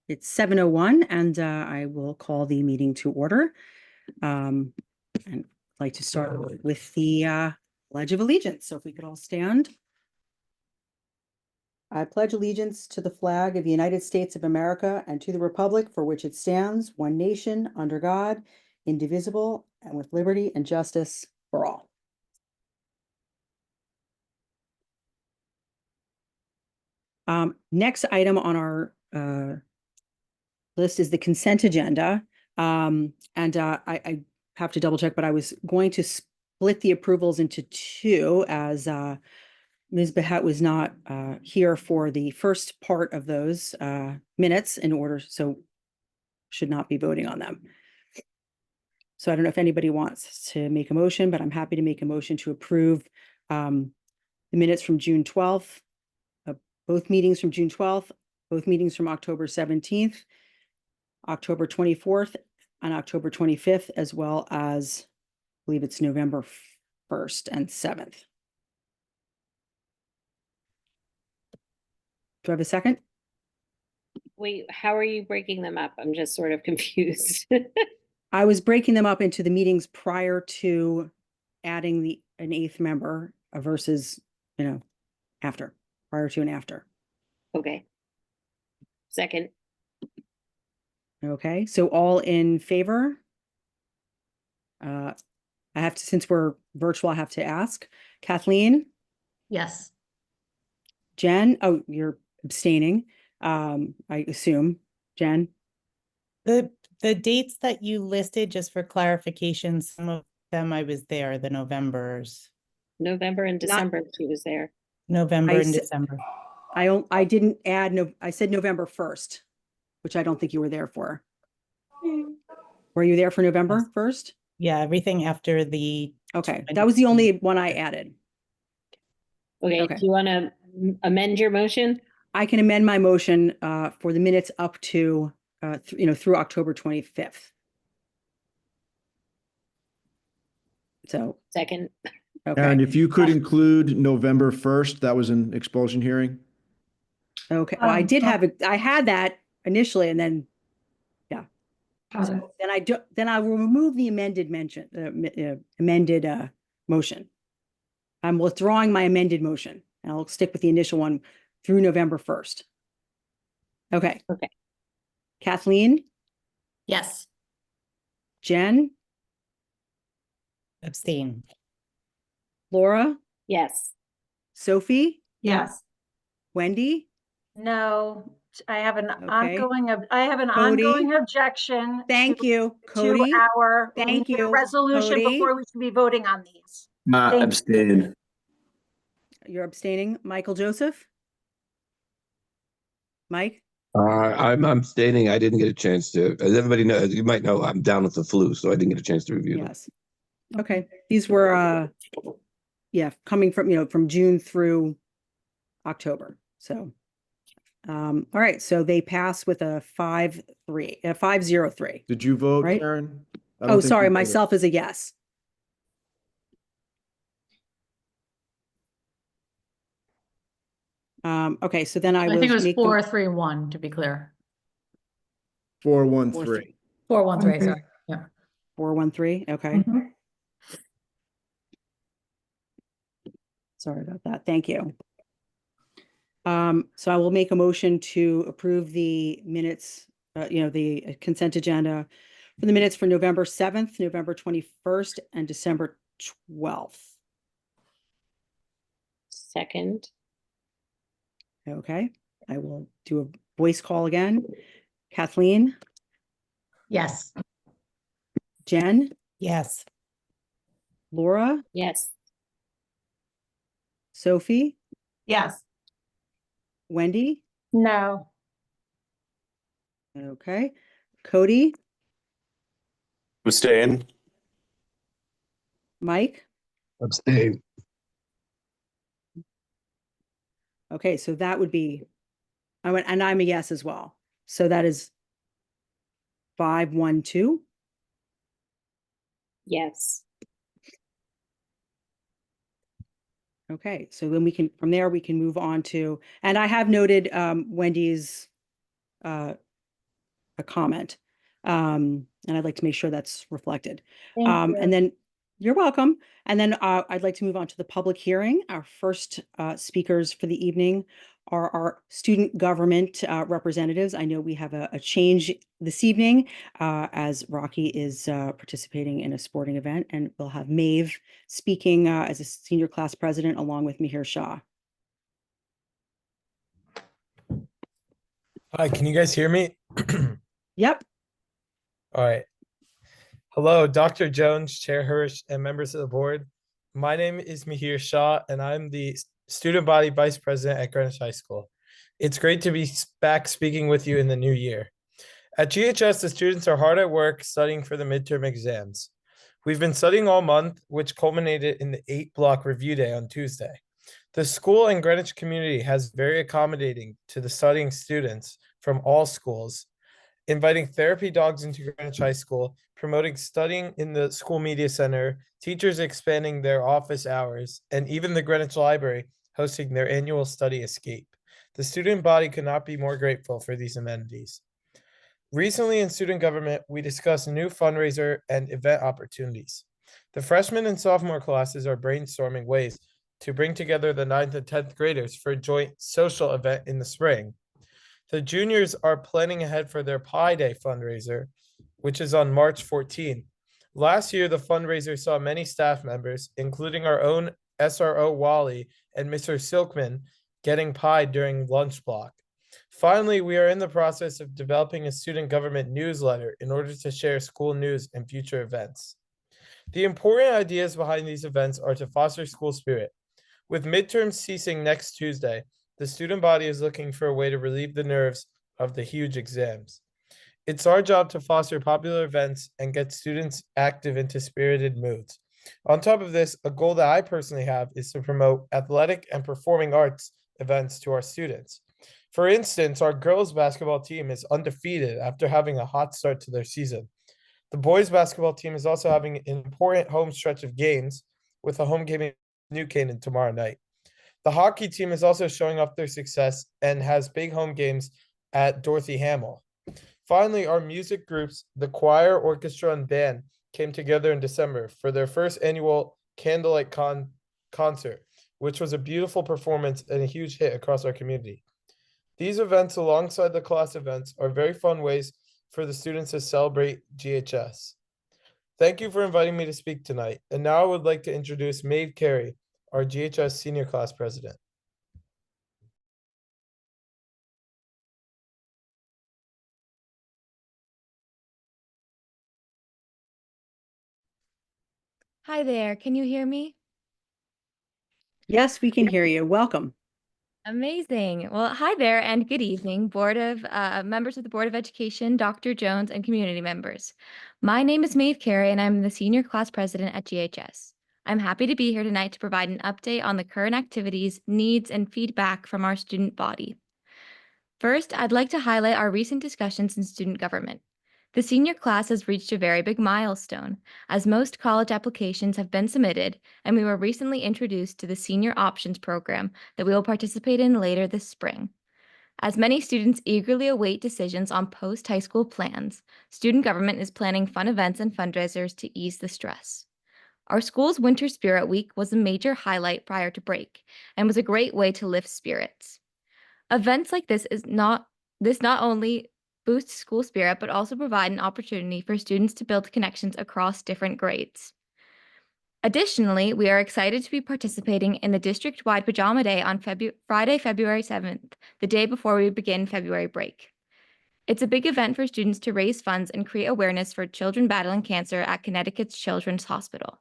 It's 7:01 and I will call the meeting to order. And I'd like to start with the Pledge of Allegiance. So if we could all stand. I pledge allegiance to the flag of the United States of America and to the republic for which it stands, one nation, under God, indivisible, and with liberty and justice for all. Next item on our list is the consent agenda. I have to double check, but I was going to split the approvals into two as Ms. Behet was not here for the first part of those minutes in order, so should not be voting on them. So I don't know if anybody wants to make a motion, but I'm happy to make a motion to approve the minutes from June 12th, both meetings from June 12th, both meetings from October 17th, October 24th, and October 25th, as well as, I believe it's November 1st and 7th. Do I have a second? Wait, how are you breaking them up? I'm just sort of confused. I was breaking them up into the meetings prior to adding an eighth member versus, after, prior to and after. Okay. Second. Okay, so all in favor? I have to, since we're virtual, I have to ask. Kathleen? Yes. Jen? Oh, you're abstaining, I assume. Jen? The dates that you listed, just for clarification, some of them I was there, the Novembers. November and December, she was there. November and December. I didn't add, I said November 1st, which I don't think you were there for. Were you there for November 1st? Yeah, everything after the. Okay, that was the only one I added. Okay, do you want to amend your motion? I can amend my motion for the minutes up to, through October 25th. So. Second. Okay. And if you could include November 1st, that was an expulsion hearing. Okay, well, I had that initially, and then, yeah. So then I will remove the amended motion. I'm withdrawing my amended motion, and I'll stick with the initial one through November 1st. Okay. Okay. Kathleen? Yes. Jen? Abstain. Laura? Yes. Sophie? Yes. Wendy? No, I have an Okay. ongoing objection. Thank you, Cody. We Thank need a you, resolution Cody. before we should be voting on these. Thank you. Abstain. You're abstaining. Michael Joseph? Mike? I'm abstaining. I didn't get a chance to, as everybody knows, you might know, I'm down with the flu, so I didn't get a chance to review them. Yes. Okay. These were, coming from, from June through October. So, all right. So they pass with a 503. Did you vote, Right? Karen? Oh, sorry. Myself is a yes. Okay. So then I think it was 431 to be clear. 413. 413, sorry. Yeah. 413. Okay. Mhm. Sorry about that. Thank you. So I will make a motion to approve the minutes, the consent agenda for the minutes for November 7th, November 21st, and December 12th. Second. Okay. I will do a voice call again. Kathleen? Yes. Jen? Yes. Laura? Yes. Sophie? Yes. Wendy? No, Okay. Cody? Abstain. Mike? Abstain. Okay, so that would be, and I'm a yes as well. So that is 512. Yes. Okay, so then from there, we can move on to, and I have noted Wendy's a comment. And I'd like to make sure that's reflected. Thank you. And then you're welcome. And then I'd like to move on to the public hearing. Our first speakers for the evening are our student government representatives. I know we have a change this evening as Rocky is participating in a sporting event, and we'll have Maeve speaking as a senior class president along with Mihir Shah. Hi, can you guys hear me? Yep. All right. Hello, Dr. Jones, Chair Hirsch, and members of the board. My name is Mihir Shah, and I'm the student body vice president at Greenwich High School. It's great to be back speaking with you in the new year. At GHS, the students are hard at work studying for the midterm exams. We've been studying all month, which culminated in the 8-block review day on Tuesday. The school and Greenwich community has very accommodating to the studying students from all schools, inviting therapy dogs into Greenwich High School, promoting studying in the school media center, teachers expanding their office hours, and even the Greenwich Library hosting their annual study escape. The student body could not be more grateful for these amenities. Recently in student government, we discussed new fundraiser and event opportunities. The freshman and sophomore classes are brainstorming ways to bring together the 9th and 10th graders for a joint social event in the spring. The juniors are planning ahead for their Pi Day fundraiser, which is on March 14th. Last year, the fundraiser saw many staff members, including our own SRO Wally and Mr. Silkman, getting pie during lunch block. Finally, we are in the process of developing a student government newsletter in order to share school news and future events. The important ideas behind these events are to foster school spirit. With midterms ceasing next Tuesday, the student body is looking for a way to relieve the nerves of the huge exams. It's our job to foster popular events and get students active into spirited moods. On top of this, a goal that I personally have is to promote athletic and performing arts events to our students. For instance, our girls basketball team is undefeated after having a hot start to their season. The boys basketball team is also having an important home stretch of games with a home game in New Canaan tomorrow night. The hockey team is also showing off their success and has big home games at Dorothy Hamill. Finally, our music groups, the choir, orchestra, and band came together in December for their first annual Candlelight concert, which was a beautiful performance and a huge hit across our community. These events, alongside the class events, are very fun ways for the students to celebrate GHS. Thank you for inviting me to speak tonight. And now I would like to introduce Maeve Carey, our GHS senior class president. Hi there, can you hear me? Yes, we can hear you. Welcome. Amazing. Well, hi there and good evening, members of the Board of Education, Dr. Jones, and community members. My name is Maeve Carey, and I'm the senior class president at GHS. I'm happy to be here tonight to provide an update on the current activities, needs, and feedback from our student body. First, I'd like to highlight our recent discussions in student government. The senior class has reached a very big milestone, as most college applications have been submitted, and we were recently introduced to the Senior Options Program that we will participate in later this spring. As many students eagerly await decisions on post-high school plans, student government is planning fun events and fundraisers to ease the stress. Our school's Winter Spirit Week was a major highlight prior to break, and was a great way to lift spirits. Events like this not only boost school spirit, but also provide an opportunity for students to build connections across different grades. Additionally, we are excited to be participating in the district-wide Pajama Day on Friday, February 7th, the day before we begin February break. It's a big event for students to raise funds and create awareness for children battling cancer at Connecticut's Children's Hospital.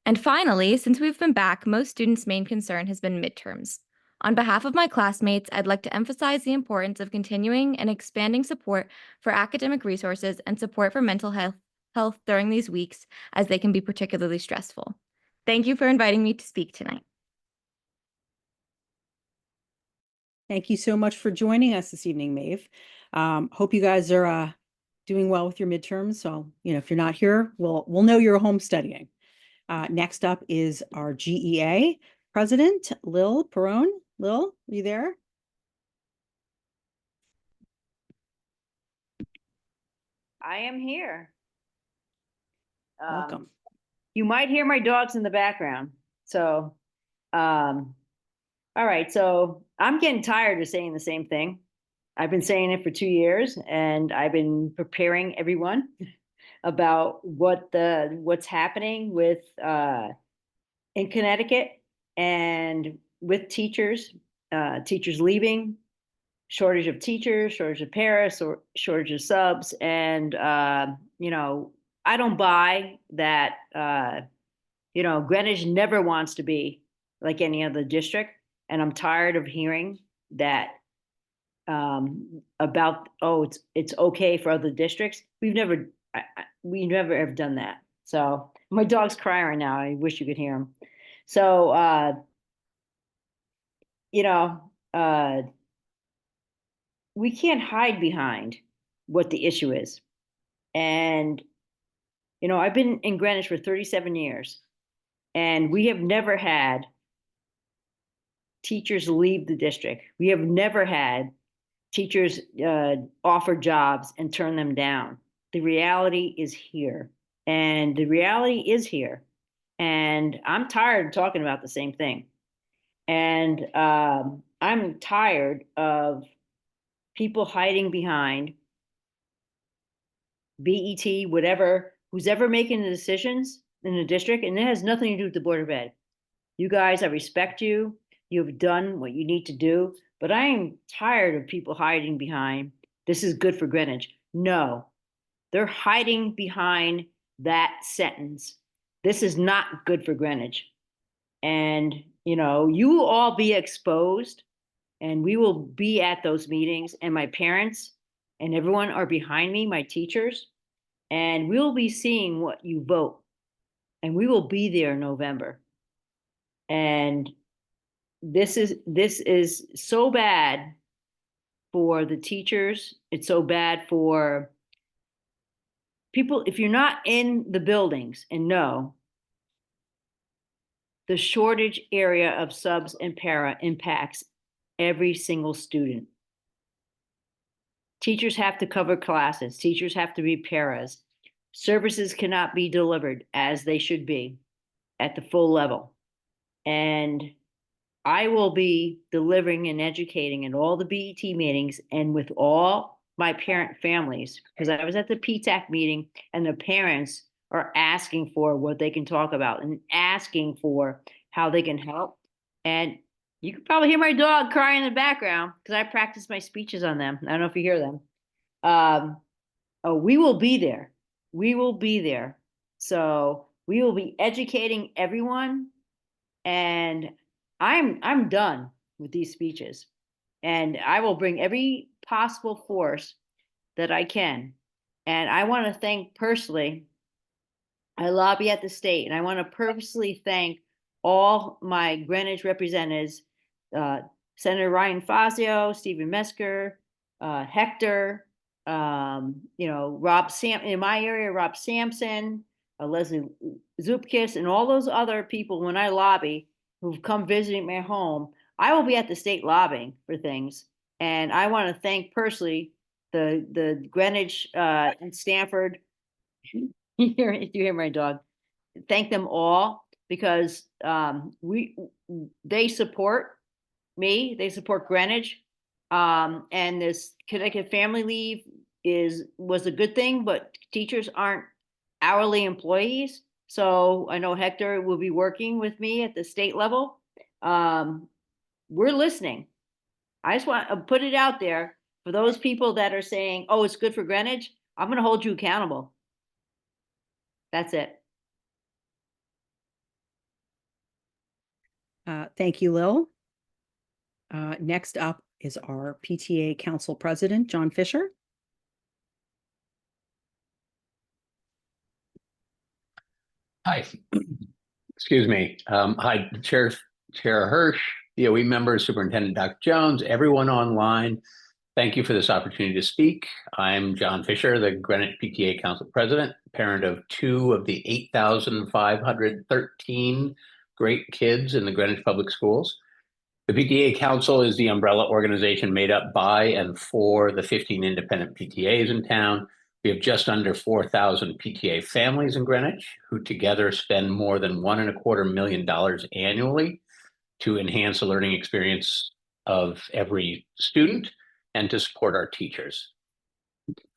And finally, since we've been back, most students' main concern has been midterms. On behalf of my classmates, I'd like to emphasize the importance of continuing and expanding support for academic resources and support for mental health during these weeks, as they can be particularly stressful. Thank you for inviting me to speak tonight. Thank you so much for joining us this evening, Maeve. Hope you guys are doing well with your midterms. So, if you're not here, we'll know you're home studying. Next up is our GEA president, Lil Perrone. Lil, are you there? I am here. Welcome. You might hear my dogs in the background. So, all right. So I'm getting tired of saying the same thing. I've been saying it for 2 years, and I've been preparing everyone about what's happening with in Connecticut and with teachers, teachers leaving, shortage of teachers, shortage of paras, or shortage of subs, and you know, I don't buy that. You know, Greenwich never wants to be like any other district, and I'm tired of hearing that about, oh, it's okay for other districts. We never have done that. So my dog's crying right now. I wish you could hear him. So you know, we can't hide behind what the issue is. And you know, I've been in Greenwich for 37 years, and we have never had teachers leave the district. We have never had teachers offer jobs and turn them down. The reality is here. And the reality is here. And I'm tired of talking about the same thing. And I'm tired of people hiding behind BET, whatever, who's ever making the decisions in the district. And it has nothing to do with the Board of Ed. You guys, I respect you. You've done what you need to do. But I am tired of people hiding behind, this is good for Greenwich. No, they're hiding behind that sentence. This is not good for Greenwich. And, you know, you will all be exposed, and we will be at those meetings, and my parents and everyone are behind me, my teachers, and we'll be seeing what you vote. And we will be there in November. And this is so bad for the teachers. It's so bad for people. If you're not in the buildings and know, the shortage area of subs and para impacts every single student. Teachers have to cover classes. Teachers have to be paras. Services cannot be delivered as they should be at the full level. And I will be delivering and educating in all the BET meetings and with all my parent families, because I was at the PTAC meeting and the parents are asking for what they can talk about and asking for how they can help. And you can probably hear my dog crying in the background because I practice my speeches on them. I don't know if you hear them. Oh, we will be there. We will be there. So we will be educating everyone. And I'm done with these speeches, and I will bring every possible force that I can. And I want to thank personally, I lobby at the state, and I want to personally thank all my Greenwich representatives, Senator Ryan Fazio, Stephen Mesker, Hector, you know, in my area, Rob Sampson, Leslie Zupkis, and all those other people when I lobby who've come visiting my home. I will be at the state lobbying for things. And I want to thank personally the Greenwich and Stanford. You hear my dog. Thank them all, because they support me, they support Greenwich. And this Connecticut Family Leave was a good thing, but teachers aren't hourly employees. So I know Hector will be working with me at the state level. We're listening. I just want to put it out there for those people that are saying, oh, it's good for Greenwich. I'm going to hold you accountable. That's it. Thank you, Lil. Next up is our PTA Council President, John Fisher. Hi, excuse me. Hi, Chair Hirsch, DOE members, Superintendent Dr. Jones, everyone online. Thank you for this opportunity to speak. I'm John Fisher, the Greenwich PTA Council President, parent of 2 of the 8,513 great kids in the Greenwich Public Schools. The PTA Council is the umbrella organization made up by and for the 15 independent PTAs in town. We have just under 4,000 PTA families in Greenwich who together spend more than $1.25 million annually to enhance the learning experience of every student and to support our teachers.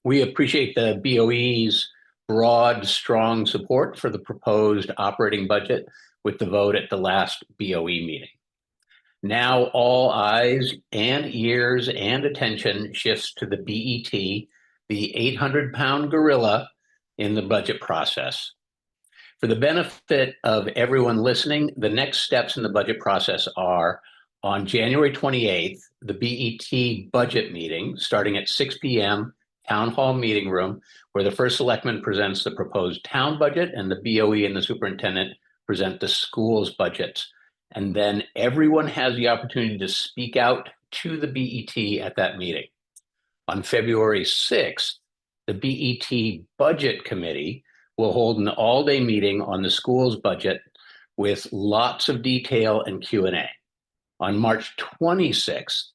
We appreciate the BOE's broad, strong support for the proposed operating budget with the vote at the last BOE meeting. Now all eyes and ears and attention shifts to the BET, the 800-pound gorilla in the budget process. For the benefit of everyone listening, the next steps in the budget process are on January 28th, the BET budget meeting, starting at 6 p.m., Town Hall Meeting Room, where the first selectman presents the proposed town budget and the BOE and the superintendent present the school's budgets. And then everyone has the opportunity to speak out to the BET at that meeting. On February 6th, the BET Budget Committee will hold an all-day meeting on the school's budget with lots of detail and Q&A. On March 26th,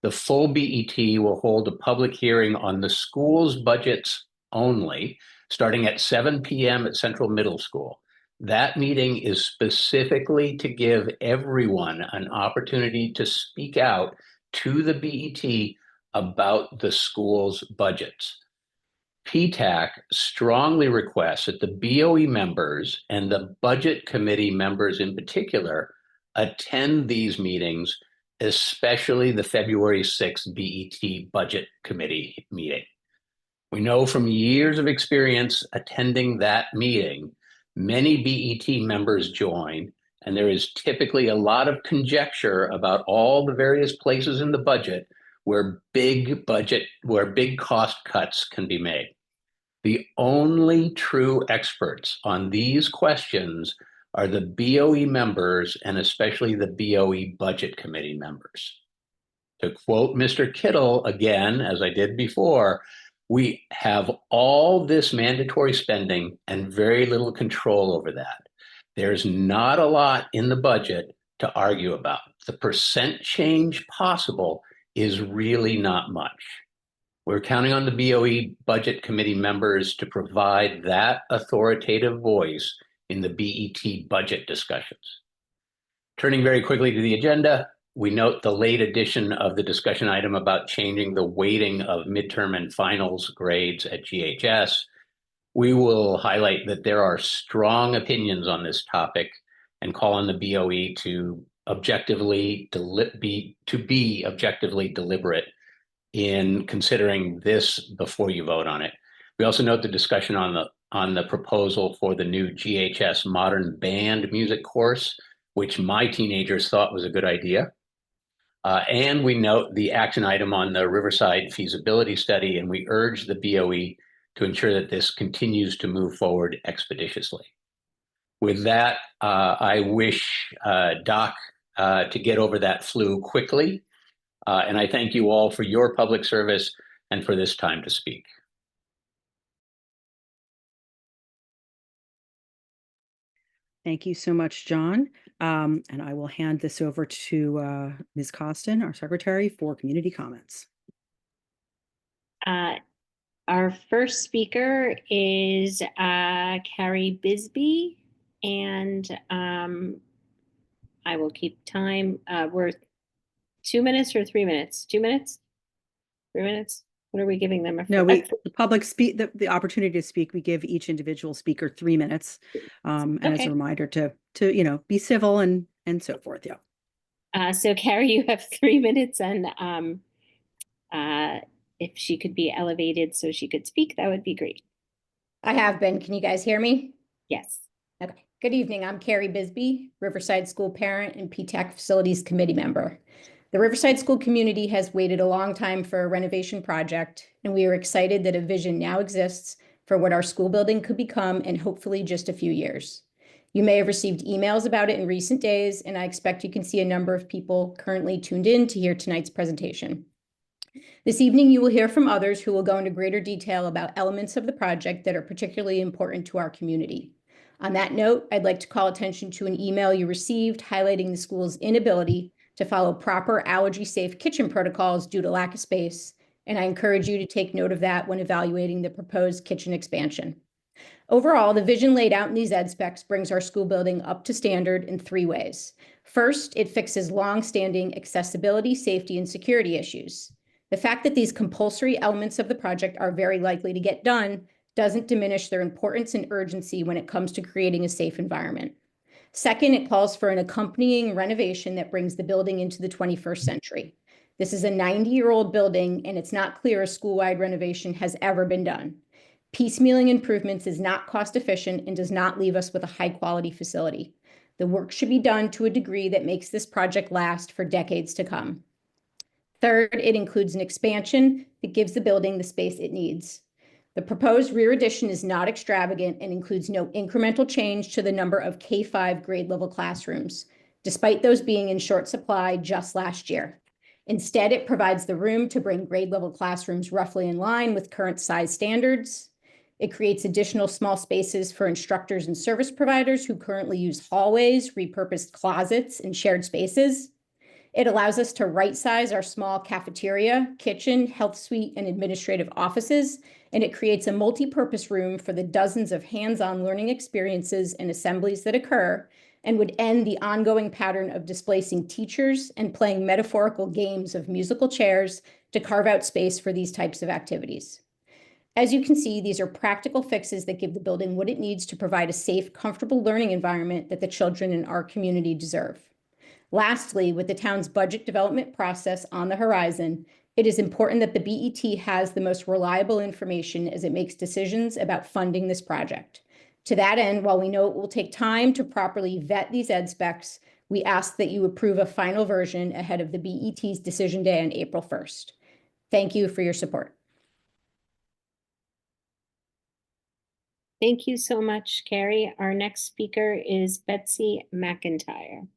the full BET will hold a public hearing on the school's budgets only, starting at 7 p.m. at Central Middle School. That meeting is specifically to give everyone an opportunity to speak out to the BET about the school's budgets. PTAC strongly requests that the BOE members and the Budget Committee members in particular attend these meetings, especially the February 6th BET Budget Committee meeting. We know from years of experience attending that meeting, many BET members join, and there is typically a lot of conjecture about all the various places in the budget where big cost cuts can be made. The only true experts on these questions are the BOE members and especially the BOE Budget Committee members. To quote Mr. Kittle again, as I did before, we have all this mandatory spending and very little control over that. There's not a lot in the budget to argue about. The percent change possible is really not much. We're counting on the BOE Budget Committee members to provide that authoritative voice in the BET budget discussions. Turning very quickly to the agenda, we note the late addition of the discussion item about changing the weighting of midterm and finals grades at GHS. We will highlight that there are strong opinions on this topic and call on the BOE to be objectively deliberate in considering this before you vote on it. We also note the discussion on the proposal for the new GHS Modern Band Music course, which my teenagers thought was a good idea. And we note the action item on the Riverside feasibility study, and we urge the BOE to ensure that this continues to move forward expeditiously. With that, I wish Doc to get over that flu quickly. And I thank you all for your public service and for this time to speak. Thank you so much, John. And I will hand this over to Ms. Costin, our secretary, for community comments. Our first speaker is Carrie Bisbee, and I will keep time. We're 2 minutes or 3 minutes? 2 minutes? 3 minutes? What are we giving them? No, the public speak, the opportunity to speak, we give each individual speaker 3 minutes. And as a reminder to be civil and so forth. Yeah. So Carrie, you have 3 minutes, and if she could be elevated so she could speak, that would be great. I have been. Can you guys hear me? Yes. Okay. Good evening. I'm Carrie Bisbee, Riverside School parent and PTAC Facilities Committee member. The Riverside School community has waited a long time for a renovation project, and we are excited that a vision now exists for what our school building could become in hopefully just a few years. You may have received emails about it in recent days, and I expect you can see a number of people currently tuned in to hear tonight's presentation. This evening, you will hear from others who will go into greater detail about elements of the project that are particularly important to our community. On that note, I'd like to call attention to an email you received highlighting the school's inability to follow proper allergy-safe kitchen protocols due to lack of space and I encourage you to take note of that when evaluating the proposed kitchen expansion. Overall, the vision laid out in these ed specs brings our school building up to standard in 3 ways. First, it fixes long-standing accessibility, safety, and security issues. The fact that these compulsory elements of the project are very likely to get done doesn't diminish their importance and urgency when it comes to creating a safe environment. Second, it calls for an accompanying renovation that brings the building into the 21st century. This is a 90-year-old building, and it's not clear a school-wide renovation has ever been done. Piecemealing improvements is not cost efficient and does not leave us with a high-quality facility. The work should be done to a degree that makes this project last for decades to come. Third, it includes an expansion that gives the building the space it needs. The proposed rear addition is not extravagant and includes no incremental change to the number of K-5 grade level classrooms, despite those being in short supply just last year. Instead, it provides the room to bring grade level classrooms roughly in line with current size standards. It creates additional small spaces for instructors and service providers who currently use hallways, repurposed closets, and shared spaces. It allows us to right-size our small cafeteria, kitchen, health suite, and administrative offices, and it creates a multi-purpose room for the dozens of hands-on learning experiences and assemblies that occur, and would end the ongoing pattern of displacing teachers and playing metaphorical games of musical chairs to carve out space for these types of activities. As you can see, these are practical fixes that give the building what it needs to provide a safe, comfortable learning environment that the children in our community deserve. Lastly, with the town's budget development process on the horizon, it is important that the BET has the most reliable information as it makes decisions about funding this project. To that end, while we know it will take time to properly vet these ed specs, we ask that you approve a final version ahead of the BET's decision day on April 1st. Thank you for your support. Thank you so much, Carrie. Our next speaker is Betsy McIntyre.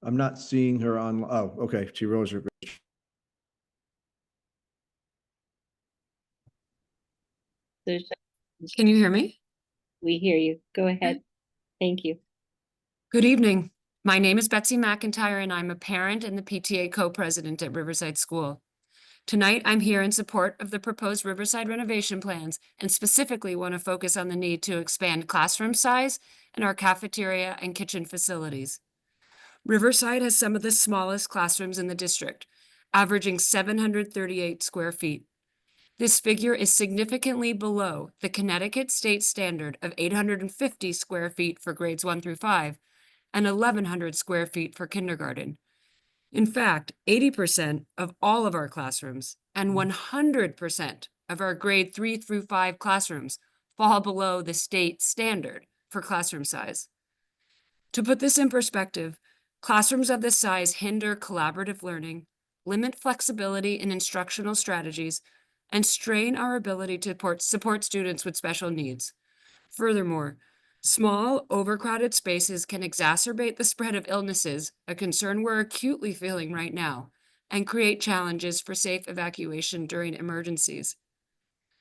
I'm not seeing her on, oh, okay, she rose her. Can you hear me? We hear you. Go ahead. Thank you. Good evening. My name is Betsy McIntyre, and I'm a parent and the PTA co-president at Riverside School. Tonight, I'm here in support of the proposed Riverside renovation plans and specifically want to focus on the need to expand classroom size and our cafeteria and kitchen facilities. Riverside has some of the smallest classrooms in the district, averaging 738 square feet. This figure is significantly below the Connecticut state standard of 850 square feet for grades 1 through 5 and 1,100 square feet for kindergarten. In fact, 80% of all of our classrooms and 100% of our grade 3 through 5 classrooms fall below the state standard for classroom size. To put this in perspective, classrooms of this size hinder collaborative learning, limit flexibility in instructional strategies, and strain our ability to support students with special needs. Furthermore, small, overcrowded spaces can exacerbate the spread of illnesses, a concern we're acutely feeling right now, and create challenges for safe evacuation during emergencies.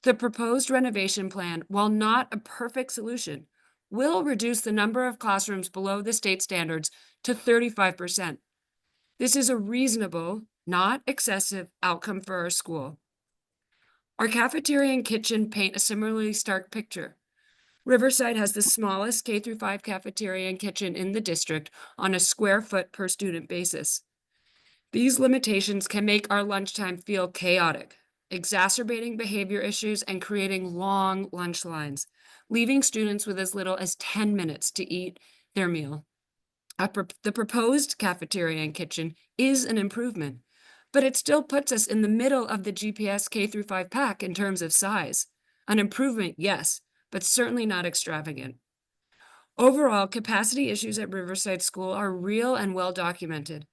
The proposed renovation plan, while not a perfect solution, will reduce the number of classrooms below the state standards to 35%. This is a reasonable, not excessive outcome for our school. Our cafeteria and kitchen paint a similarly stark picture. Riverside has the smallest K-5 cafeteria and kitchen in the district on a square foot per student basis. These limitations can make our lunchtime feel chaotic, exacerbating behavior issues and creating long lunch lines, leaving students with as little as 10 minutes to eat their meal. The proposed cafeteria and kitchen is an improvement, but it still puts us in the middle of the GPS K-5 pack in terms of size. An improvement, yes, but certainly not extravagant. Overall, capacity issues at Riverside School are real and well documented.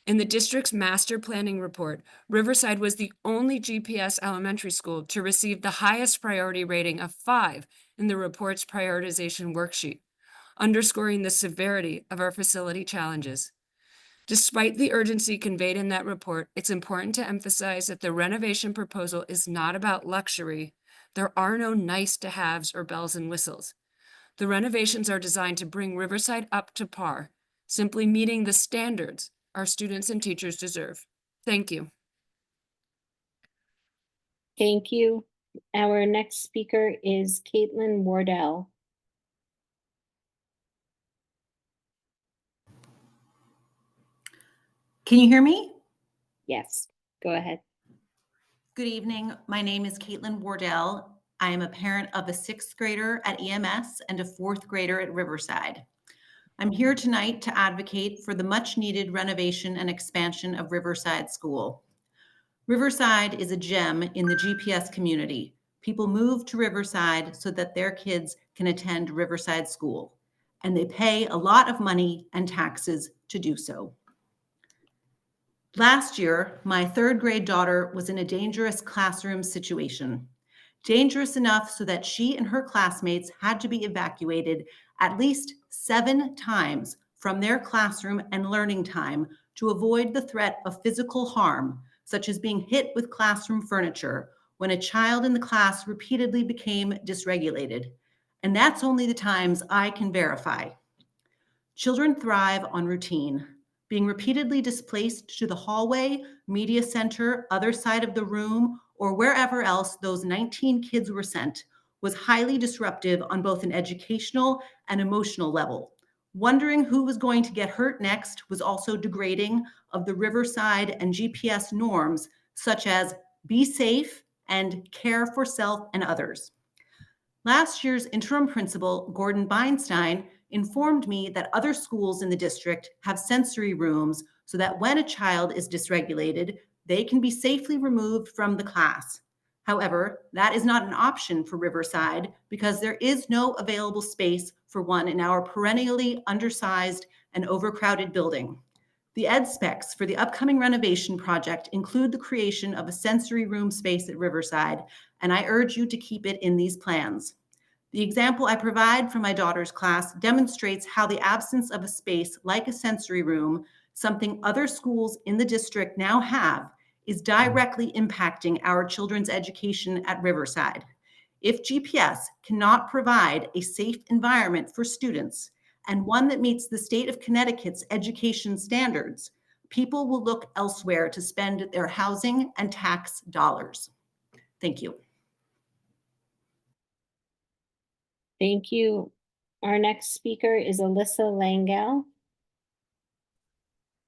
In the district's master planning report, Riverside was the only GPS elementary school to receive the highest priority rating of 5 in the report's prioritization worksheet, underscoring the severity of our facility challenges. Despite the urgency conveyed in that report, it's important to emphasize that the renovation proposal is not about luxury. There are no nice-to-haves or bells and whistles. The renovations are designed to bring Riverside up to par, simply meeting the standards our students and teachers deserve. Thank you. Thank you. Our next speaker is Caitlin Wardell. Can you hear me? Yes, go ahead. Good evening. My name is Caitlin Wardell. I am a parent of a 6th grader at EMS and a 4th grader at Riverside. I'm here tonight to advocate for the much needed renovation and expansion of Riverside School. Riverside is a gem in the GPS community. People move to Riverside so that their kids can attend Riverside School, and they pay a lot of money and taxes to do so. Last year, my 3rd grade daughter was in a dangerous classroom situation. Dangerous enough so that she and her classmates had to be evacuated at least 7 times from their classroom and learning time to avoid the threat of physical harm, such as being hit with classroom furniture when a child in the class repeatedly became dysregulated. And that's only the times I can verify. Children thrive on routine. Being repeatedly displaced to the hallway, media center, other side of the room, or wherever else those 19 kids were sent was highly disruptive on both an educational and emotional level. Wondering who was going to get hurt next was also degrading of the Riverside and GPS norms, such as be safe and care for self and others. Last year's interim principal, Gordon Beinstein, informed me that other schools in the district have sensory rooms so that when a child is dysregulated, they can be safely removed from the class. However, that is not an option for Riverside because there is no available space for one in our perennially undersized and overcrowded building. The ed specs for the upcoming renovation project include the creation of a sensory room space at Riverside, and I urge you to keep it in these plans. The example I provide from my daughter's class demonstrates how the absence of a space like a sensory room, something other schools in the district now have, is directly impacting our children's education at Riverside. If GPS cannot provide a safe environment for students and one that meets the state of Connecticut's education standards, people will look elsewhere to spend their housing and tax dollars. Thank you. Thank you. Our next speaker is Alyssa Langell.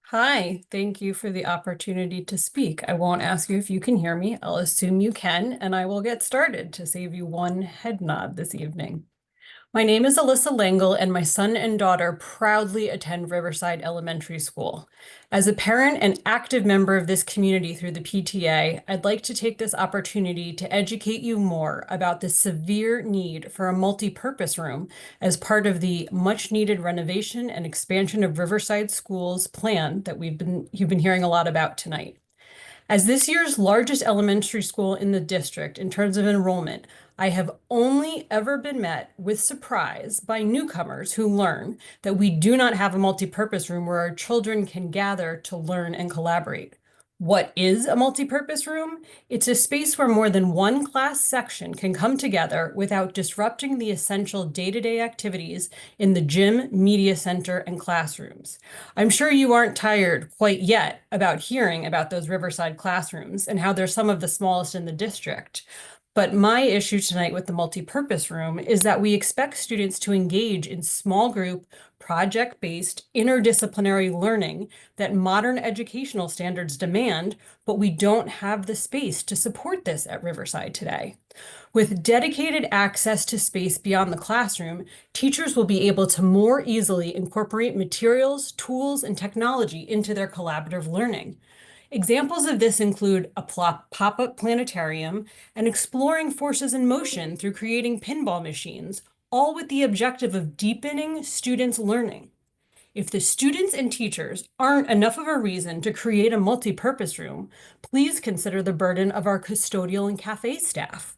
Hi, thank you for the opportunity to speak. I won't ask you if you can hear me. I'll assume you can, and I will get started to save you one head nod this evening. My name is Alyssa Langell, and my son and daughter proudly attend Riverside Elementary School. As a parent and active member of this community through the PTA, I'd like to take this opportunity to educate you more about the severe need for a multi-purpose room as part of the much-needed renovation and expansion of Riverside School's plan that you've been hearing a lot about tonight. As this year's largest elementary school in the district in terms of enrollment, I have only ever been met with surprise by newcomers who learn that we do not have a multi-purpose room where our children can gather to learn and collaborate. What is a multi-purpose room? It's a space where more than one class section can come together without disrupting the essential day-to-day activities in the gym, media center, and classrooms. I'm sure you aren't tired quite yet about hearing about those Riverside classrooms and how they're some of the smallest in the district. But my issue tonight with the multi-purpose room is that we expect students to engage in small group, project-based, interdisciplinary learning that modern educational standards demand, but we don't have the space to support this at Riverside today. With dedicated access to space beyond the classroom, teachers will be able to more easily incorporate materials, tools, and technology into their collaborative learning. Examples of this include a pop-up planetarium and exploring forces in motion through creating pinball machines, all with the objective of deepening students' learning. If the students and teachers aren't enough of a reason to create a multi-purpose room, please consider the burden of our custodial and cafe staff.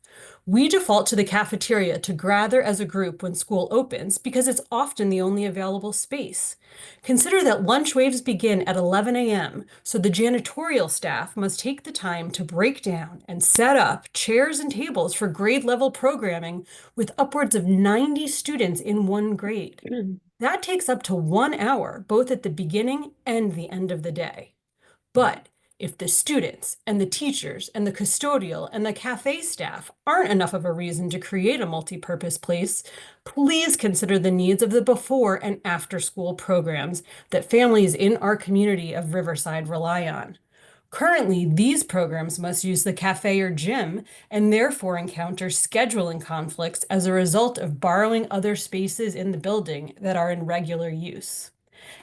We default to the cafeteria to gather as a group when school opens because it's often the only available space. Consider that lunch waves begin at 11 a.m., so the janitorial staff must take the time to break down and set up chairs and tables for grade level programming with upwards of 90 students in one grade. That takes up to 1 hour, both at the beginning and the end of the day. But If the students and the teachers and the custodial and the cafe staff aren't enough of a reason to create a multi-purpose place, please consider the needs of the before and after school programs that families in our community of Riverside rely on. Currently, these programs must use the cafe or gym and therefore encounter scheduling conflicts as a result of borrowing other spaces in the building that are in regular use.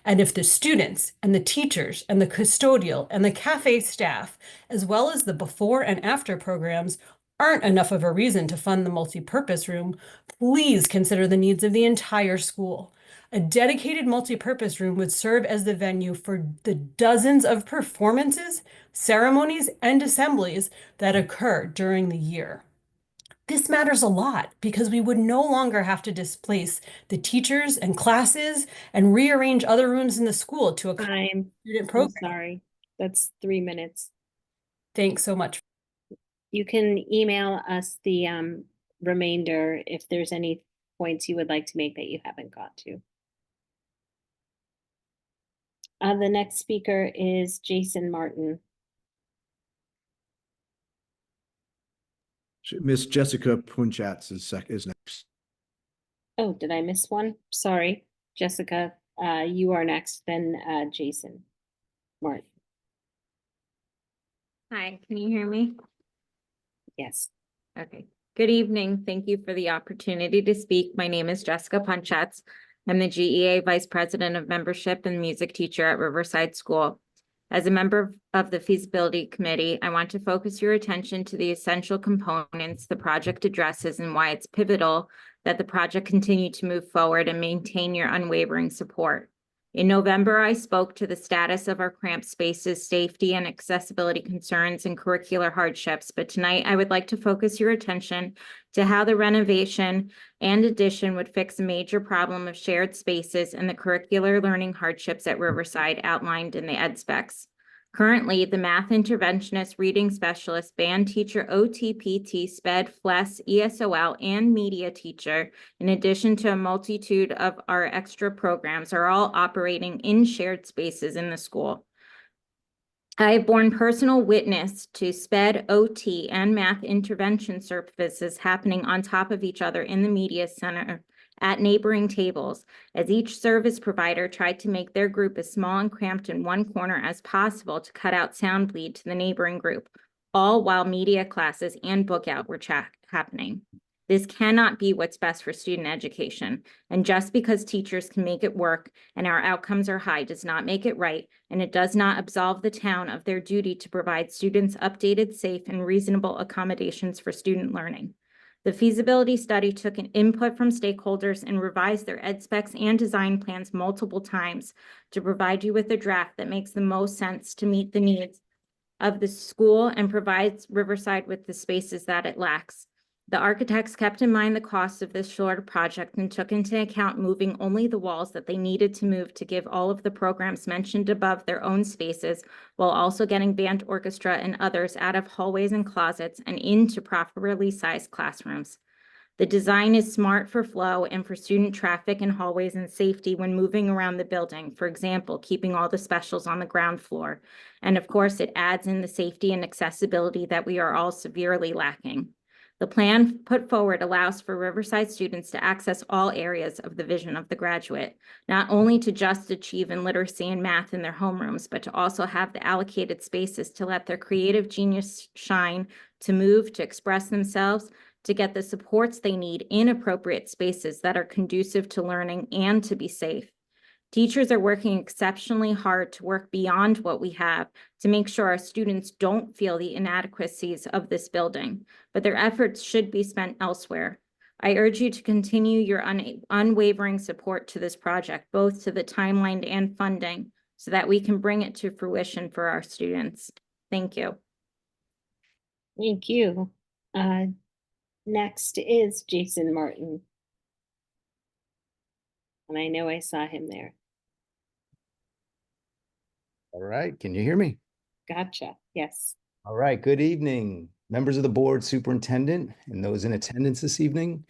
And if the students and the teachers and the custodial and the cafe staff, as well as the before and after programs, aren't enough of a reason to fund the multi-purpose room, please consider the needs of the entire school. A dedicated multi-purpose room would serve as the venue for the dozens of performances, ceremonies, and assemblies that occur during the year. This matters a lot because we would no longer have to displace the teachers and classes and rearrange other rooms in the school to accommodate student I'm programs. sorry, that's 3 minutes. Thanks so much. You can email us the remainder if there's any points you would like to make that you haven't got to. The next speaker is Jason Martin. Miss Jessica Punchatz is next. Oh, did I miss one? Sorry, Jessica, you are next, then Jason Martin. Hi, can you hear me? Yes. Okay. Good evening. Thank you for the opportunity to speak. My name is Jessica Punchatz. I'm the GEA Vice President of Membership and Music Teacher at Riverside School. As a member of the Feasibility Committee, I want to focus your attention to the essential components the project addresses and why it's pivotal that the project continue to move forward and maintain your unwavering support. In November, I spoke to the status of our cramped spaces, safety and accessibility concerns, and curricular hardships, but tonight I would like to focus your attention to how the renovation and addition would fix a major problem of shared spaces and the curricular learning hardships at Riverside outlined in the ed specs. Currently, the math interventionist, reading specialist, band teacher, OTPT, SPED, FLES, ESOL, and media teacher, in addition to a multitude of our extra programs, are all operating in shared spaces in the school. I have borne personal witness to SPED, OT, and math intervention services happening on top of each other in the media center at neighboring tables, as each service provider tried to make their group as small and cramped in one corner as possible to cut out sound bleed to the neighboring group, all while media classes and book out were happening. This cannot be what's best for student education, and just because teachers can make it work and our outcomes are high does not make it right, and it does not absolve the town of their duty to provide students updated, safe, and reasonable accommodations for student learning. The feasibility study took an input from stakeholders and revised their ed specs and design plans multiple times to provide you with a draft that makes the most sense to meet the needs of the school and provides Riverside with the spaces that it lacks. The architects kept in mind the cost of this short project and took into account moving only the walls that they needed to move to give all of the programs mentioned above their own spaces, while also getting band, orchestra, and others out of hallways and closets and into properly sized classrooms. The design is smart for flow and for student traffic in hallways and safety when moving around the building. For example, keeping all the specials on the ground floor. And of course, it adds in the safety and accessibility that we are all severely lacking. The plan put forward allows for Riverside students to access all areas of the vision of the graduate, not only to just achieve in literacy and math in their homerooms, but to also have the allocated spaces to let their creative genius shine, to move, to express themselves, to get the supports they need in appropriate spaces that are conducive to learning and to be safe. Teachers are working exceptionally hard to work beyond what we have to make sure our students don't feel the inadequacies of this building, but their efforts should be spent elsewhere. I urge you to continue your unwavering support to this project, both to the timeline and funding, so that we can bring it to fruition for our students. Thank you. Thank you. Next is Jason Martin. And I know I saw him there. All right, can you hear me? Gotcha, yes. All right, good evening, members of the board, superintendent, and those in attendance this evening.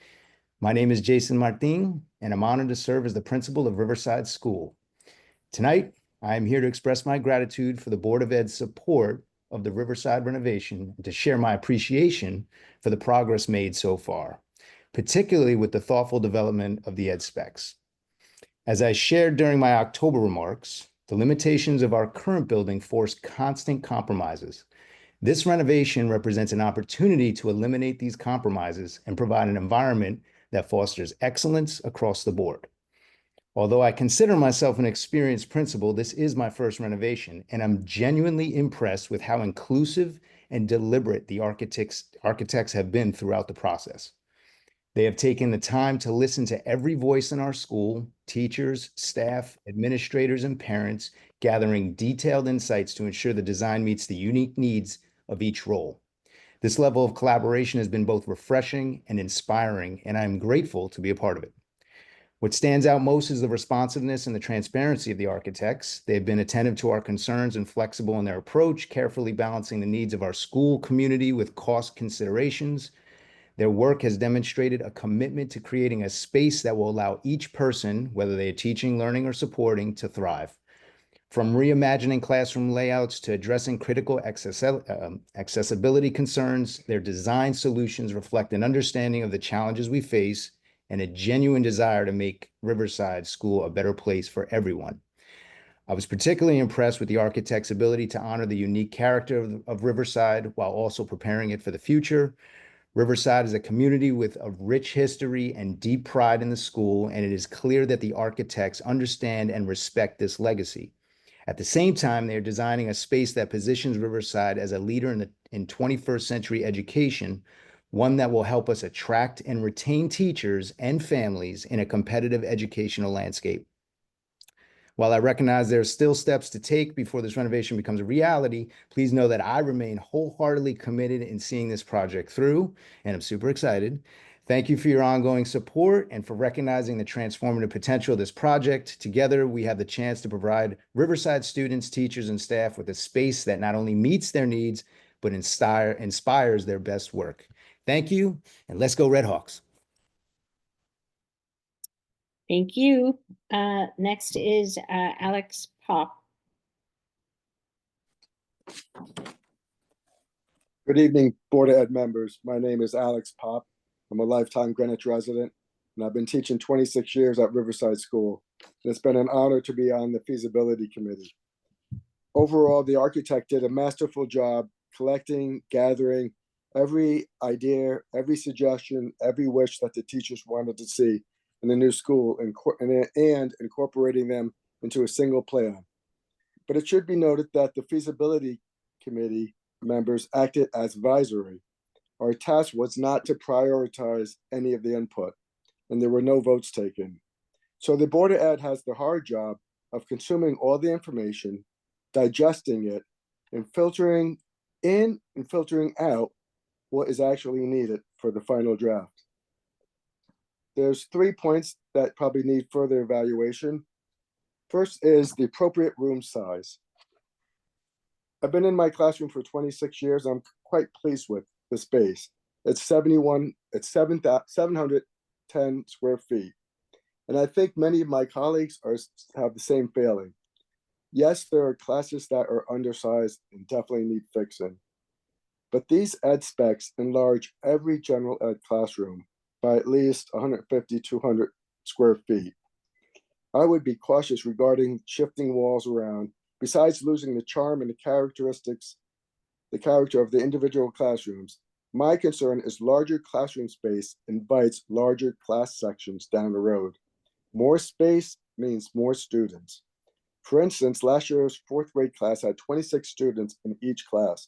My name is Jason Martin, and I'm honored to serve as the principal of Riverside School. Tonight, I am here to express my gratitude for the Board of Ed's support of the Riverside renovation and to share my appreciation for the progress made so far, particularly with the thoughtful development of the ed specs. As I shared during my October remarks, the limitations of our current building force constant compromises. This renovation represents an opportunity to eliminate these compromises and provide an environment that fosters excellence across the board. Although I consider myself an experienced principal, this is my first renovation, and I'm genuinely impressed with how inclusive and deliberate the architects have been throughout the process. They have taken the time to listen to every voice in our school, teachers, staff, administrators, and parents, gathering detailed insights to ensure the design meets the unique needs of each role. This level of collaboration has been both refreshing and inspiring, and I'm grateful to be a part of it. What stands out most is the responsiveness and the transparency of the architects. They've been attentive to our concerns and flexible in their approach, carefully balancing the needs of our school community with cost considerations. Their work has demonstrated a commitment to creating a space that will allow each person, whether they are teaching, learning, or supporting, to thrive. From reimagining classroom layouts to addressing critical accessibility concerns, their design solutions reflect an understanding of the challenges we face and a genuine desire to make Riverside School a better place for everyone. I was particularly impressed with the architect's ability to honor the unique character of Riverside while also preparing it for the future. Riverside is a community with a rich history and deep pride in the school, and it is clear that the architects understand and respect this legacy. At the same time, they are designing a space that positions Riverside as a leader in 21st century education, one that will help us attract and retain teachers and families in a competitive educational landscape. While I recognize there are still steps to take before this renovation becomes a reality, please know that I remain wholeheartedly committed in seeing this project through, and I'm super excited. Thank you for your ongoing support and for recognizing the transformative potential of this project. Together, we have the chance to provide Riverside students, teachers, and staff with a space that not only meets their needs, but inspires their best work. Thank you, and let's go Red Hawks. Thank you. Next is Alex Pop. Good evening, Board of Ed members. My name is Alex Pop. I'm a lifetime Greenwich resident, and I've been teaching 26 years at Riverside School. It's been an honor to be on the feasibility committee. Overall, the architect did a masterful job collecting, gathering every idea, every suggestion, every wish that the teachers wanted to see in the new school and incorporating them into a single plan. But it should be noted that the feasibility committee members acted as advisory. Our task was not to prioritize any of the input, and there were no votes taken. So the Board of Ed has the hard job of consuming all the information, digesting it, and filtering in and filtering out what is actually needed for the final draft. There's 3 points that probably need further evaluation. First is the appropriate room size. I've been in my classroom for 26 years. I'm quite pleased with the space. It's 710 square feet. And I think many of my colleagues have the same feeling. Yes, there are classes that are undersized and definitely need fixing. But these ed specs enlarge every general ed classroom by at least 150, 200 square feet. I would be cautious regarding shifting walls around, besides losing the charm and the character of the individual classrooms. My concern is larger classroom space invites larger class sections down the road. More space means more students. For instance, last year's 4th grade class had 26 students in each class.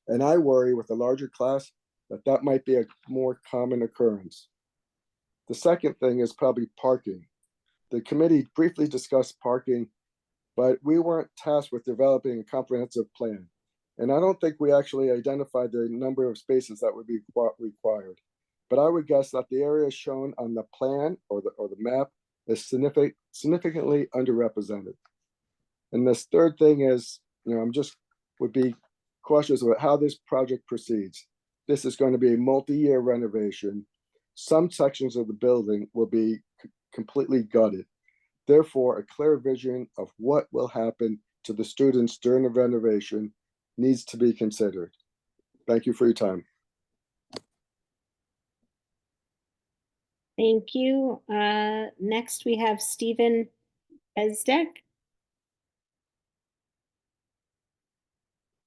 And I worry with a larger class that might be a more common occurrence. The second thing is probably parking. The committee briefly discussed parking, but we weren't tasked with developing a comprehensive plan. And I don't think we actually identified the number of spaces that would be required. But I would guess that the area shown on the plan or the map is significantly underrepresented. And this third thing is, would be cautious about how this project proceeds. This is going to be a multi-year renovation. Some sections of the building will be completely gutted. Therefore, a clear vision of what will happen to the students during the renovation needs to be considered. Thank you for your time. Thank you. Next we have Stephen Bezdek.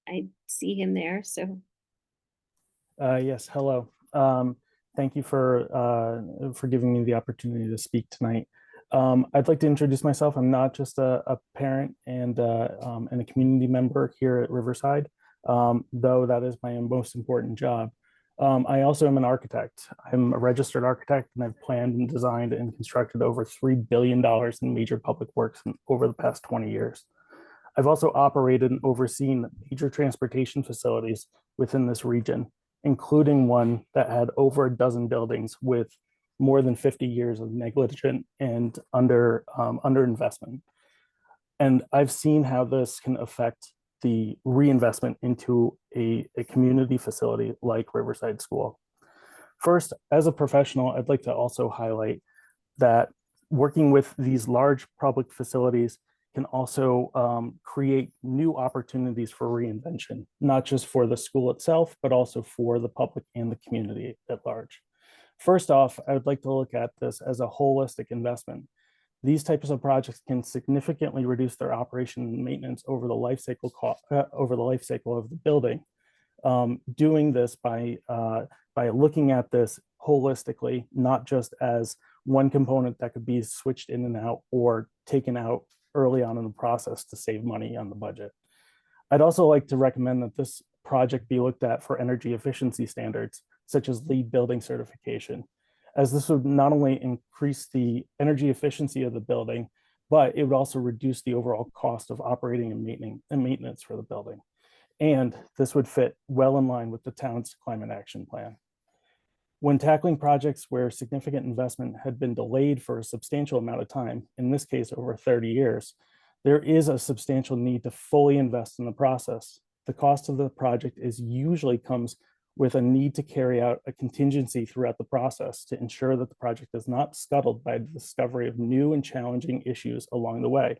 I see him there, so. Yes, hello. Thank you for giving me the opportunity to speak tonight. I'd like to introduce myself. I'm not just a parent and a community member here at Riverside, though that is my most important job. I also am an architect. I'm a registered architect, and I've planned and designed and constructed over $3 billion in major public works over the past 20 years. I've also operated and overseen major transportation facilities within this region, including one that had over a dozen buildings with more than 50 years of negligent and underinvestment. And I've seen how this can affect the reinvestment into a community facility like Riverside School. First, as a professional, I'd like to also highlight that working with these large public facilities can also create new opportunities for reinvention, not just for the school itself, but also for the public and the community at large. First off, I would like to look at this as a holistic investment. These types of projects can significantly reduce their operation and maintenance over the life cycle of the building. Doing this by looking at this holistically, not just as one component that could be switched in and out or taken out early on in the process to save money on the budget. I'd also like to recommend that this project be looked at for energy efficiency standards, such as LEED building certification, as this would not only increase the energy efficiency of the building, but it would also reduce the overall cost of operating and maintenance for the building. And this would fit well in line with the town's climate action plan. When tackling projects where significant investment had been delayed for a substantial amount of time, in this case over 30 years, there is a substantial need to fully invest in the process. The cost of the project usually comes with a need to carry out a contingency throughout the process to ensure that the project is not scuttled by the discovery of new and challenging issues along the way.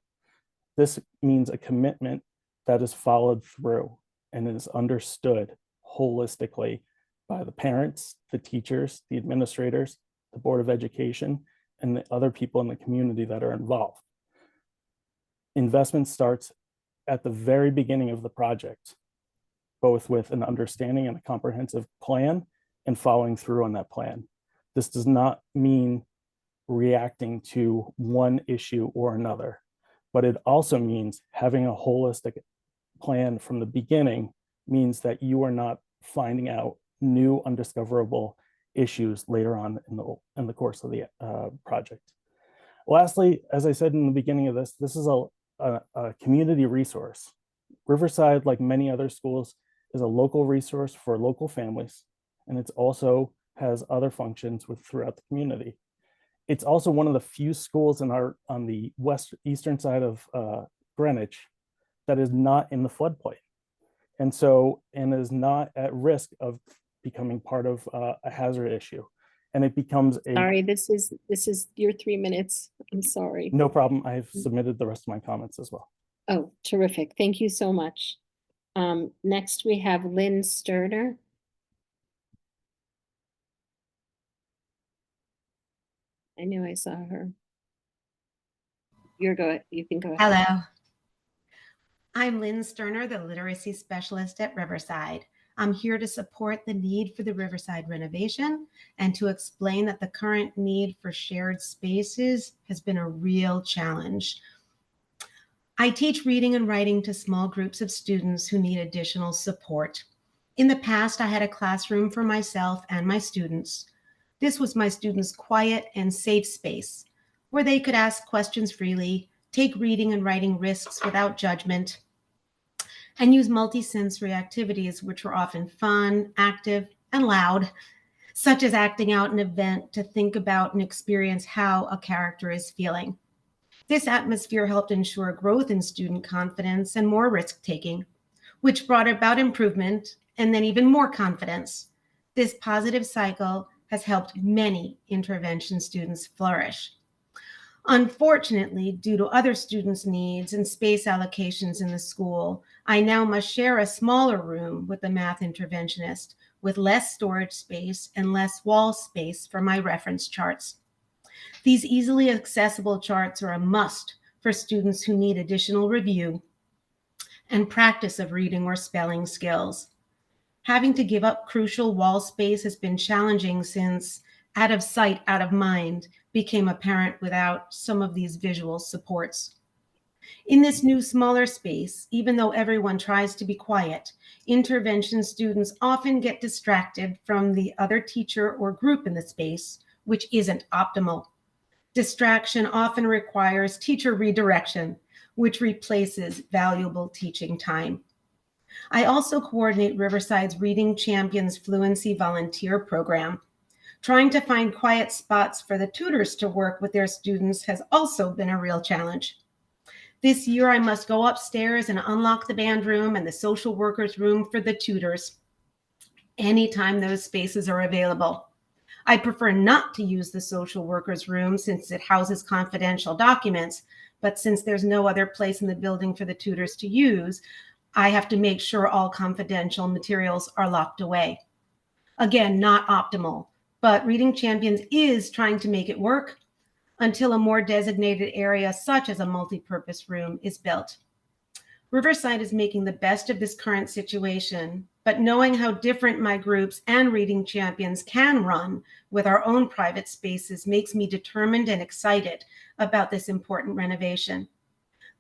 This means a commitment that is followed through and is understood holistically by the parents, the teachers, the administrators, the Board of Education, and the other people in the community that are involved. Investment starts at the very beginning of the project, both with an understanding and a comprehensive plan and following through on that plan. This does not mean reacting to one issue or another, but it also means having a holistic plan from the beginning means that you are not finding out new undiscoverable issues later on in the course of the project. Lastly, as I said in the beginning of this is a community resource. Riverside, like many other schools, is a local resource for local families, and it also has other functions throughout the community. It's also one of the few schools on the eastern side of Greenwich that is not in the floodplain, and is not at risk of becoming part of a hazard issue. And it becomes a— Sorry, this is your 3 minutes. I'm sorry. No problem. I've submitted the rest of my comments as well. Oh, terrific. Thank you so much. Next we have Lynn Sterner. I knew I saw her. You can go ahead. Hello. I'm Lynn Sterner, the literacy specialist at Riverside. I'm here to support the need for the Riverside renovation and to explain that the current need for shared spaces has been a real challenge. I teach reading and writing to small groups of students who need additional support. In the past, I had a classroom for myself and my students. This was my students' quiet and safe space where they could ask questions freely, take reading and writing risks without judgment, and use multisensory activities which were often fun, active, and loud, such as acting out an event to think about and experience how a character is feeling. This atmosphere helped ensure growth in student confidence and more risk-taking, which brought about improvement and then even more confidence. This positive cycle has helped many intervention students flourish. Unfortunately, due to other students' needs and space allocations in the school, I now must share a smaller room with the math interventionist with less storage space and less wall space for my reference charts. These easily accessible charts are a must for students who need additional review and practice of reading or spelling skills. Having to give up crucial wall space has been challenging since out of sight, out of mind became apparent without some of these visual supports. In this new smaller space, even though everyone tries to be quiet, intervention students often get distracted from the other teacher or group in the space, which isn't optimal. Distraction often requires teacher redirection, which replaces valuable teaching time. I also coordinate Riverside's Reading Champions Fluency Volunteer Program. Trying to find quiet spots for the tutors to work with their students has also been a real challenge. This year, I must go upstairs and unlock the band room and the social workers room for the tutors anytime those spaces are available. I prefer not to use the social workers room since it houses confidential documents, but since there's no other place in the building for the tutors to use, I have to make sure all confidential materials are locked away. Again, not optimal, but Reading Champions is trying to make it work until a more designated area such as a multi-purpose room is built. Riverside is making the best of this current situation, but knowing how different my groups and Reading Champions can run with our own private spaces makes me determined and excited about this important renovation.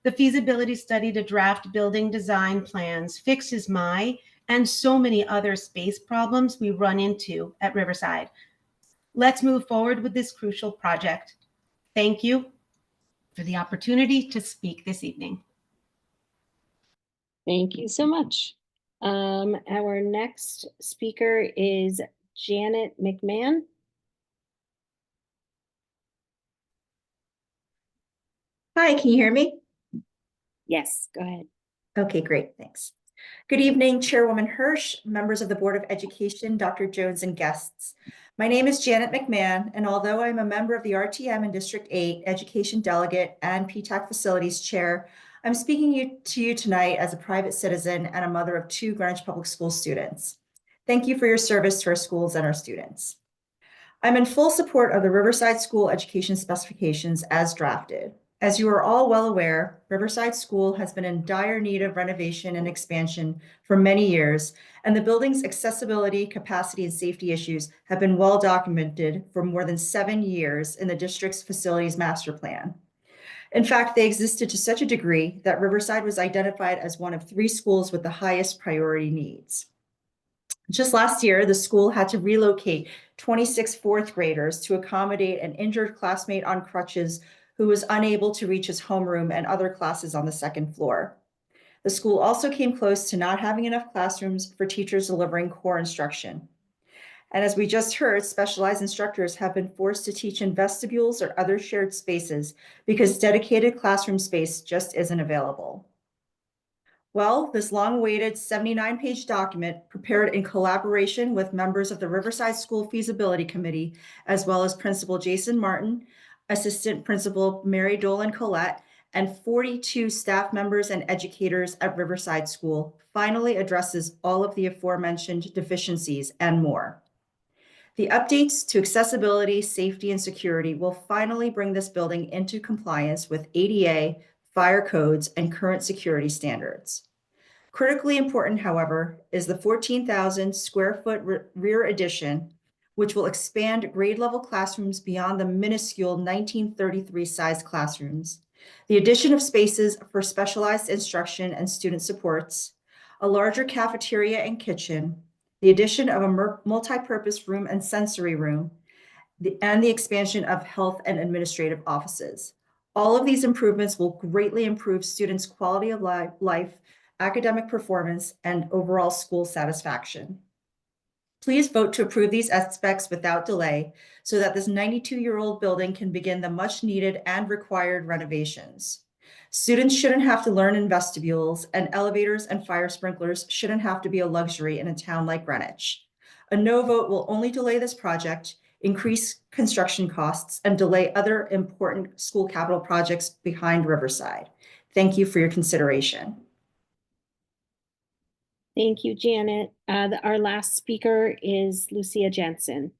The feasibility study to draft building design plans fixes my and so many other space problems we run into at Riverside. Let's move forward with this crucial project. Thank you for the opportunity to speak this evening. Thank you so much. Our next speaker is Janet McMahon. Hi, can you hear me? Yes, go ahead. Okay, great, thanks. Good evening, Chairwoman Hirsch, members of the Board of Education, Dr. Jones, and guests. My name is Janet McMahon, and although I'm a member of the RTM and District 8 Education Delegate and PTAC Facilities Chair, I'm speaking to you tonight as a private citizen and a mother of 2 Greenwich Public School students. Thank you for your service to our schools and our students. I'm in full support of the Riverside School education specifications as drafted. As you are all well aware, Riverside School has been in dire need of renovation and expansion for many years, and the building's accessibility, capacity, and safety issues have been well documented for more than 7 years in the district's facilities master plan. In fact, they existed to such a degree that Riverside was identified as one of 3 schools with the highest priority needs. Just last year, the school had to relocate 26 fourth graders to accommodate an injured classmate on crutches who was unable to reach his homeroom and other classes on the 2nd floor. The school also came close to not having enough classrooms for teachers delivering core instruction. And as we just heard, specialized instructors have been forced to teach in vestibules or other shared spaces because dedicated classroom space just isn't available. Well, this long-awaited 79-page document, prepared in collaboration with members of the Riverside School Feasibility Committee, as well as Principal Jason Martin, Assistant Principal Mary Dolan Collette, and 42 staff members and educators at Riverside School, finally addresses all of the aforementioned deficiencies and more. The updates to accessibility, safety, and security will finally bring this building into compliance with ADA, fire codes, and current security standards. Critically important, however, is the 14,000 square foot rear addition, which will expand grade level classrooms beyond the minuscule 1933 size classrooms, the addition of spaces for specialized instruction and student supports, a larger cafeteria and kitchen, the addition of a multi-purpose room and sensory room, and the expansion of health and administrative offices. All of these improvements will greatly improve students' quality of life, academic performance, and overall school satisfaction. Please vote to approve these aspects without delay so that this 92-year-old building can begin the much needed and required renovations. Students shouldn't have to learn in vestibules, and elevators and fire sprinklers shouldn't have to be a luxury in a town like Greenwich. A no vote will only delay this project. increase construction costs, and delay other important school capital projects behind Riverside. Thank you for your consideration. Thank you, Janet. Our last speaker is Lucia Jensen.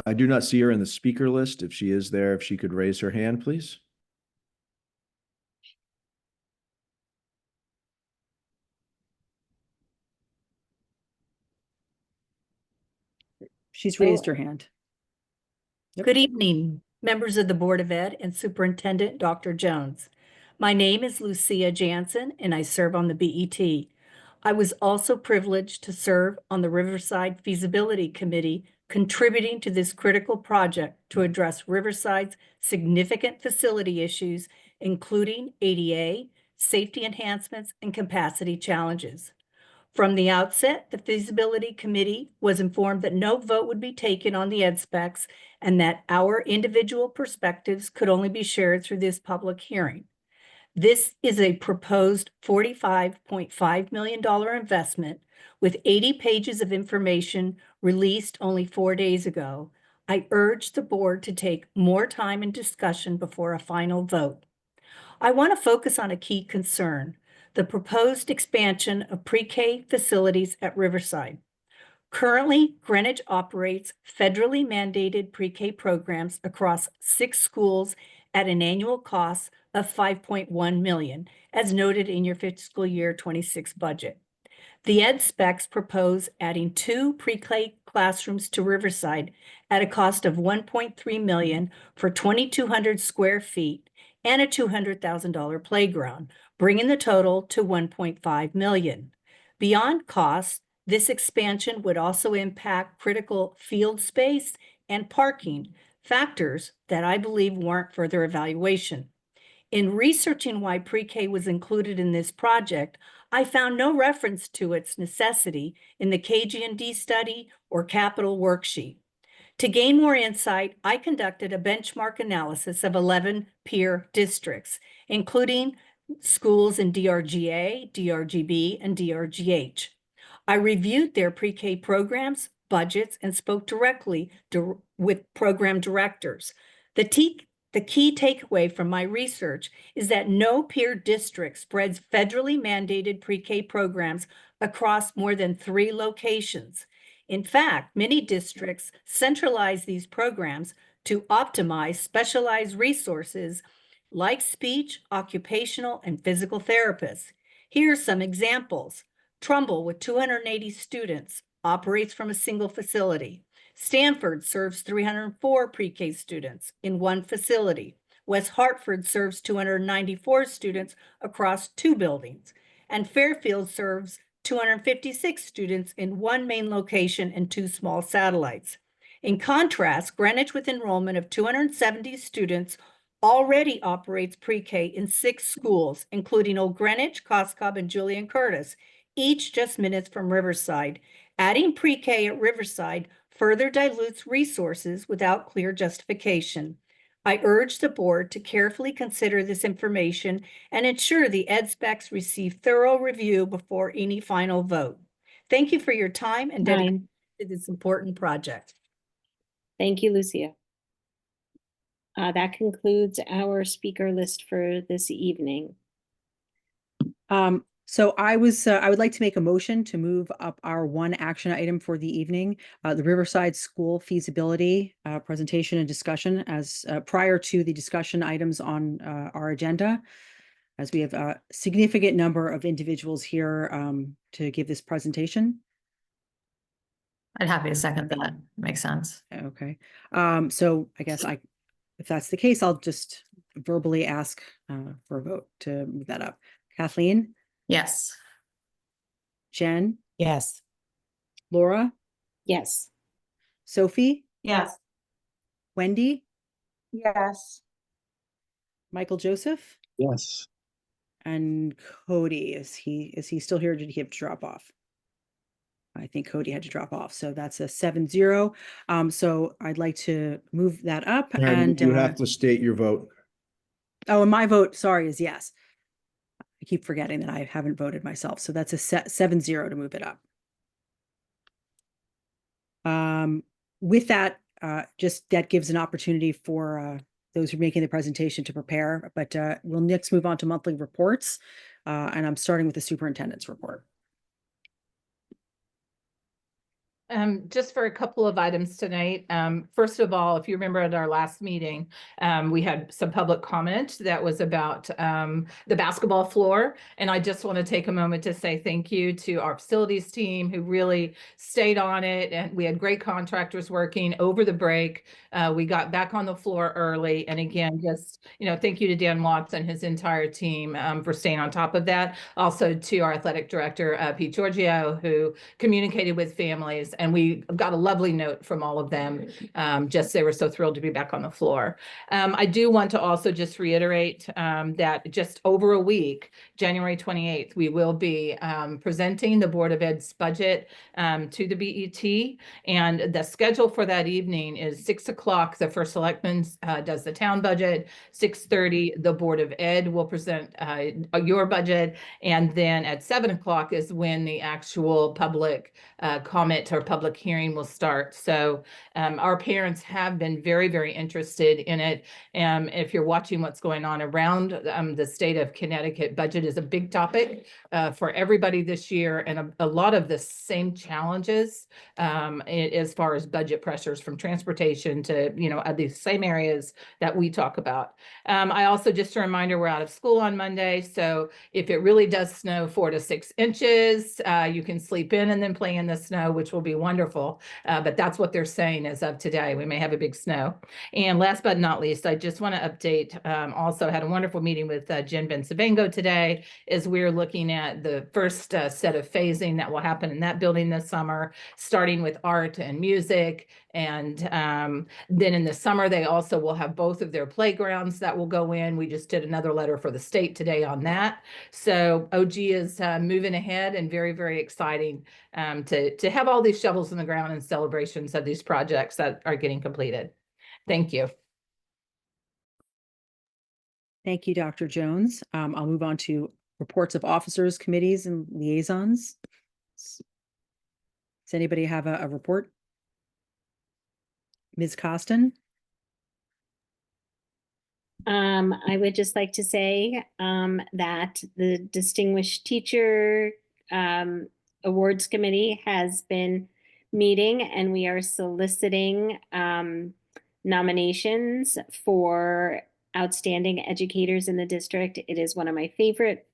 I do not see her in the speaker list. If she is there, if she could raise her hand, please. She's raised her hand. Good evening, members of the Board of Ed and Superintendent Dr. Jones. My name is Lucia Jansen, and I serve on the BET. I was also privileged to serve on the Riverside Feasibility Committee, contributing to this critical project to address Riverside's significant facility issues, including ADA, safety enhancements, and capacity challenges. From the outset, the feasibility committee was informed that no vote would be taken on the ed specs and that our individual perspectives could only be shared through this public hearing. This is a proposed $45.5 million investment with 80 pages of information released only 4 days ago. I urge the board to take more time and discussion before a final vote. I want to focus on a key concern: the proposed expansion of pre-K facilities at Riverside. Currently, Greenwich operates federally mandated pre-K programs across 6 schools at an annual cost of $5.1 million, as noted in your fiscal year 26 budget. The ed specs propose adding 2 pre-K classrooms to Riverside at a cost of $1.3 million for 2,200 square feet and a $200,000 playground, bringing the total to $1.5 million. Beyond costs, this expansion would also impact critical field space and parking, factors that I believe warrant further evaluation. In researching why pre-K was included in this project, I found no reference to its necessity in the KG&D study or capital worksheet. To gain more insight, I conducted a benchmark analysis of 11 peer districts, including schools in DRGA, DRGB, and DRGH. I reviewed their pre-K programs, budgets, and spoke directly with program directors. The key takeaway from my research is that no peer district spreads federally mandated pre-K programs across more than 3 locations. In fact, many districts centralize these programs to optimize specialized resources like speech, occupational, and physical therapists. Here are some examples. Trumbull, with 280 students, operates from a single facility. Stanford serves 304 pre-K students in 1 facility. West Hartford serves 294 students across 2 buildings. And Fairfield serves 256 students in 1 main location and 2 small satellites. In contrast, Greenwich, with enrollment of 270 students, already operates pre-K in 6 schools, including Old Greenwich, Coscob, and Julian Curtis, each just minutes from Riverside. Adding pre-K at Riverside further dilutes resources without clear justification. I urge the board to carefully consider this information and ensure the ed specs receive thorough review before any final vote. Thank you for your time and dedication to this important project. Thank you, Lucia. That concludes our speaker list for this evening. So I would like to make a motion to move up our 1 action item for the evening, the Riverside School feasibility presentation and discussion as prior to the discussion items on our agenda, as we have a significant number of individuals here to give this presentation. I'd happy to second that. Makes sense. Okay. So I guess if that's the case, I'll just verbally ask for a vote to move that up. Kathleen? Yes. Jen? Yes. Laura? Yes. Sophie? Yes. Wendy? Yes. Michael Joseph? Yes. And Cody, is he still here? Or did he have to drop off? I think Cody had to drop off. So that's a 7-0. So I'd like to move that up. Karen, And you have to state your vote. Oh, and my vote, sorry, is yes. I keep forgetting that I haven't voted myself. So that's a 7-0 to move it up. With that, just that gives an opportunity for those who are making the presentation to prepare, but we'll next move on to monthly reports. And I'm starting with the superintendent's report. Just for a couple of items tonight. First of all, if you remember at our last meeting, we had some public comment that was about the basketball floor. And I just want to take a moment to say thank you to our facilities team who really stayed on it. And we had great contractors working over the break. We got back on the floor early. And again, just, thank you to Dan Watts and his entire team for staying on top of that. Also to our athletic director, Pete Giorgio, who communicated with families. And we got a lovely note from all of them. Just they were so thrilled to be back on the floor. I do want to also just reiterate that just over a week, January 28th, we will be presenting the Board of Ed's budget to the BET. And the schedule for that evening is 6 o'clock. The first selectman does the town budget. 6:30, the Board of Ed will present your budget. And then at 7 o'clock is when the actual public comment or public hearing will start. So our parents have been very, very interested in it. If you're watching what's going on around the state of Connecticut, budget is a big topic for everybody this year, and a lot of the same challenges as far as budget pressures from transportation to, these same areas that we talk about. I also, just a reminder, we're out of school on Monday. So if it really does snow 4 to 6 inches, you can sleep in and then play in the snow, which will be wonderful. But that's what they're saying as of today. We may have a big snow. And last but not least, I just want to update, also had a wonderful meeting with Jen Bensavengo today as we're looking at the first set of phasing that will happen in that building this summer, starting with art and music. And then in the summer, they also will have both of their playgrounds that will go in. We just did another letter for the state today on that. So OG is moving ahead and very, very exciting to have all these shovels in the ground and celebrations of these projects that are getting completed. Thank you. Thank you, Dr. Jones. I'll move on to reports of officers, committees, and liaisons. Does anybody have a report? Ms. Costin? I would just like to say that the Distinguished Teacher Awards Committee has been meeting, and we are soliciting nominations for outstanding educators in the district. It is one of my favorite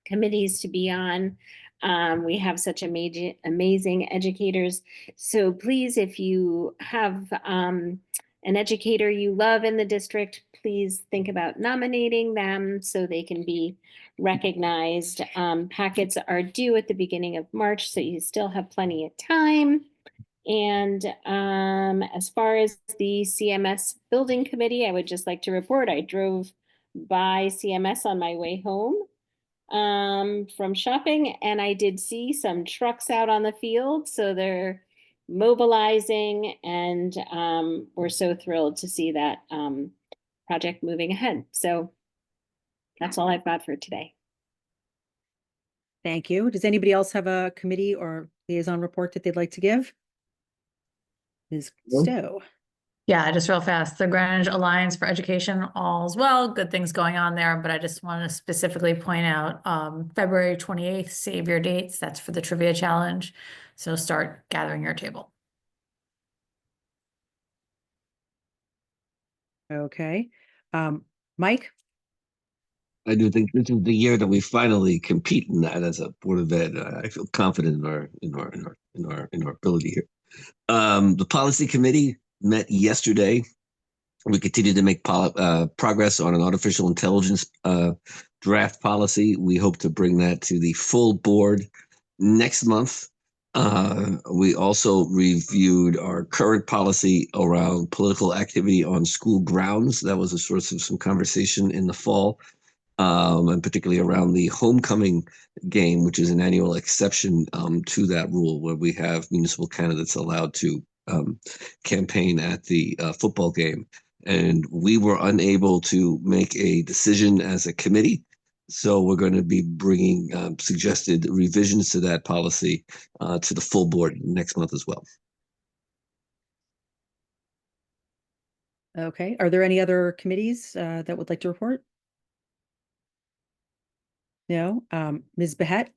committees to be on. We have such amazing educators. So please, if you have an educator you love in the district, please think about nominating them so they can be recognized. Packets are due at the beginning of March, so you still have plenty of time. And as far as the CMS Building Committee, I would just like to report, I drove by CMS on my way home from shopping, and I did see some trucks out on the field. So they're mobilizing, and we're so thrilled to see that project moving ahead. So that's all I've got for today. Thank you. Does anybody else have a committee or liaison report that they'd like to give? Ms. Stowe. Yeah, just real fast. The Greenwich Alliance for Education, all's well, good things going on there, but I just want to specifically point out February 28th, save your dates. That's for the trivia challenge. So start gathering your table. Okay. Mike? I do think this is the year that we finally compete in that as a Board of Ed. I feel confident in our ability here. The policy committee met yesterday. We continue to make progress on an artificial intelligence draft policy. We hope to bring that to the full board next month. We also reviewed our current policy around political activity on school grounds. That was a source of some conversation in the fall, and particularly around the homecoming game, which is an annual exception to that rule, where we have municipal candidates allowed to campaign at the football game. And we were unable to make a decision as a committee. So we're going to be bringing suggested revisions to that policy to the full board next month as well. Okay, are there any other committees that would like to report? No, Ms. Behet?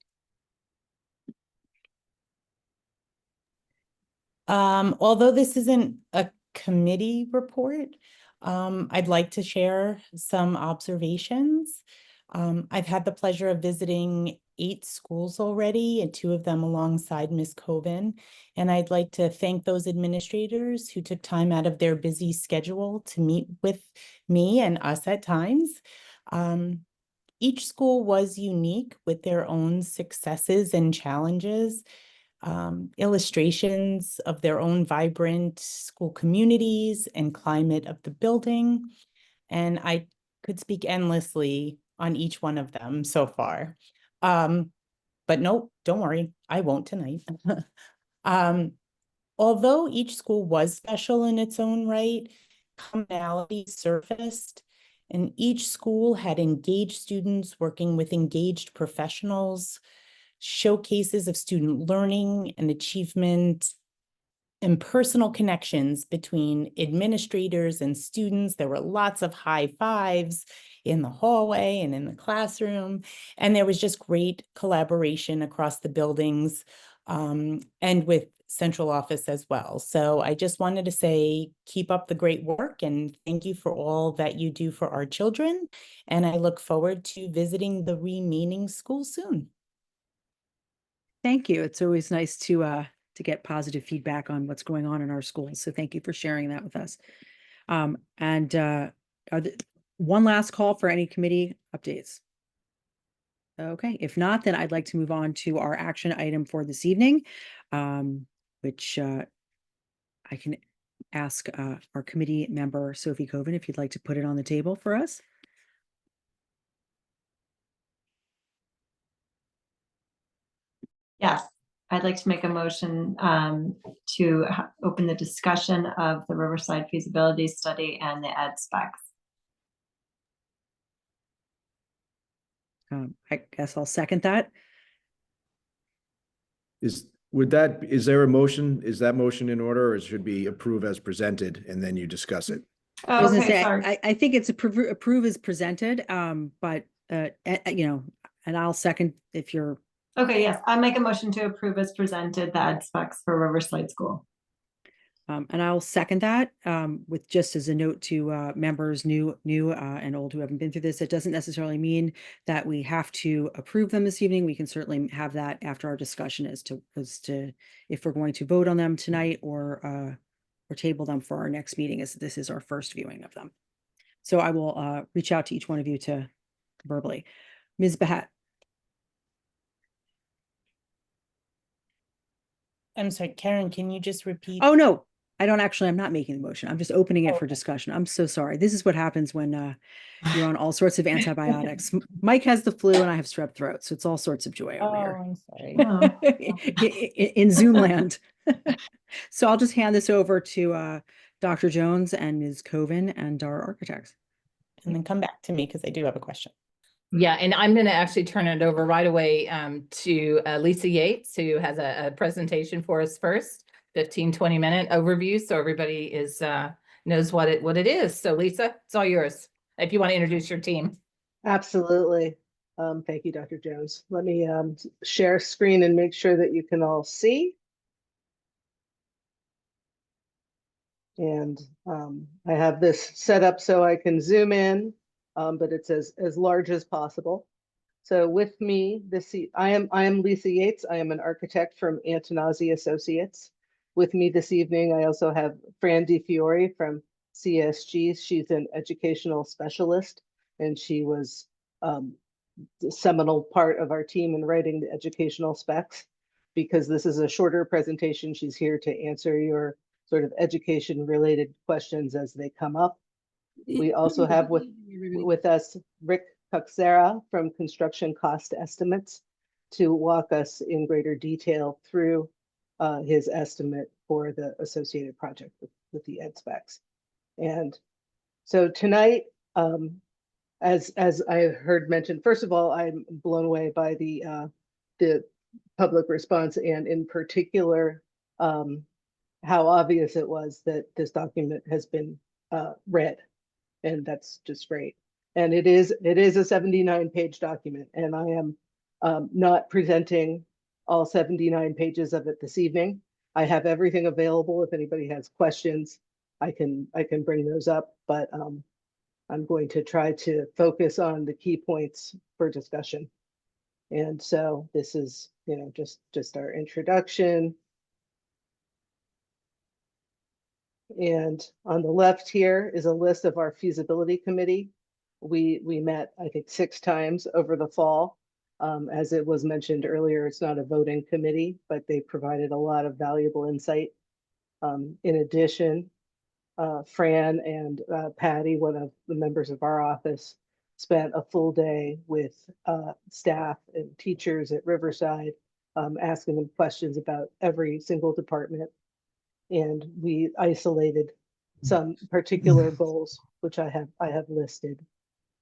Although this isn't a committee report, I'd like to share some observations. I've had the pleasure of visiting 8 schools already, and 2 of them alongside Ms. Coven. And I'd like to thank those administrators who took time out of their busy schedule to meet with me and us at times. Each school was unique with their own successes and challenges. Illustrations of their own vibrant school communities and climate of the building. And I could speak endlessly on each one of them so far. But nope, don't worry, I won't tonight. Although each school was special in its own right, commonality surfaced, and each school had engaged students working with engaged professionals, showcases of student learning and achievement, and personal connections between administrators and students. There were lots of high fives in the hallway and in the classroom, and there was just great collaboration across the buildings and with central office as well. So I just wanted to say, keep up the great work and thank you for all that you do for our children. And I look forward to visiting the remaining schools soon. Thank you. It's always nice to get positive feedback on what's going on in our schools. So thank you for sharing that with us. One last call for any committee updates. Okay, if not, then I'd like to move on to our action item for this evening, which I can ask our committee member, Sophie Coven, if you'd like to put it on the table for us. Yes, I'd like to make a motion to open the discussion of the Riverside feasibility study and the ed specs. I guess I'll second that. Is there a motion? Is that motion in order, or it should be approve as presented and then you discuss it? I was gonna say, I think it's approve as presented, but you know, and I'll second if you're. Okay, yes, I'll make a motion to approve as presented the ed specs for Riverside School. And I'll second that with just as a note to members new and old who haven't been through this. It doesn't necessarily mean that we have to approve them this evening. We can certainly have that after our discussion as to if we're going to vote on them tonight or table them for our next meeting, as this is our first viewing of them. So I will reach out to each one of you to verbally. Ms. Behet. I'm sorry, Karen, can you just repeat? Oh, no, I'm not making the motion. I'm just opening it for discussion. I'm so sorry. This is what happens when you're on all sorts of antibiotics. Mike has the flu and I have strep throat. So it's all sorts of joy over here. I'm sorry. in Zoom land. So I'll just hand this over to Dr. Jones and Ms. Coven and our architects. And then come back to me because I do have a question. Yeah, and I'm going to actually turn it over right away to Lisa Yates, who has a presentation for us first, 15-20 minute overview, so everybody knows what it is. So Lisa, it's all yours if you want to introduce your team. Absolutely. Thank you, Dr. Jones. Let me share screen and make sure that you can all see. And I have this set up so I can zoom in, but it's as large as possible. So with me, I am Lisa Yates. I am an architect from Antonazzi Associates. With me this evening, I also have Fran DiFiore from CSG. She's an educational specialist, and she was the seminal part of our team in writing the educational specs. Because this is a shorter presentation, she's here to answer your sort of education-related questions as they come up. We also have with us Rick Cuxera from Construction Cost Estimates to walk us in greater detail through his estimate for the associated project with the ed specs. And so tonight, as I heard mentioned, first of all, I'm blown away by the public response, and in particular, how obvious it was that this document has been read. And that's just great. And it is a 79-page document, and I am not presenting all 79 pages of it this evening. I have everything available. If anybody has questions, I can bring those up, but I'm going to try to focus on the key points for discussion. And so this is, you know, just our introduction. And on the left here is a list of our feasibility committee. We met, I think, 6 times over the fall. As it was mentioned earlier, it's not a voting committee, but they provided a lot of valuable insight. In addition, Fran and Patty, one of the members of our office, spent a full day with staff and teachers at Riverside, asking them questions about every single department. And we isolated some particular goals, which I have listed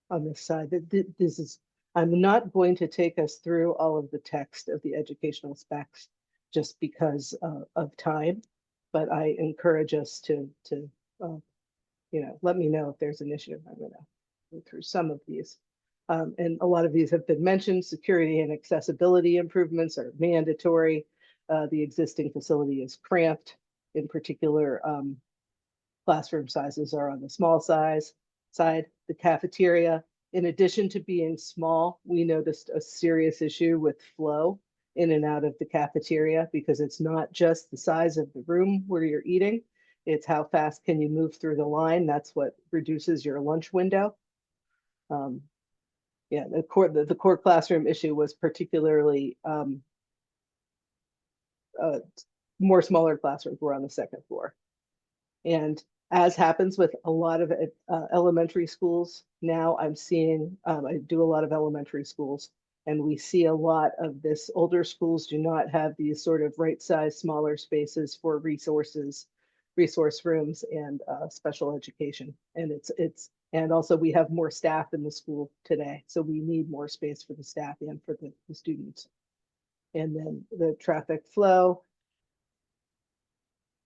on this side. This is, I'm not going to take us through all of the text of the educational specs just because of time, but I encourage us to you know, let me know if there's an issue. I'm going to go through some of these. And a lot of these have been mentioned. Security and accessibility improvements are mandatory. The existing facility is cramped. In particular, classroom sizes are on the small side. The cafeteria, in addition to being small, we noticed a serious issue with flow in and out of the cafeteria, because it's not just the size of the room where you're eating, it's how fast can you move through the line. That's what reduces your lunch window. Yeah, the core classroom issue was particularly more smaller classrooms were on the 2nd floor. And as happens with a lot of elementary schools now, I'm seeing, I do a lot of elementary schools, and we see a lot of this. Older schools do not have these sort of right size, smaller spaces for resource rooms and special education. And and also we have more staff in the school today, so we need more space for the staff and for the students. And then the traffic flow.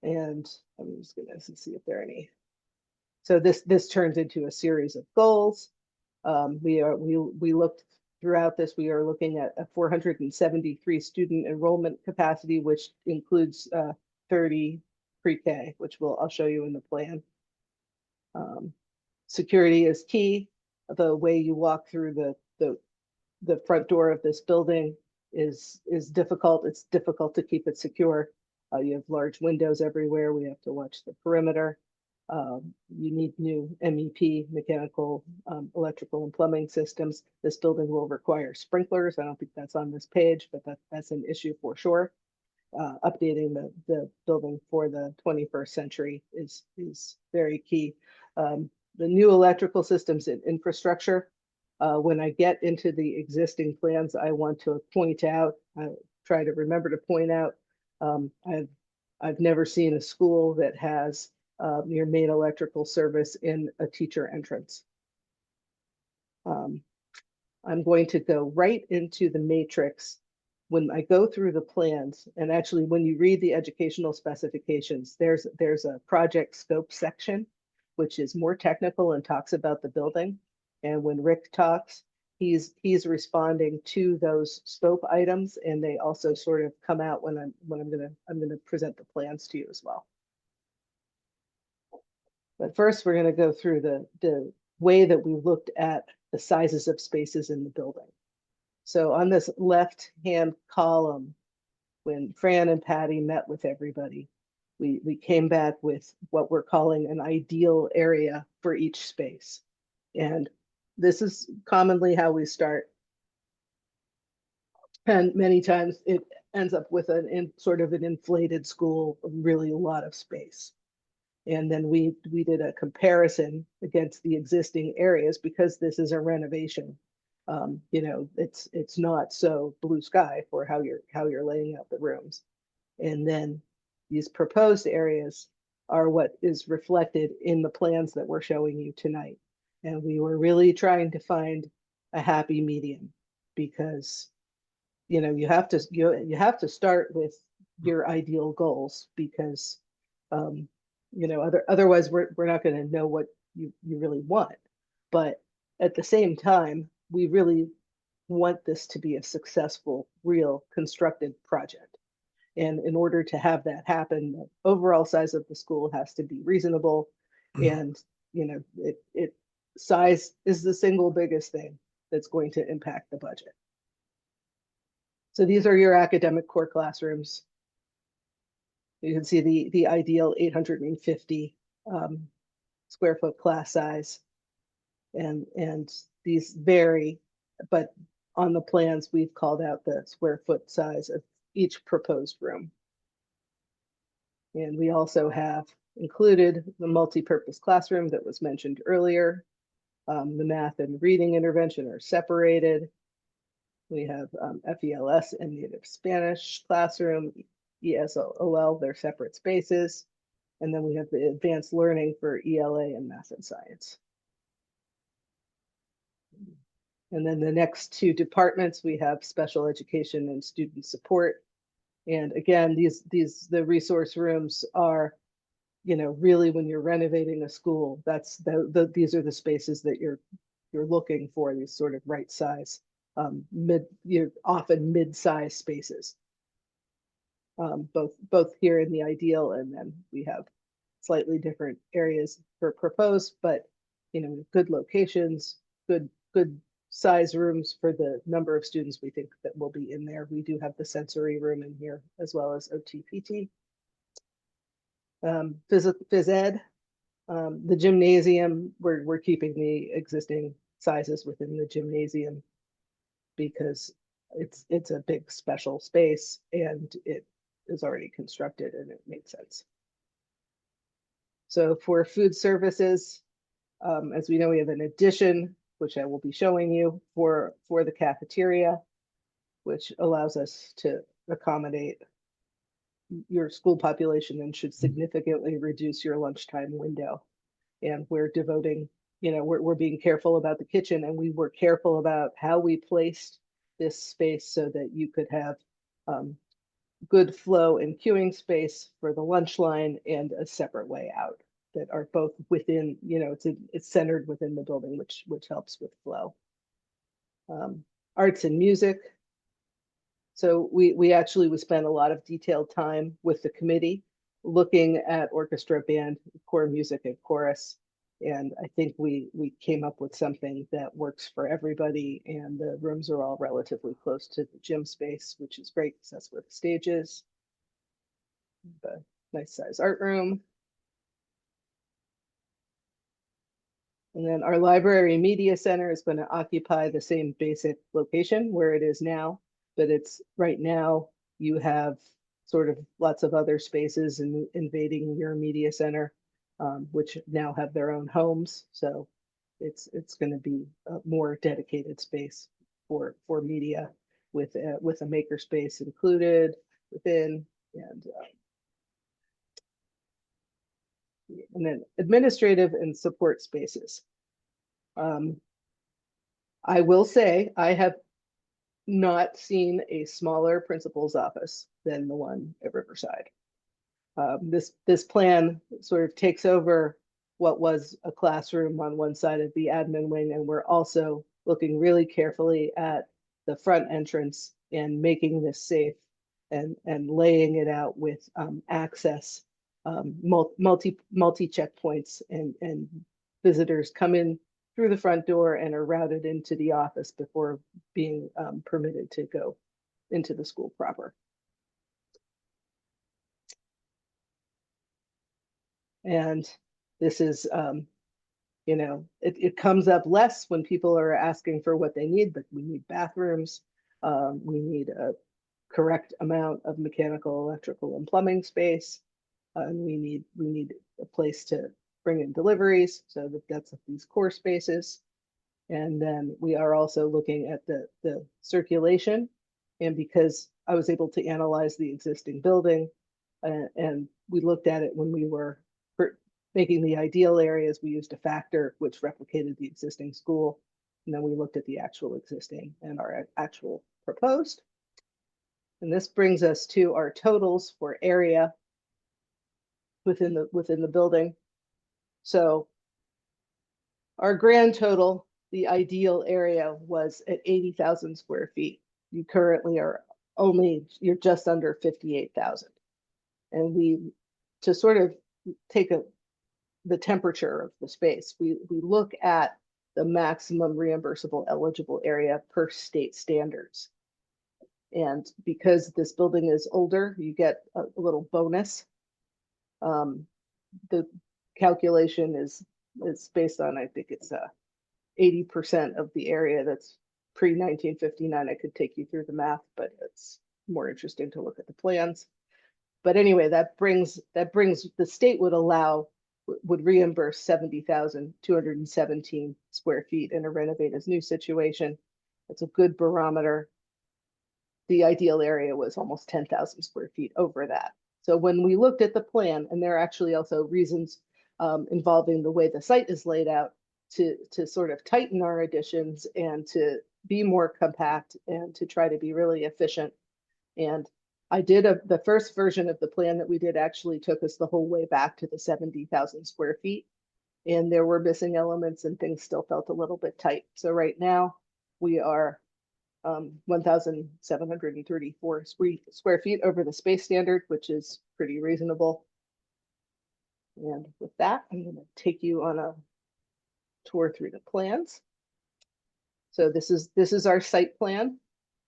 And I'm just gonna see if there are any. So this turns into a series of goals. We looked throughout this. We are looking at a 473 student enrollment capacity, which includes 30 pre-K, which I'll show you in the plan. Security is key. The way you walk through the front door of this building is difficult. It's difficult to keep it secure. You have large windows everywhere. We have to watch the perimeter. You need new MEP, mechanical, electrical, and plumbing systems. This building will require sprinklers. I don't think that's on this page, but that's an issue for sure. Updating the building for the 21st century is very key. The new electrical systems and infrastructure. When I get into the existing plans, I want to point out, try to remember to point out, I've never seen a school that has your main electrical service in a teacher entrance. I'm going to go right into the matrix. When I go through the plans, and actually when you read the educational specifications, there's a project scope section, which is more technical and talks about the building. And when Rick talks, he's responding to those scope items, and they also sort of come out when I'm gonna present the plans to you as well. But first, we're gonna go through the way that we looked at the sizes of spaces in the building. So on this left-hand column, when Fran and Patty met with everybody, we came back with what we're calling an ideal area for each space. And this is commonly how we start. And many times it ends up with sort of an inflated school, really a lot of space. And then we did a comparison against the existing areas, because this is a renovation. You know, it's not so blue sky for how you're laying out the rooms. And then these proposed areas are what is reflected in the plans that we're showing you tonight. And we were really trying to find a happy medium, because you know you have to start with your ideal goals, because otherwise we're not going to know what you really want. But at the same time, we really want this to be a successful, real constructed project. And in order to have that happen, the overall size of the school has to be reasonable. And, size is the single biggest thing that's going to impact the budget. So these are your academic core classrooms. You can see the ideal 850 square foot class size. And these vary, but on the plans, we've called out the square foot size of each proposed room. And we also have included the multi-purpose classroom that was mentioned earlier. The math and reading intervention are separated. We have FELS and native Spanish classroom, ESOL, they're separate spaces. And then we have the advanced learning for ELA and math and science. And then the next two departments, we have special education and student support. And again, the resource rooms are, really when you're renovating a school, these are the spaces that you're looking for, these sort of right size, often mid-size spaces. Both here in the ideal, and then we have slightly different areas for proposed, but good locations, good size rooms for the number of students we think that will be in there. We do have the sensory room in here as well as OT PT. Phys ed, the gymnasium, we're keeping the existing sizes within the gymnasium because it's a big special space and it is already constructed and it makes sense. So for food services, as we know, we have an addition, which I will be showing you for the cafeteria, which allows us to accommodate your school population and should significantly reduce your lunchtime window. And we're devoting, we're being careful about the kitchen, and we were careful about how we placed this space so that you could have good flow and queuing space for the lunch line and a separate way out that are both within, it's centered within the building, which helps with flow. Arts and music. So we spent a lot of detailed time with the committee looking at orchestra, band, core music, and chorus. And I think we came up with something that works for everybody, and the rooms are all relatively close to the gym space, which is great because that's where the stage is. The nice size art room. And then our library media center is going to occupy the same basic location where it is now, but it's right now you have sort of lots of other spaces invading your media center, which now have their own homes. So it's going to be a more dedicated space for media with a maker space included within, and then administrative and support spaces. I will say I have not seen a smaller principal's office than the one at Riverside. This plan sort of takes over what was a classroom on one side of the admin wing, and we're also looking really carefully at the front entrance and making this safe and laying it out with access, multi checkpoints, and visitors come in through the front door and are routed into the office before being permitted to go into the school proper. And this is, it comes up less when people are asking for what they need, but we need bathrooms. We need a correct amount of mechanical, electrical, and plumbing space. And we need a place to bring in deliveries, so that's these core spaces. And then we are also looking at the circulation. And because I was able to analyze the existing building, and we looked at it when we were making the ideal areas, we used a factor which replicated the existing school. And then we looked at the actual existing and our actual proposed. And this brings us to our totals for area. within the building. So our grand total, the ideal area was at 80,000 square feet. You currently you're just under 58,000. And to sort of take the temperature of the space, we look at the maximum reimbursable eligible area per state standards. And because this building is older, you get a little bonus. The calculation is based on, I think it's 80% of the area that's pre-1959. I could take you through the math, but it's more interesting to look at the plans. But anyway, that brings the state would reimburse 70,217 square feet in a renovate as new situation. That's a good barometer. The ideal area was almost 10,000 square feet over that. So when we looked at the plan, and there are actually also reasons involving the way the site is laid out to sort of tighten our additions and to be more compact and to try to be really efficient. And I did the first version of the plan that we did actually took us the whole way back to the 70,000 square feet. And there were missing elements and things still felt a little bit tight. So right now we are 1,734 square feet over the space standard, which is pretty reasonable. And with that, I'm going to take you on a tour through the plans. So this is our site plan,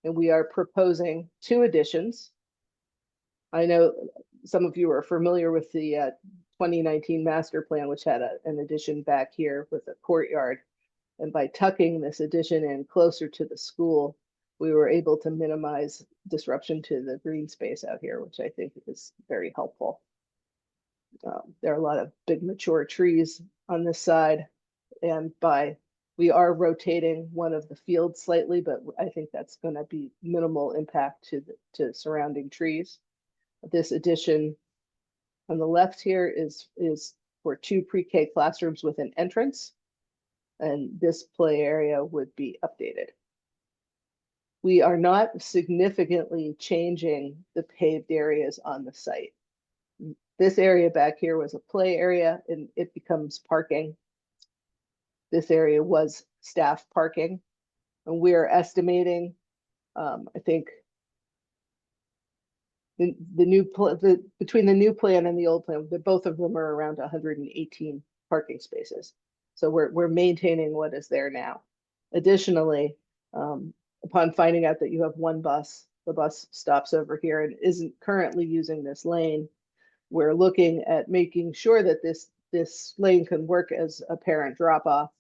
and we are proposing 2 additions. I know some of you are familiar with the 2019 master plan, which had an addition back here with a courtyard. And by tucking this addition in closer to the school, we were able to minimize disruption to the green space out here, which I think is very helpful. There are a lot of big mature trees on this side, and we are rotating one of the fields slightly, but I think that's going to be minimal impact to surrounding trees. This addition on the left here is for 2 pre-K classrooms with an entrance, and this play area would be updated. We are not significantly changing the paved areas on the site. This area back here was a play area, and it becomes parking. This area was staff parking, and we are estimating, I think, between the new plan and the old plan, both of them are around 118 parking spaces. So we're maintaining what is there now. Additionally, upon finding out that you have one bus, the bus stops over here and isn't currently using this lane. We're looking at making sure that this lane can work as a parent drop-off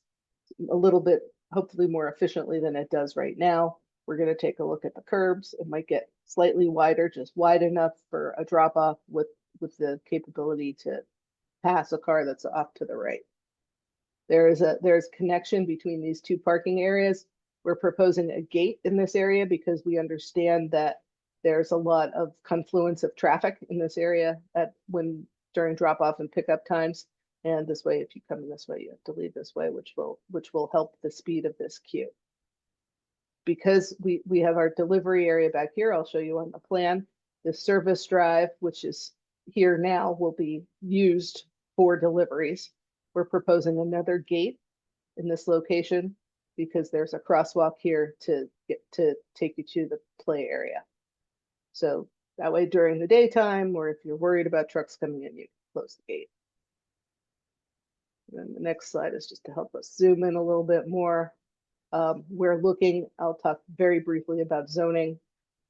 a little bit, hopefully more efficiently than it does right now. We're going to take a look at the curbs. It might get slightly wider, just wide enough for a drop-off with the capability to pass a car that's off to the right. There's connection between these 2 parking areas. We're proposing a gate in this area because we understand that there's a lot of confluence of traffic in this area during drop-off and pickup times. And this way, if you come in this way, you have to leave this way, which will help the speed of this queue. Because we have our delivery area back here, I'll show you on the plan. The service drive, which is here now, will be used for deliveries. We're proposing another gate in this location because there's a crosswalk here to take you to the play area. So that way during the daytime, or if you're worried about trucks coming in, you can close the gate. And then the next slide is just to help us zoom in a little bit more. I'll talk very briefly about zoning.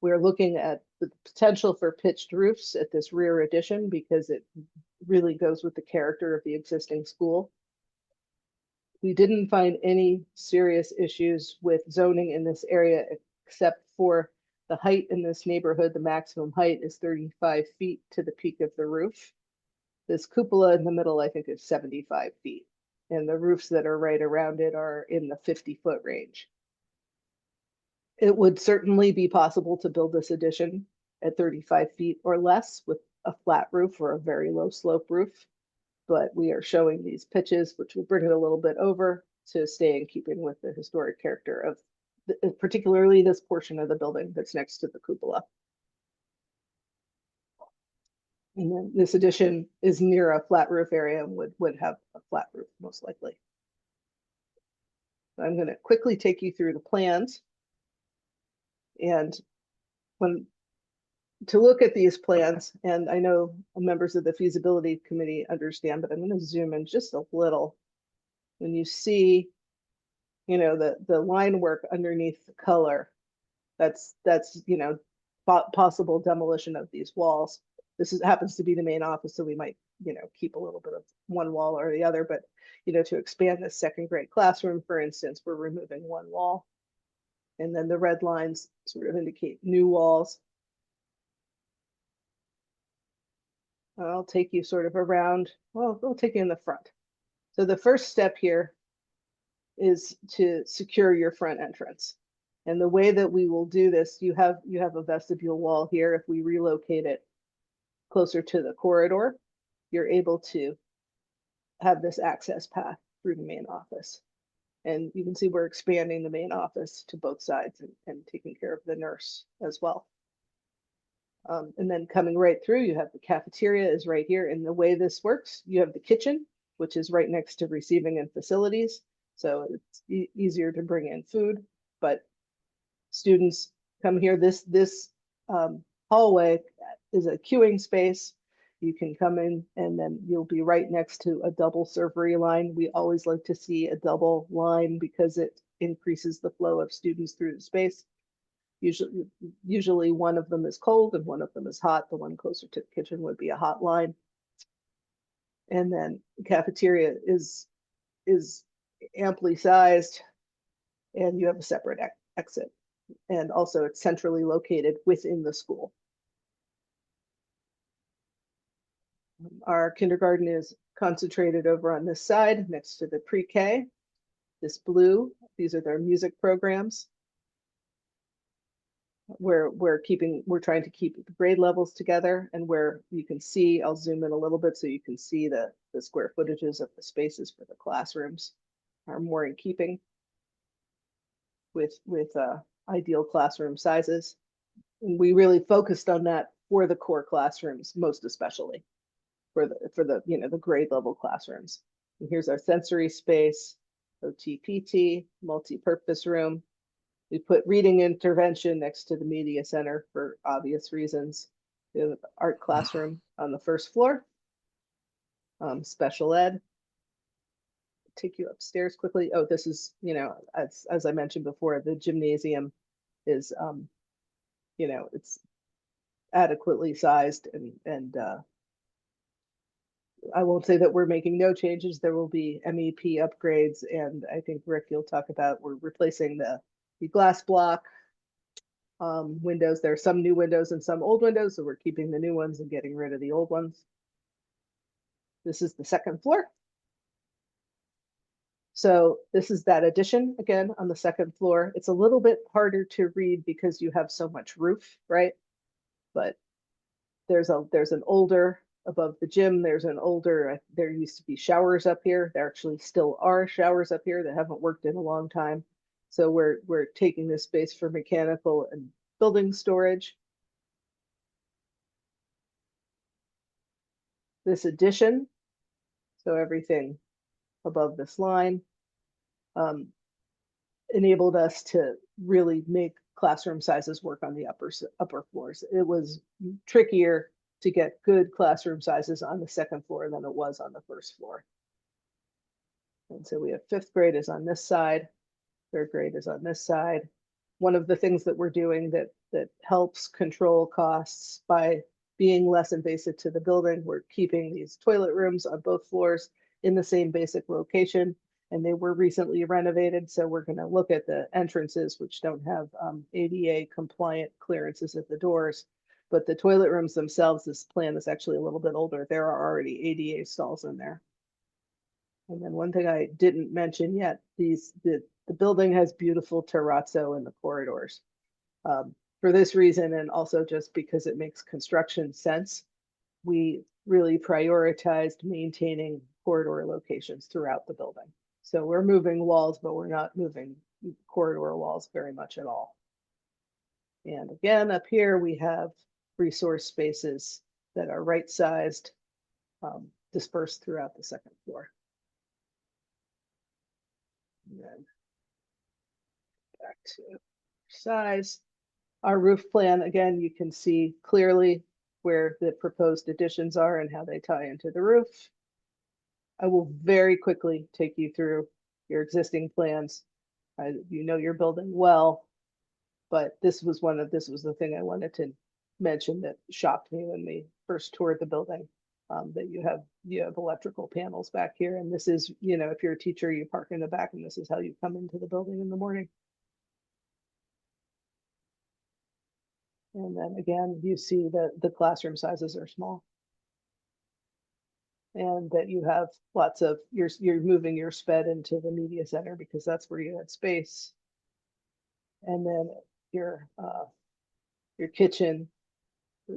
We're looking at the potential for pitched roofs at this rear addition because it really goes with the character of the existing school. We didn't find any serious issues with zoning in this area, except for the height in this neighborhood. The maximum height is 35 feet to the peak of the roof. This cupola in the middle, I think, is 75 feet. And the roofs that are right around it are in the 50-foot range. It would certainly be possible to build this addition at 35 feet or less with a flat roof or a very low slope roof. But we are showing these pitches, which will bring it a little bit over to stay in keeping with the historic character of particularly this portion of the building that's next to the cupola. And then this addition is near a flat roof area and would have a flat roof most likely. I'm going to quickly take you through the plans. And to look at these plans, and I know members of the feasibility committee understand, but I'm going to zoom in just a little. When you see, you know, the line work underneath the color, that's you know, possible demolition of these walls. This happens to be the main office, so we might, you know, keep a little bit of one wall or the other, but, you know, to expand this second grade classroom, for instance, we're removing one wall. And then the red lines sort of indicate new walls. I'll take you sort of around, well, we'll take you in the front. So the first step here is to secure your front entrance. And the way that we will do this, you have a vestibule wall here. If we relocate it closer to the corridor, you're able to have this access path through the main office. And you can see we're expanding the main office to both sides and taking care of the nurse as well. And then coming right through, you have the cafeteria is right here. And the way this works, you have the kitchen, which is right next to receiving and facilities. So it's easier to bring in food, but students come here. This hallway is a queuing space. You can come in and then you'll be right next to a double servery line. We always like to see a double line because it increases the flow of students through the space. Usually one of them is cold and one of them is hot. The one closer to the kitchen would be a hot line. And then the cafeteria is amply sized and you have a separate exit. And also it's centrally located within the school. Our kindergarten is concentrated over on this side next to the pre-K. This blue, these are their music programs. We're trying to keep the grade levels together, and where you can see, I'll zoom in a little bit so you can see the square footages of the spaces for the classrooms are more in keeping with ideal classroom sizes. And we really focused on that for the core classrooms, most especially for the you know, the grade level classrooms. And here's our sensory space, OTPT, multi-purpose room. We put reading intervention next to the media center for obvious reasons. We have an art classroom on the first floor. Special ed. Take you upstairs quickly. Oh, this is, you know, as I mentioned before, the gymnasium is, you know, it's adequately sized and I won't say that we're making no changes. There will be MEP upgrades, and I think Rick, you'll talk about, we're replacing the glass block windows. There are some new windows and some old windows, so we're keeping the new ones and getting rid of the old ones. This is the second floor. So this is that addition again on the second floor. It's a little bit harder to read because you have so much roof, right? But there's an older, above the gym, there's an older, there used to be showers up here. There actually still are showers up here that haven't worked in a long time. So we're taking this space for mechanical and building storage. This addition, so everything above this line, enabled us to really make classroom sizes work on the upper floors. It was trickier to get good classroom sizes on the second floor than it was on the first floor. And so we have fifth grade is on this side, third grade is on this side. One of the things that we're doing that helps control costs by being less invasive to the building, we're keeping these toilet rooms on both floors in the same basic location, and they were recently renovated. So we're going to look at the entrances, which don't have ADA compliant clearances at the doors. But the toilet rooms themselves, this plan is actually a little bit older. There are already ADA stalls in there. And then one thing I didn't mention yet, the building has beautiful terrazzo in the corridors. For this reason, and also just because it makes construction sense, we really prioritized maintaining corridor locations throughout the building. So we're moving walls, but we're not moving corridor walls very much at all. And again, up here we have resource spaces that are right-sized, dispersed throughout the second floor. And then back to size. Our roof plan, again, you can see clearly where the proposed additions are and how they tie into the roof. I will very quickly take you through your existing plans. You know your building well, but this was the thing I wanted to mention that shocked me when we first toured the building. That you have electrical panels back here, and this is, you know, if you're a teacher, you park in the back, and this is how you come into the building in the morning. And then again, you see that the classroom sizes are small, and that you have lots of you're moving your sped into the media center because that's where you had space. And then your kitchen,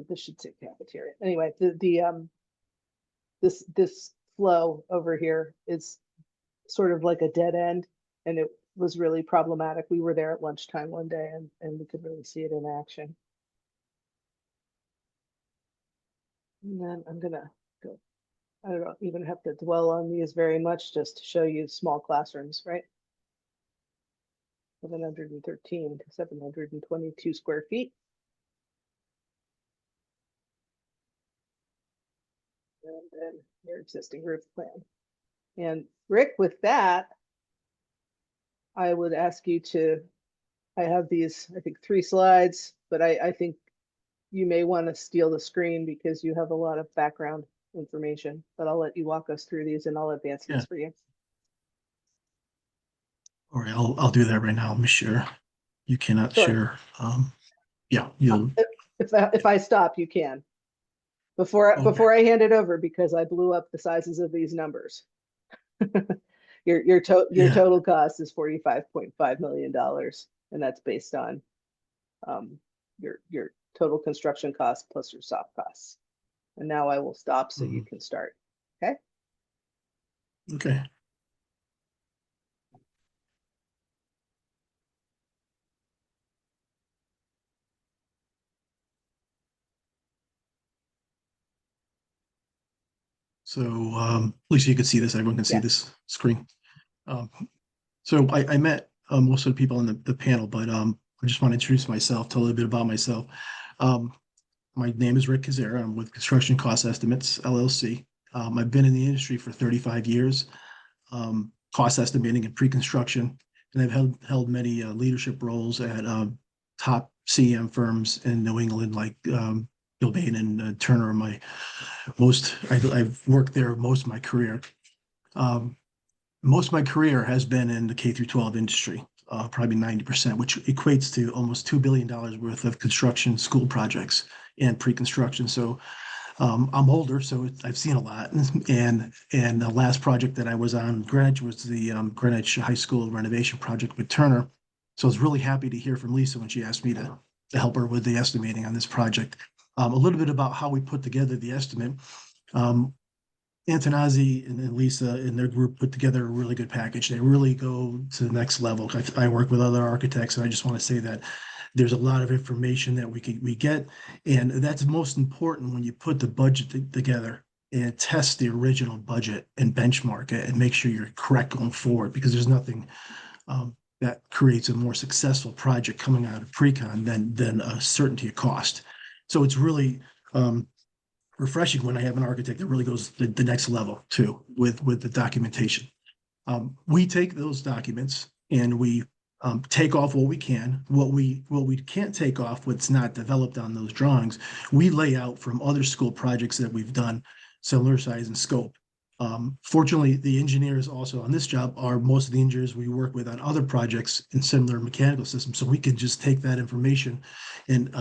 this should say cafeteria. Anyway, this flow over here is sort of like a dead end, and it was really problematic. We were there at lunchtime one day, and we could really see it in action. And then I'm gonna go. I don't even have to dwell on these very much, just to show you small classrooms, right? 713 to 722 square feet. And then your existing roof plan. And Rick, with that, I would ask you to, I have these, I think 3 slides, but I think you may want to steal the screen because you have a lot of background information, but I'll let you walk us through these and I'll advance this for you. All right, I'll do that right now. Let me share. You cannot share. Yeah, you'll. If I stop, you can. Before I hand it over, because I blew up the sizes of these numbers. Your total cost is $45.5 million, and that's based on your total construction cost plus your soft costs. And now I will stop so you can start. Okay. Okay. So at least you can see this, everyone can see this screen. So I met most of the people on the panel, but I just want to introduce myself, tell a little bit about myself. My name is Rick Kazera. I'm with Construction Cost Estimates, LLC. I've been in the industry for 35 years, cost estimating and pre-construction, and I've held many leadership roles at top CEM firms in New England, like Gilbane and Turner. I've worked there most of my career. Most of my career has been in the K through 12 industry, probably 90%, which equates to almost $2 billion worth of construction school projects and pre-construction. So I'm older, so I've seen a lot. And the last project that I was on Greenwich was the Greenwich High School renovation project with Turner. So I was really happy to hear from Lisa when she asked me to help her with the estimating on this project. A little bit about how we put together the estimate. Antonazzi and Lisa and their group put together a really good package. They really go to the next level. I work with other architects, and I just want to say that there's a lot of information that we get, and that's most important when you put the budget together and test the original budget and benchmark it and make sure you're correct going forward, because there's nothing that creates a more successful project coming out of pre-con than a certainty of cost. So it's really refreshing when I have an architect that really goes the next level too with the documentation. We take those documents and we take off what we can. What we can't take off, what's not developed on those drawings, we lay out from other school projects that we've done, similar size and scope. Fortunately, the engineers also on this job are most of the engineers we work with on other projects in similar mechanical systems. So we can just take that information and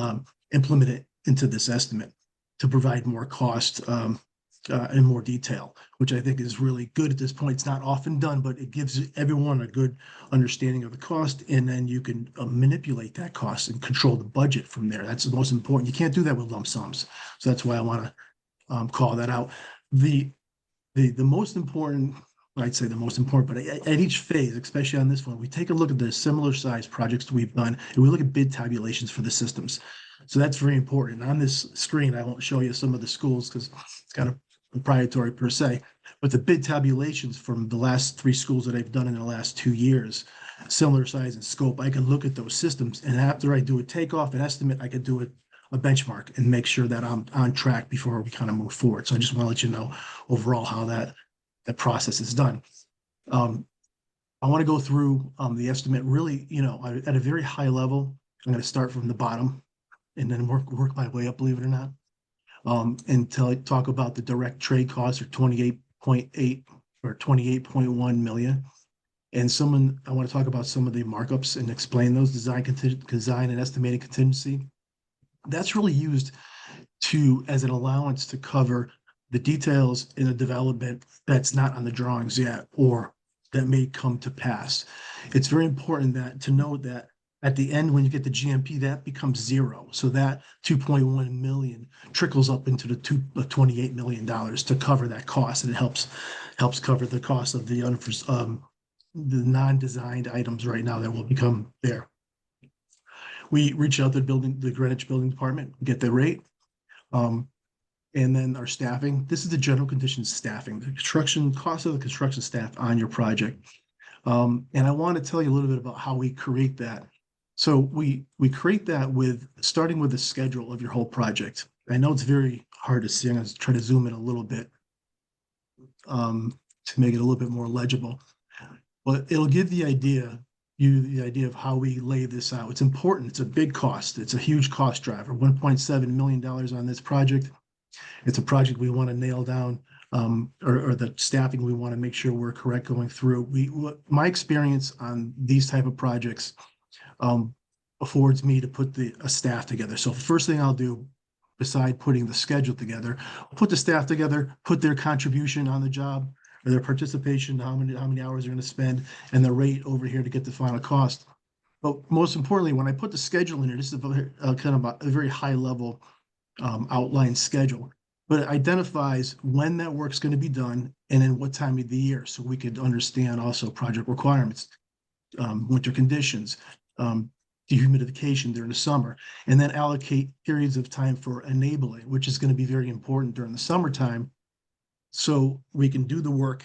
implement it into this estimate to provide more cost and more detail, which I think is really good at this point. It's not often done, but it gives everyone a good understanding of the cost, and then you can manipulate that cost and control the budget from there. That's the most important. You can't do that with lump sums. So that's why I want to call that out. The most important I'd say the most important, but at each phase, especially on this one, we take a look at the similar size projects we've done, and we look at bid tabulations for the systems. So that's very important. On this screen, I won't show you some of the schools because it's kind of proprietary per se, but the bid tabulations from the last 3 schools that I've done in the last 2 years, similar size and scope, I can look at those systems, and after I do a takeoff and estimate, I could do a benchmark and make sure that I'm on track before we kind of move forward. So I just want to let you know overall how that process is done. I want to go through the estimate really, at a very high level. I'm going to start from the bottom and then work my way up, believe it or not, until I talk about the direct trade costs are 28.8 or 28.1 million. And I want to talk about some of the markups and explain those design and estimated contingency. That's really used as an allowance to cover the details in a development that's not on the drawings yet or that may come to pass. It's very important to note that at the end, when you get the GMP, that becomes 0. So that 2.1 million trickles up into the $28 million to cover that cost, and it helps cover the cost of the non-designed items right now that will become there. We reach out to the Greenwich Building Department, get the rate. And then our staffing. This is the general conditions staffing, the construction cost of the construction staff on your project. And I want to tell you a little bit about how we create that. So we create that starting with the schedule of your whole project. I know it's very hard to see. I'm going to try to zoom in a little bit to make it a little bit more legible. But it'll give the idea of how we lay this out. It's important. It's a big cost. It's a huge cost driver. $1.7 million on this project. It's a project we want to nail down, or the staffing we want to make sure we're correct going through. My experience on these type of projects affords me to put a staff together. So the first thing I'll do, beside putting the schedule together, I'll put the staff together, put their contribution on the job, or their participation, how many hours they're going to spend, and the rate over here to get the final cost. But most importantly, when I put the schedule in here, this is kind of a very high level outline schedule, but it identifies when that work's going to be done and in what time of the year, so we could understand also project requirements, winter conditions, dehumidification during the summer, and then allocate periods of time for enabling, which is going to be very important during the summertime, so we can do the work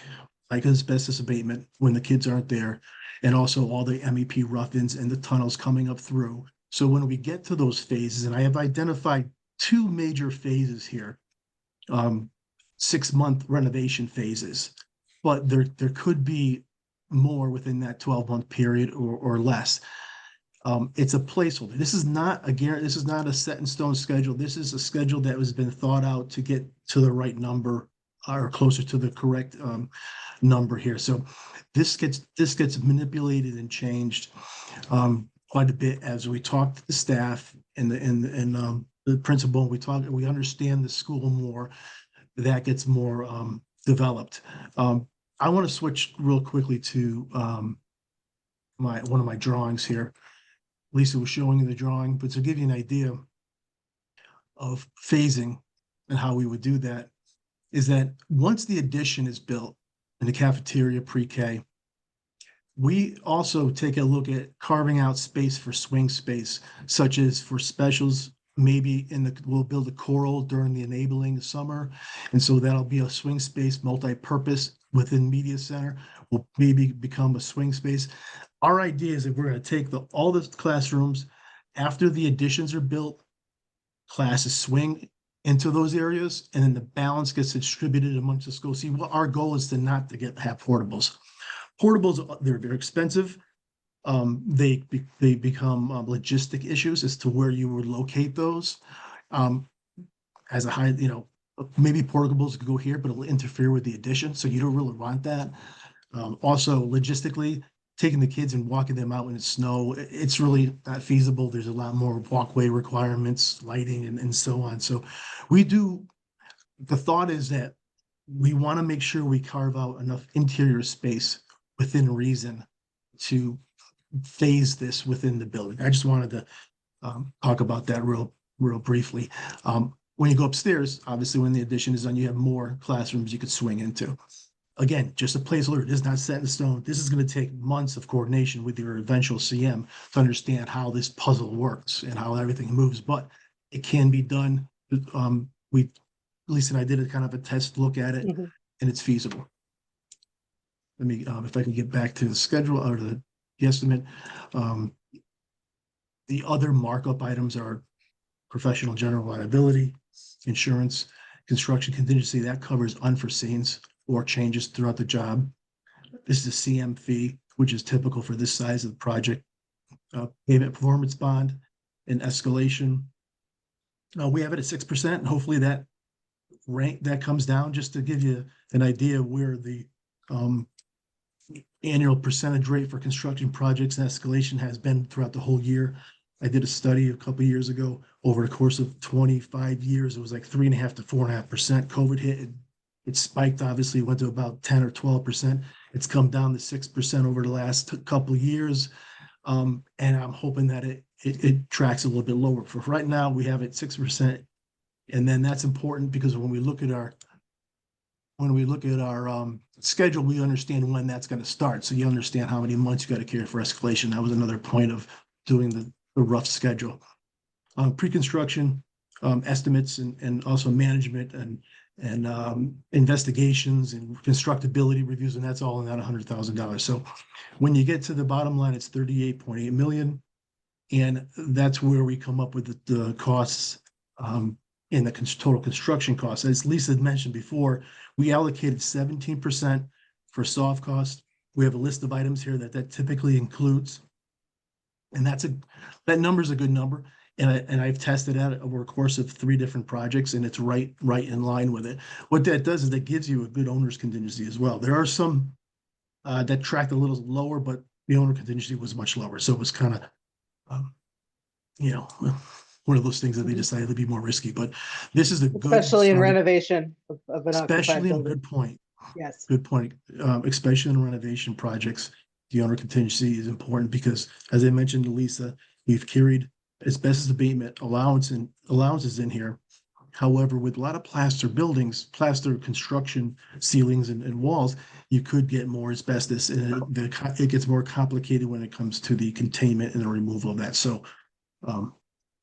like asbestos abatement when the kids aren't there, and also all the MEP rough-ins and the tunnels coming up through. So when we get to those phases, and I have identified 2 major phases here, 6-month renovation phases, but there could be more within that 12-month period or less. It's a placeholder. This is not a set in stone schedule. This is a schedule that has been thought out to get to the right number or closer to the correct number here. So this gets manipulated and changed quite a bit as we talk to the staff and the principal. We understand the school more. That gets more developed. I want to switch real quickly to one of my drawings here. Lisa was showing you the drawing, but to give you an idea of phasing and how we would do that, is that once the addition is built in the cafeteria pre-K, we also take a look at carving out space for swing space, such as for specials. Maybe we'll build a choral during the enabling summer, and so that'll be a swing space, multi-purpose within media center. Will maybe become a swing space. Our idea is that we're going to take all the classrooms after the additions are built, classes swing into those areas, and then the balance gets distributed amongst the schools. See, what our goal is to have portables. Portables, they're very expensive. They become logistic issues as to where you would locate those. As a high, maybe portables could go here, but it'll interfere with the addition, so you don't really want that. Also, logistically, taking the kids and walking them out in the snow, it's really not feasible. There's a lot more walkway requirements, lighting, and so on. So the thought is that we want to make sure we carve out enough interior space within reason to phase this within the building. I just wanted to talk about that real briefly. When you go upstairs, obviously when the addition is done, you have more classrooms you could swing into. again, just a placeholder. It is not set in stone. This is going to take months of coordination with your eventual CM to understand how this puzzle works and how everything moves, but it can be done. Lisa and I did a kind of a test look at it, and it's feasible. Let me, if I can get back to the schedule or the estimate. The other markup items are professional general liability, insurance, construction contingency. That covers unforeseens or changes throughout the job. This is a CM fee, which is typical for this size of the project. Payment performance bond and escalation. We have it at 6%, and hopefully that comes down, just to give you an idea of where the annual percentage rate for construction projects and escalation has been throughout the whole year. I did a study a couple of years ago. Over the course of 25 years, it was like 3.5 to 4.5%. COVID hit, it spiked, obviously, went to about 10 or 12%. It's come down to 6% over the last couple of years. And I'm hoping that it tracks a little bit lower. For right now, we have it 6%. And then that's important because when we look at our schedule, we understand when that's going to start. So you understand how many months you got to carry for escalation. That was another point of doing the rough schedule. Pre-construction estimates and also management and investigations and constructability reviews, and that's all in that $100,000. So when you get to the bottom line, it's 38.8 million, and that's where we come up with the costs in the total construction costs. As Lisa had mentioned before, we allocated 17% for soft cost. We have a list of items here that typically includes, and that number is a good number. And I've tested that over a course of 3 different projects, and it's right in line with it. What that does is that gives you a good owner's contingency as well. There are some that tracked a little lower, but the owner contingency was much lower. So it was kind of, one of those things that they decided to be more risky. But this is a good, especially in renovation of an occupied especially in building. good point. Yes. Good point. Especially in renovation projects, the owner contingency is important because, as I mentioned to Lisa, we've carried asbestos abatement allowances in here. However, with a lot of plaster buildings, plaster construction ceilings and walls, you could get more asbestos, and it gets more complicated when it comes to the containment and the removal of that. So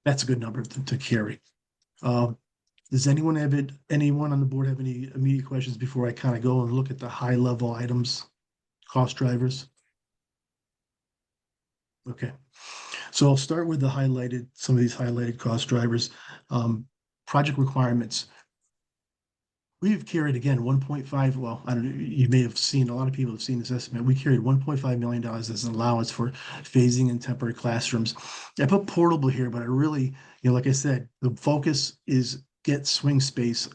that's a good number to carry. Does anyone on the board have any immediate questions before I kind of go and look at the high level items, cost drivers? Okay. So I'll start with some of these highlighted cost drivers. Project requirements. We've carried, again, 1.5, well, I don't know, you may have seen, a lot of people have seen this estimate. We carried $1.5 million as an allowance for phasing and temporary classrooms. I put portable here, but I really, like I said, the focus is get swing space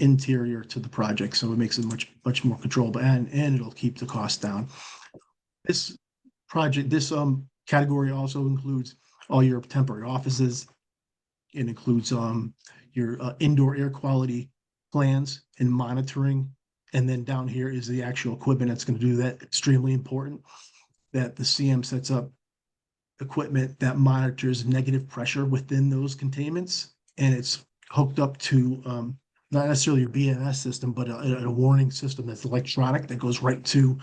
interior to the project. So it makes it much more controllable, and it'll keep the cost down. This category also includes all your temporary offices. It includes your indoor air quality plans and monitoring. And then down here is the actual equipment that's going to do that. Extremely important that the CM sets up equipment that monitors negative pressure within those containments. And it's hooked up to not necessarily your BMS system, but a warning system that's electronic that goes right to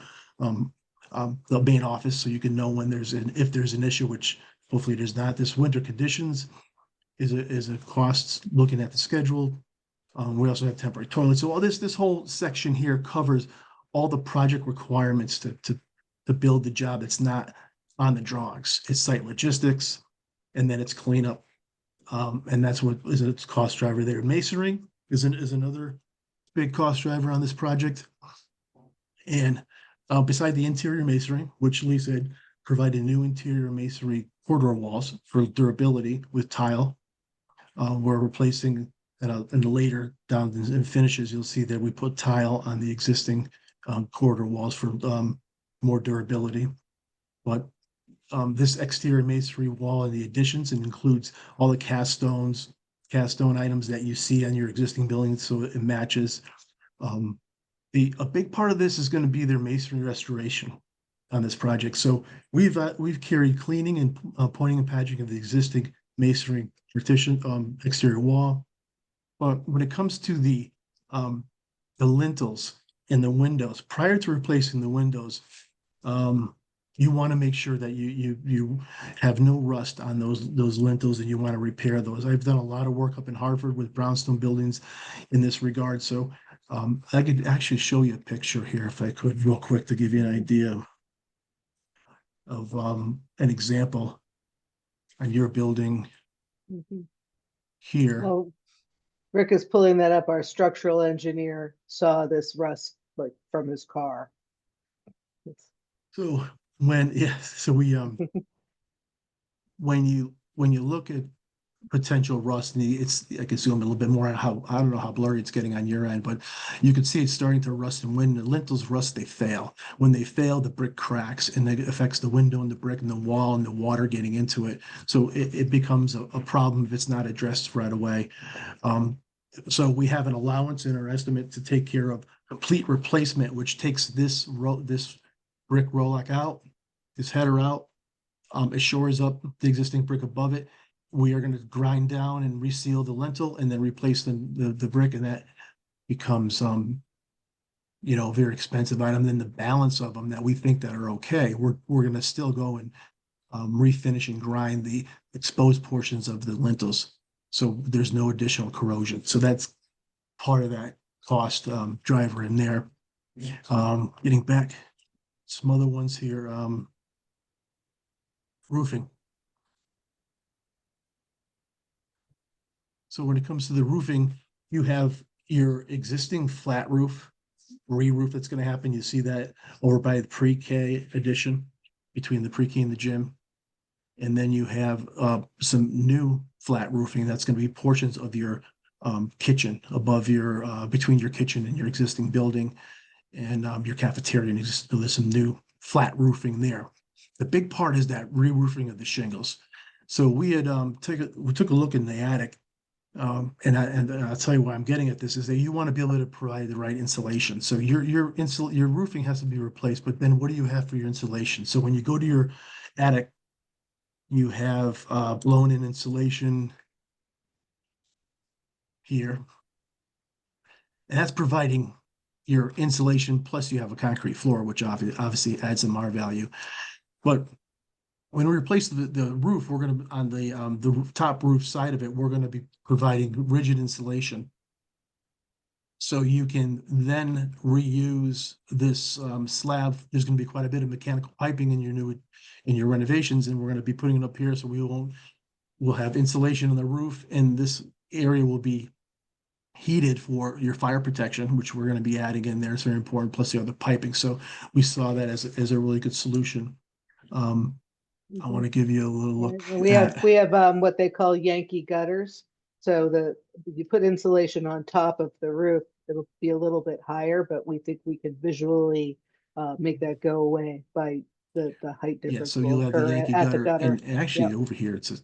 the main office, so you can know when if there's an issue, which hopefully there's not. This winter conditions is a cost looking at the schedule. We also have temporary toilets. So all this whole section here covers all the project requirements to build the job that's not on the drawings. It's site logistics, and then it's cleanup. And that's what is a cost driver there. Masonry is another big cost driver on this project. And beside the interior masonry, which Lisa had provided new interior masonry corridor walls for durability with tile, we're replacing, and later down in finishes, you'll see that we put tile on the existing corridor walls for more durability. But this exterior masonry wall and the additions, it includes all the cast stone items that you see on your existing buildings, so it matches. A big part of this is going to be their masonry restoration on this project. So we've carried cleaning and pointing and patching of the existing masonry exterior wall. But when it comes to the lintels, in the windows, prior to replacing the windows, you want to make sure that you have no rust on those lintels, and you want to repair those. I've done a lot of work up in Hartford with brownstone buildings in this regard. So I could actually show you a picture here if I could real quick to give you an idea of an example on your building here. Well, Rick is pulling that up. Our structural engineer saw this rust like from his car. So we when you look at potential rust, and I can zoom a little bit more on how, I don't know how blurry it's getting on your end, but you can see it's starting to rust. And when the lintels rust, they fail. When they fail, the brick cracks, and it affects the window and the brick and the wall and the water getting into it. So it becomes a problem if it's not addressed right away. So we have an allowance in our estimate to take care of complete replacement, which takes this brick Roloc out, this header out. It shores up the existing brick above it. We are going to grind down and reseal the lintel and then replace the brick, and that becomes a very expensive item. Then the balance of them that we think that are okay, we're going to still go and refinish and grind the exposed portions of the lintels, so there's no additional corrosion. So that's part of that cost driver in there. Getting back some other ones here. Roofing. So when it comes to the roofing, you have your existing flat roof, re-roof that's going to happen. You see that over by the pre-K addition between the pre-K and the gym. And then you have some new flat roofing that's going to be portions of your kitchen above your, between your kitchen and your existing building and your cafeteria. And there's some new flat roofing there. The big part is that re-roofing of the shingles. So we had we took a look in the attic. And I'll tell you why I'm getting at this is that you want to be able to provide the right insulation. So your roofing has to be replaced, but then what do you have for your insulation? So when you go to your attic, you have blown in insulation here, and that's providing your insulation. Plus you have a concrete floor, which obviously adds some R value. But when we replace the roof, we're going to, on the top roof side of it, we're going to be providing rigid insulation. So you can then reuse this slab. There's going to be quite a bit of mechanical piping in your renovations, and we're going to be putting it up here. So we'll have insulation on the roof, and this area will be heated for your fire protection, which we're going to be adding in there. It's very important. Plus the other piping. So we saw that as a really good solution. I want to give you a little look. We have what they call Yankee gutters. So you put insulation on top of the roof, it'll be a little bit higher, but we think we could visually make that go away by the height difference. Yeah, so you'll have the Yankee at the gutter, gutter. and actually Yep. over here, it's a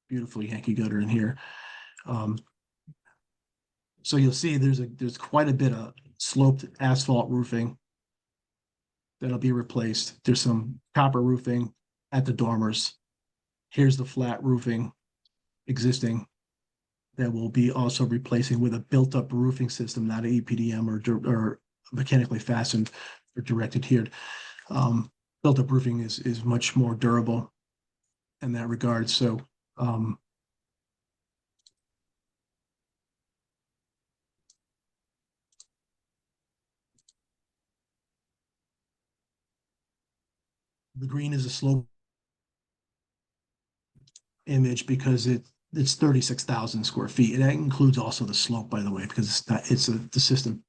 beautiful Yankee gutter in here. So you'll see there's quite a bit of sloped asphalt roofing that'll be replaced. There's some copper roofing at the dormers. Here's the flat roofing existing that will be also replacing with a built-up roofing system, not an EPDM or mechanically fastened or direct adhered. Built-up roofing is much more durable in that regard. So the green is a slope image because it's 36,000 square feet. And that includes also the slope, by the way, because the system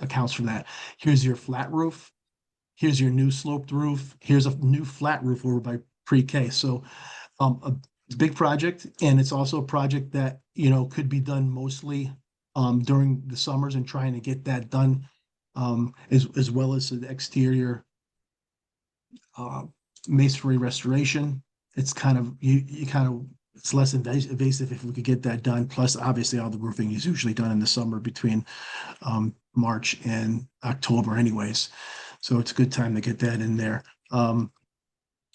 accounts for that. Here's your flat roof. Here's your new sloped roof. Here's a new flat roof over by pre-K. So a big project, and it's also a project that could be done mostly during the summers and trying to get that done as well as the exterior masonry restoration. It's kind of it's less invasive if we could get that done. Plus, obviously, all the roofing is usually done in the summer between March and October, anyways. So it's a good time to get that in there.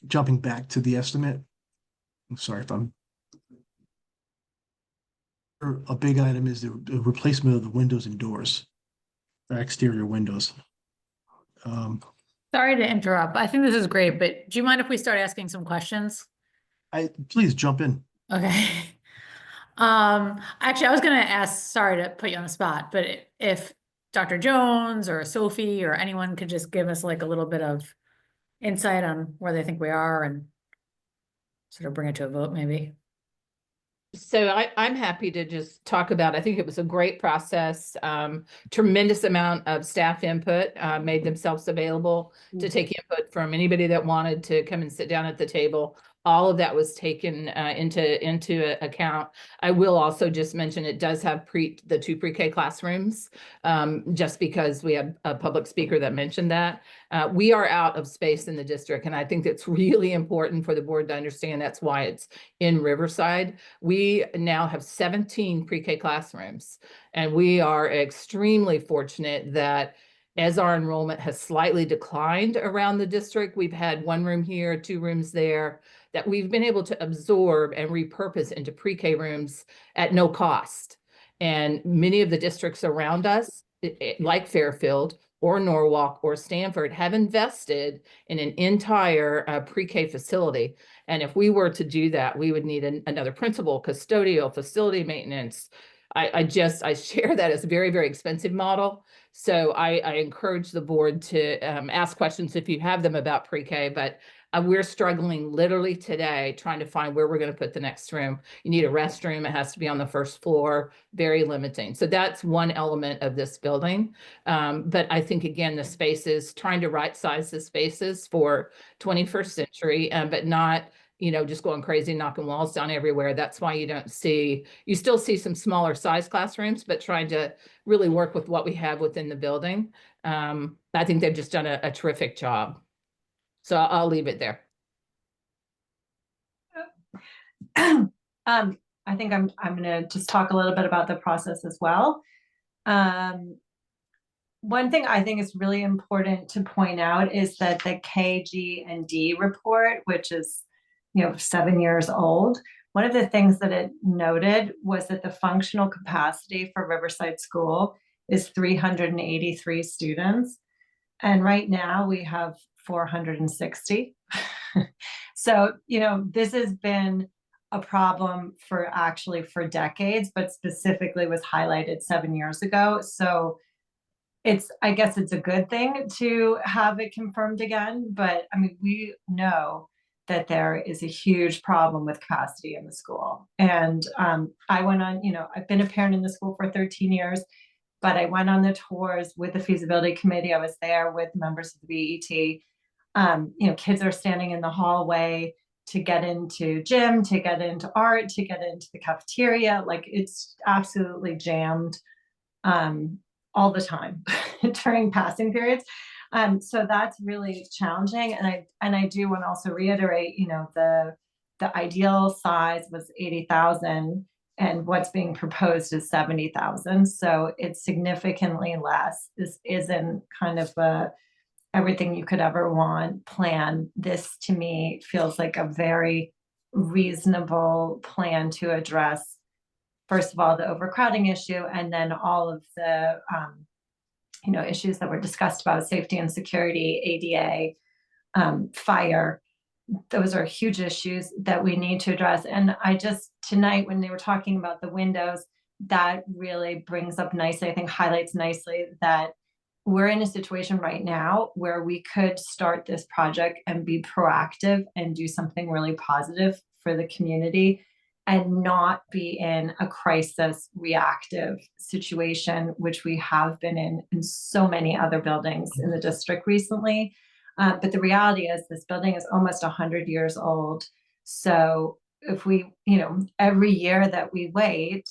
Jumping back to the estimate. I'm sorry if I'm. A big item is the replacement of the windows and doors. exterior windows. Sorry to interrupt. I think this is great, but do you mind if we start asking some questions? Please jump in. Okay. Actually, I was gonna ask, sorry to put you on the spot, but if Dr. Jones or Sophie or anyone could just give us like a little bit of insight on where they think we are and sort of bring it to a vote, maybe. So I'm happy to just talk about, I think it was a great process, tremendous amount of staff input, made themselves available to take input from anybody that wanted to come and sit down at the table. All of that was taken into account. I will also just mention it does have the 2 pre-K classrooms, just because we have a public speaker that mentioned that. We are out of space in the district, and I think that's really important for the board to understand. That's why it's in Riverside. We now have 17 pre-K classrooms, and we are extremely fortunate that as our enrollment has slightly declined around the district, we've had 1 room here, 2 rooms there, that we've been able to absorb and repurpose into pre-K rooms at no cost. And many of the districts around us, like Fairfield or Norwalk or Stanford, have invested in an entire pre-K facility. And if we were to do that, we would need another principal, custodial, facility maintenance. I share that as a very, very expensive model. So I encourage the board to ask questions if you have them about pre-K, but we're struggling literally today trying to find where we're going to put the next room. You need a restroom. It has to be on the first floor, very limiting. So that's one element of this building. But I think, again, the spaces, trying to right size the spaces for 21st century, but not, just going crazy, knocking walls down everywhere. That's why you still see some smaller size classrooms, but trying to really work with what we have within the building. I think they've just done a terrific job. So I'll leave it there. I think I'm going to just talk a little bit about the process as well. One thing I think is really important to point out is that the KG&D report, which is 7 years old, one of the things that it noted was that the functional capacity for Riverside School is 383 students. And right now we have 460. So, this has been a problem for decades, but specifically was highlighted 7 years ago. So I guess it's a good thing to have it confirmed again, but we know that there is a huge problem with capacity in the school. And I went on, I've been a parent in the school for 13 years, but I went on the tours with the feasibility committee. I was there with members of the BET. Kids are standing in the hallway to get into gym, to get into art, to get into the cafeteria. Like, it's absolutely jammed all the time during passing periods. So that's really challenging. And I do want to also reiterate, the ideal size was 80,000 and what's being proposed is 70,000. So it's significantly less. This isn't kind of everything you could ever want plan. This to me feels like a very reasonable plan to address, first of all, the overcrowding issue, and then all of the issues that were discussed about safety and security, ADA, fire. Those are huge issues that we need to address. And tonight, when they were talking about the windows, that really brings up nicely, I think highlights nicely that we're in a situation right now where we could start this project and be proactive and do something really positive for the community and not be in a crisis reactive situation, which we have been in so many other buildings in the district recently. But the reality is this building is almost 100 years old. So if we, every year that we wait,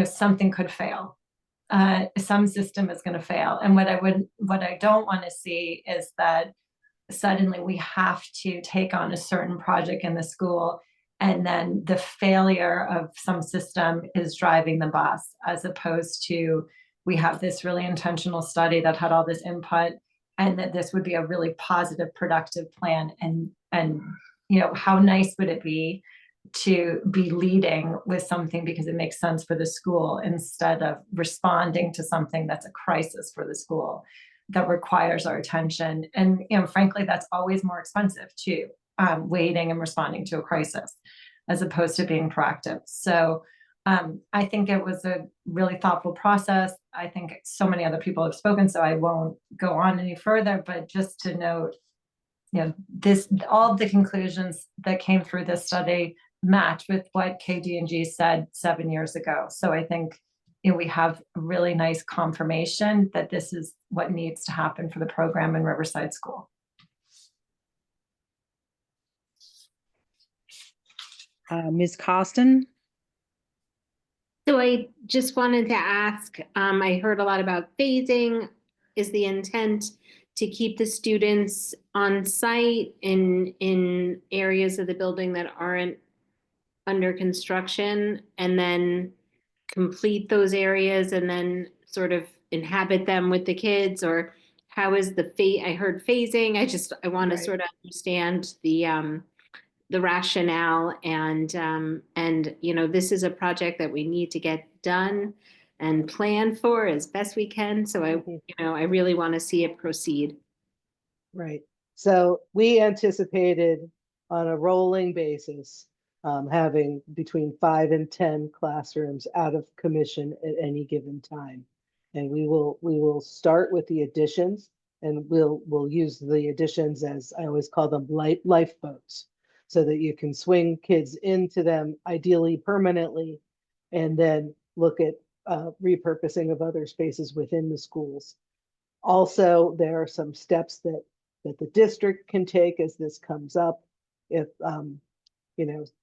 something could fail. Some system is going to fail. And what I don't want to see is that suddenly we have to take on a certain project in the school, and then the failure of some system is driving the bus, as opposed to we have this really intentional study that had all this input, and that this would be a really positive, productive plan. And how nice would it be to be leading with something because it makes sense for the school instead of responding to something that's a crisis for the school that requires our attention. And, frankly, that's always more expensive too, waiting and responding to a crisis as opposed to being proactive. So I think it was a really thoughtful process. I think so many other people have spoken, so I won't go on any further, but just to note, all of the conclusions that came through this study match with what KD&G said 7 years ago. So I think we have a really nice confirmation that this is what needs to happen for the program in Riverside School. Ms. Costin? So I just wanted to ask, I heard a lot about phasing. Is the intent to keep the students on site in areas of the building that aren't under construction, and then complete those areas and then sort of inhabit them with the kids? Or how is I heard phasing. I want to sort of understand the rationale, and this is a project that we need to get done and plan for as best we can. So I really want to see it proceed. Right. So we anticipated on a rolling basis having between 5 and 10 classrooms out of commission at any given time. And we will start with the additions, and we'll use the additions, as I always call them, lifeboats, so that you can swing kids into them, ideally permanently, and then look at repurposing of other spaces within the schools. Also, there are some steps that the district can take as this comes up. If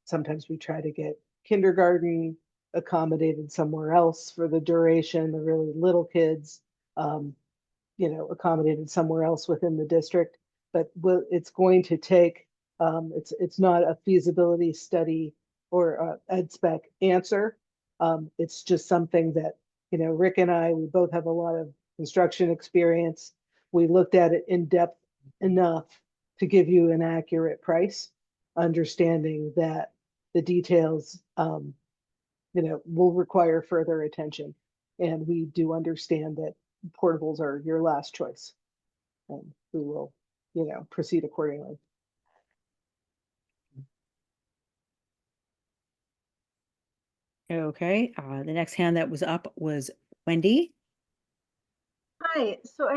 sometimes we try to get kindergarten accommodated somewhere else for the duration, the really little kids, accommodated somewhere else within the district. But it's going to take, it's not a feasibility study or ed spec answer. It's just something that, Rick and I, we both have a lot of construction experience. We looked at it in depth enough to give you an accurate price, understanding that the details, will require further attention. And we do understand that portables are your last choice. And we will, proceed accordingly. Okay, the next hand that was up was Wendy. Hi, so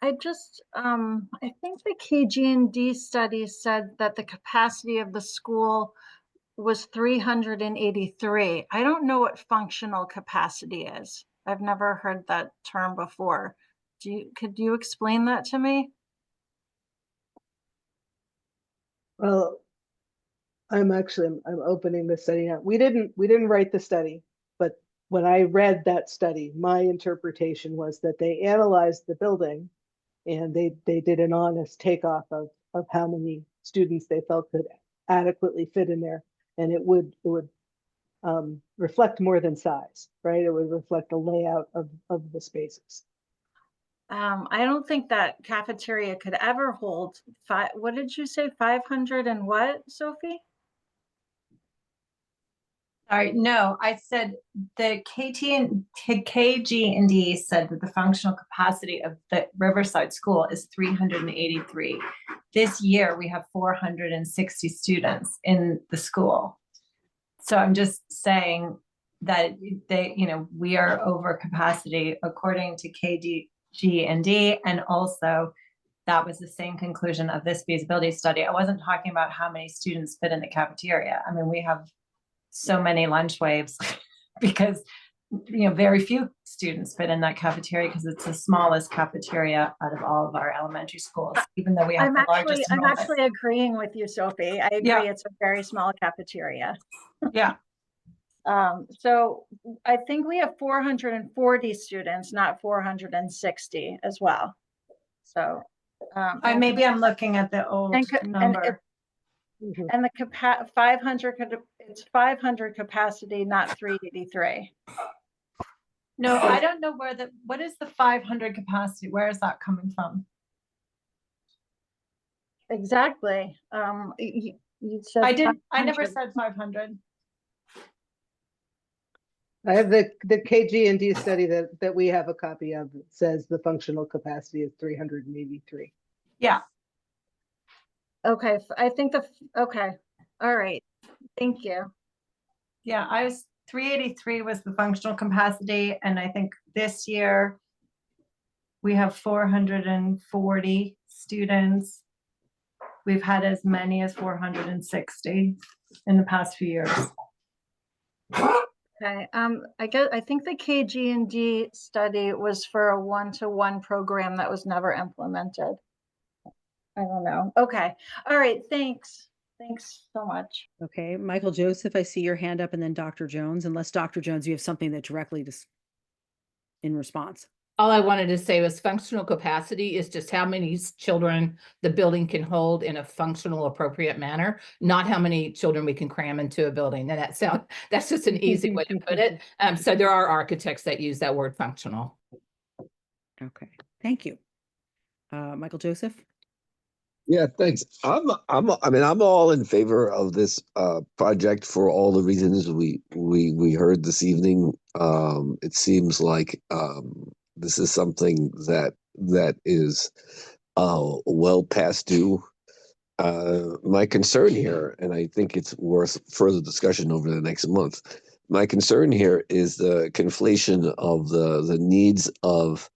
I just, I think the KG&D study said that the capacity of the school was 383. I don't know what functional capacity is. I've never heard that term before. Could you explain that to me? Well, I'm opening the study now. We didn't write the study, but when I read that study, my interpretation was that they analyzed the building and they did an honest takeoff of how many students they felt could adequately fit in there. And it would reflect more than size, right? It would reflect the layout of the spaces. I don't think that cafeteria could ever hold what did you say, 500 and what, Sophie? Sorry, no, I said the KG&D said that the functional capacity of the Riverside School is 383. This year, we have 460 students in the school. So I'm just saying that we are over capacity according to KG&D, and also that was the same conclusion of this feasibility study. I wasn't talking about how many students fit in the cafeteria. I mean, we have so many lunch waves because very few students fit in that cafeteria because it's the smallest cafeteria out of all of our elementary schools, even though we have the largest. I'm actually agreeing with you, Sophie. I agree. Yeah. It's a very small cafeteria. Yeah. So I think we have 440 students, not 460 as well. So maybe I'm looking at the old number. And the 500 it's 500 capacity, not 383. No, I don't know what is the 500 capacity? Where is that coming from? Exactly. You said I never 500. said 500. I have the KG&D study that we have a copy of that says the functional capacity is 383. Yeah. Okay, I think okay, all right, thank you. Yeah, 383 was the functional capacity, and I think this year we have 440 students. We've had as many as 460 in the past few years. Okay, I think the KG&D study was for a one-to-one program that was never implemented. I don't know. Okay, all right, thanks. Thanks so much. Okay, Michael Joseph, I see your hand up, and then Dr. Jones, unless Dr. Jones, you have something that directly just in response. All I wanted to say was functional capacity is just how many children the building can hold in a functional, appropriate manner, not how many children we can cram into a building. And that's just an easy way to put it. So there are architects that use that word functional. Okay, thank you. Michael Joseph? Yeah, thanks. I mean, I'm all in favor of this project for all the reasons we heard this evening. It seems like this is something that is well past due. My concern here, and I think it's worth further discussion over the next month. My concern here is the conflation of the needs of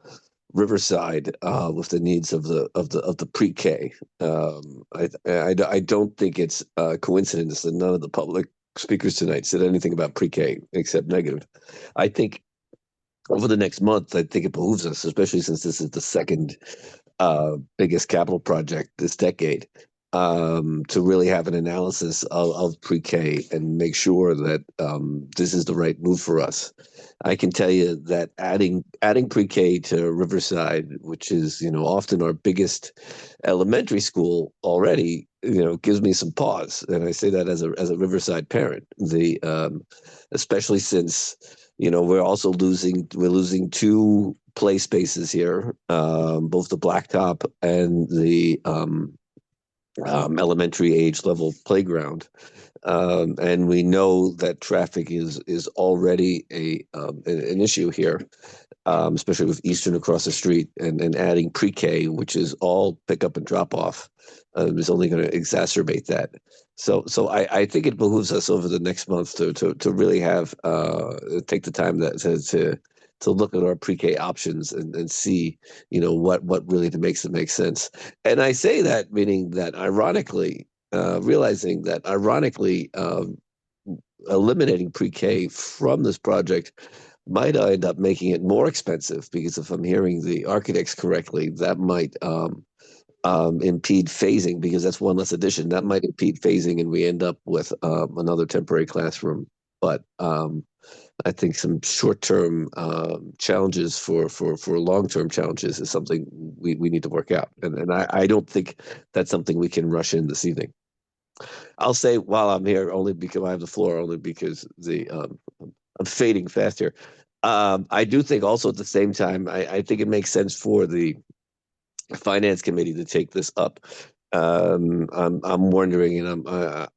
Riverside with the needs of the pre-K. I don't think it's a coincidence that none of the public speakers tonight said anything about pre-K except negative. I think over the next month, I think it behooves us, especially since this is the second biggest capital project this decade, to really have an analysis of pre-K and make sure that this is the right move for us. I can tell you that adding pre-K to Riverside, which is often our biggest elementary school already, gives me some pause, and I say that as a Riverside parent. Especially since we're losing two play spaces here, both the blacktop and the elementary age level playground. And we know that traffic is already an issue here, especially with Eastern across the street, and adding pre-K, which is all pick up and drop off, is only going to exacerbate that. So I think it behooves us over the next month to really have take the time to look at our pre-K options and see what really makes it make sense. And I say that meaning that realizing that ironically eliminating pre-K from this project might end up making it more expensive, because if I'm hearing the architects correctly, that might impede phasing, because that's one less addition. That might impede phasing, and we end up with another temporary classroom. But I think some short-term challenges for long-term challenges is something we need to work out. And I don't think that's something we can rush in this evening. I'll say while I'm here, only because I have the floor, only because I'm fading fast here. I do think also at the same time, I think it makes sense for the finance committee to take this up. I'm wondering, and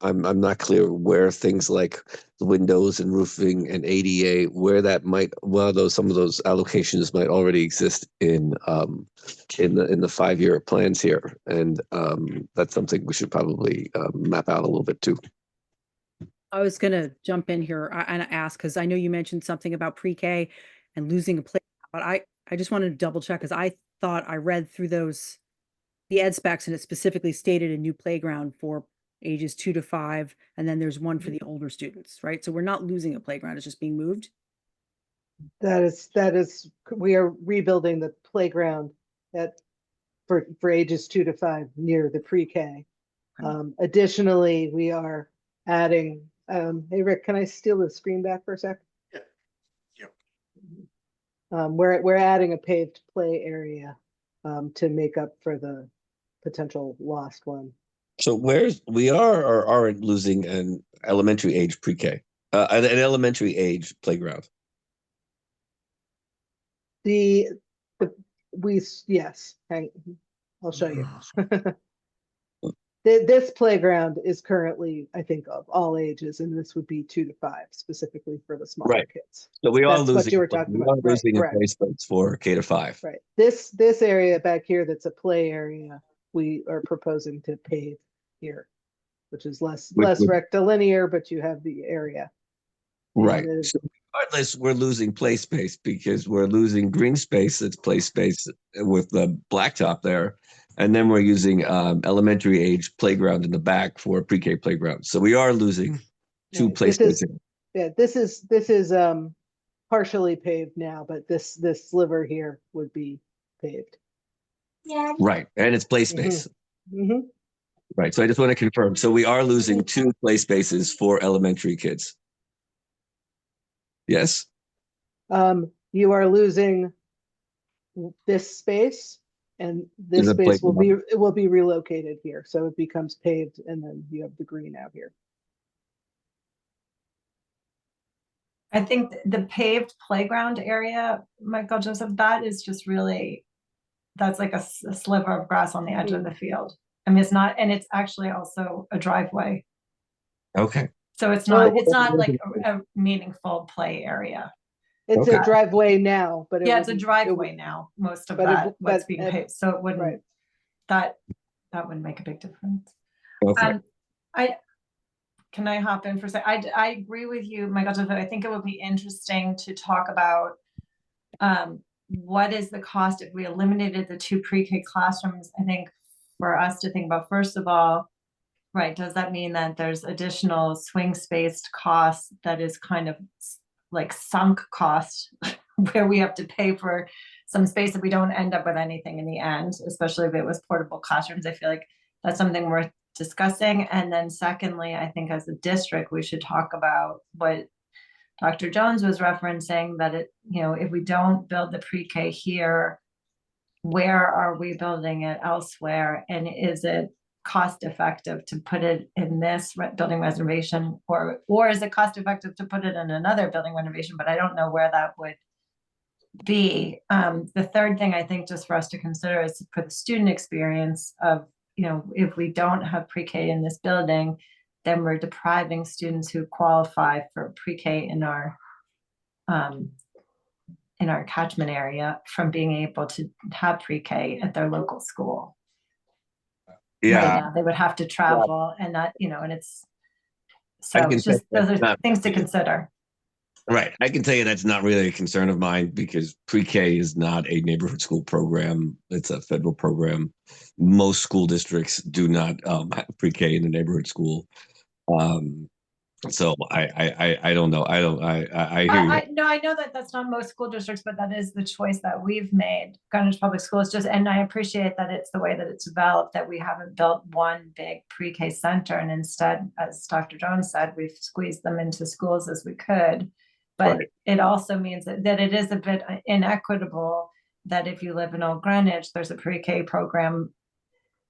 I'm not clear where things like the windows and roofing and ADA, where that might, some of those allocations might already exist in the 5-year plans here, and that's something we should probably map out a little bit too. I was going to jump in here and ask, because I know you mentioned something about pre-K and losing a play, but I just wanted to double check, because I thought I read through the ed specs, and it specifically stated a new playground for ages 2 to 5, and then there's one for the older students, right? So we're not losing a playground, it's just being moved. That is, we are rebuilding the playground for ages 2 to 5 near the pre-K. Additionally, we are adding, hey Rick, can I steal the screen back for a sec? Yeah. We're adding a paved play area to make up for the potential lost one. So we are or aren't losing an elementary age pre-K, an elementary age playground? Yes, I'll show you. This playground is currently, I think, of all ages, and this would be 2 to 5 specifically for the smaller Right. kids. So we are That's what losing, you were talking we about. are Right, losing in correct. play space for K to 5. Right. This area back here that's a play area, we are proposing to pave here, which is less would- rectilinear, but you have the area. Right. And So regardless, we're losing play space because we're losing green space that's play space with the blacktop there. And then we're using elementary age playground in the back for pre-K playground. So we are losing 2 Right. play This is- spaces. Yeah, this is partially paved now, but this sliver here would be paved. Right. And it's play space. Mhm. Right. So I just want to confirm. So we are losing 2 play spaces for elementary kids. Yes. You are losing this space, and this Is a space will playground. be relocated here, so it becomes paved, and then you have the green out here. I think the paved playground area, Michael Joseph, that is just really, that's like a sliver of grass on the edge of the field. I mean, it's not, and it's actually also a driveway. Okay. So it's not like a meaningful play area. It's Okay. a driveway now, but Yeah, it's a wouldn't- driveway now, most of but it- what's but being it- paved, so it wouldn't, right. that wouldn't make a big difference. Okay. Can I hop in for a sec? I agree with you, Michael Joseph. I think it would be interesting to talk about what is the cost if we eliminated the 2 pre-K classrooms. I think for us to think about, first of all, right, does that mean that there's additional swing spaced costs that is kind of like sunk cost where we have to pay for some space that we don't end up with anything in the end, especially if it was portable classrooms? I feel like that's something worth discussing. And then secondly, I think as a district, we should talk about what Dr. Jones was referencing, that if we don't build the pre-K here, where are we building it elsewhere? And is it cost effective to put it in this building reservation, or is it cost effective to put it in another building renovation? But I don't know where that would be. The third thing I think just for us to consider is for the student experience of, if we don't have pre-K in this building, then we're depriving students who qualify for pre-K in our catchment area from being able to have pre-K at their local school. Right Yeah. now, they would have to travel and that, and it's, so I can it's just, say those are that's things to not- consider. Right. I can tell you that's not really a concern of mine because pre-K is not a neighborhood school program. It's a federal program. Most school districts do not have pre-K in the neighborhood school. So I don't know. I hear you. No, I know that that's not most school districts, but that is the choice that we've made. Greenwich Public Schools and I appreciate that it's the way that it's developed, that we haven't built one big pre-K center. And instead, as Dr. Jones said, we've squeezed them into schools as we could. But Right. it also means that it is a bit inequitable that if you live in Old Greenwich, there's a pre-K program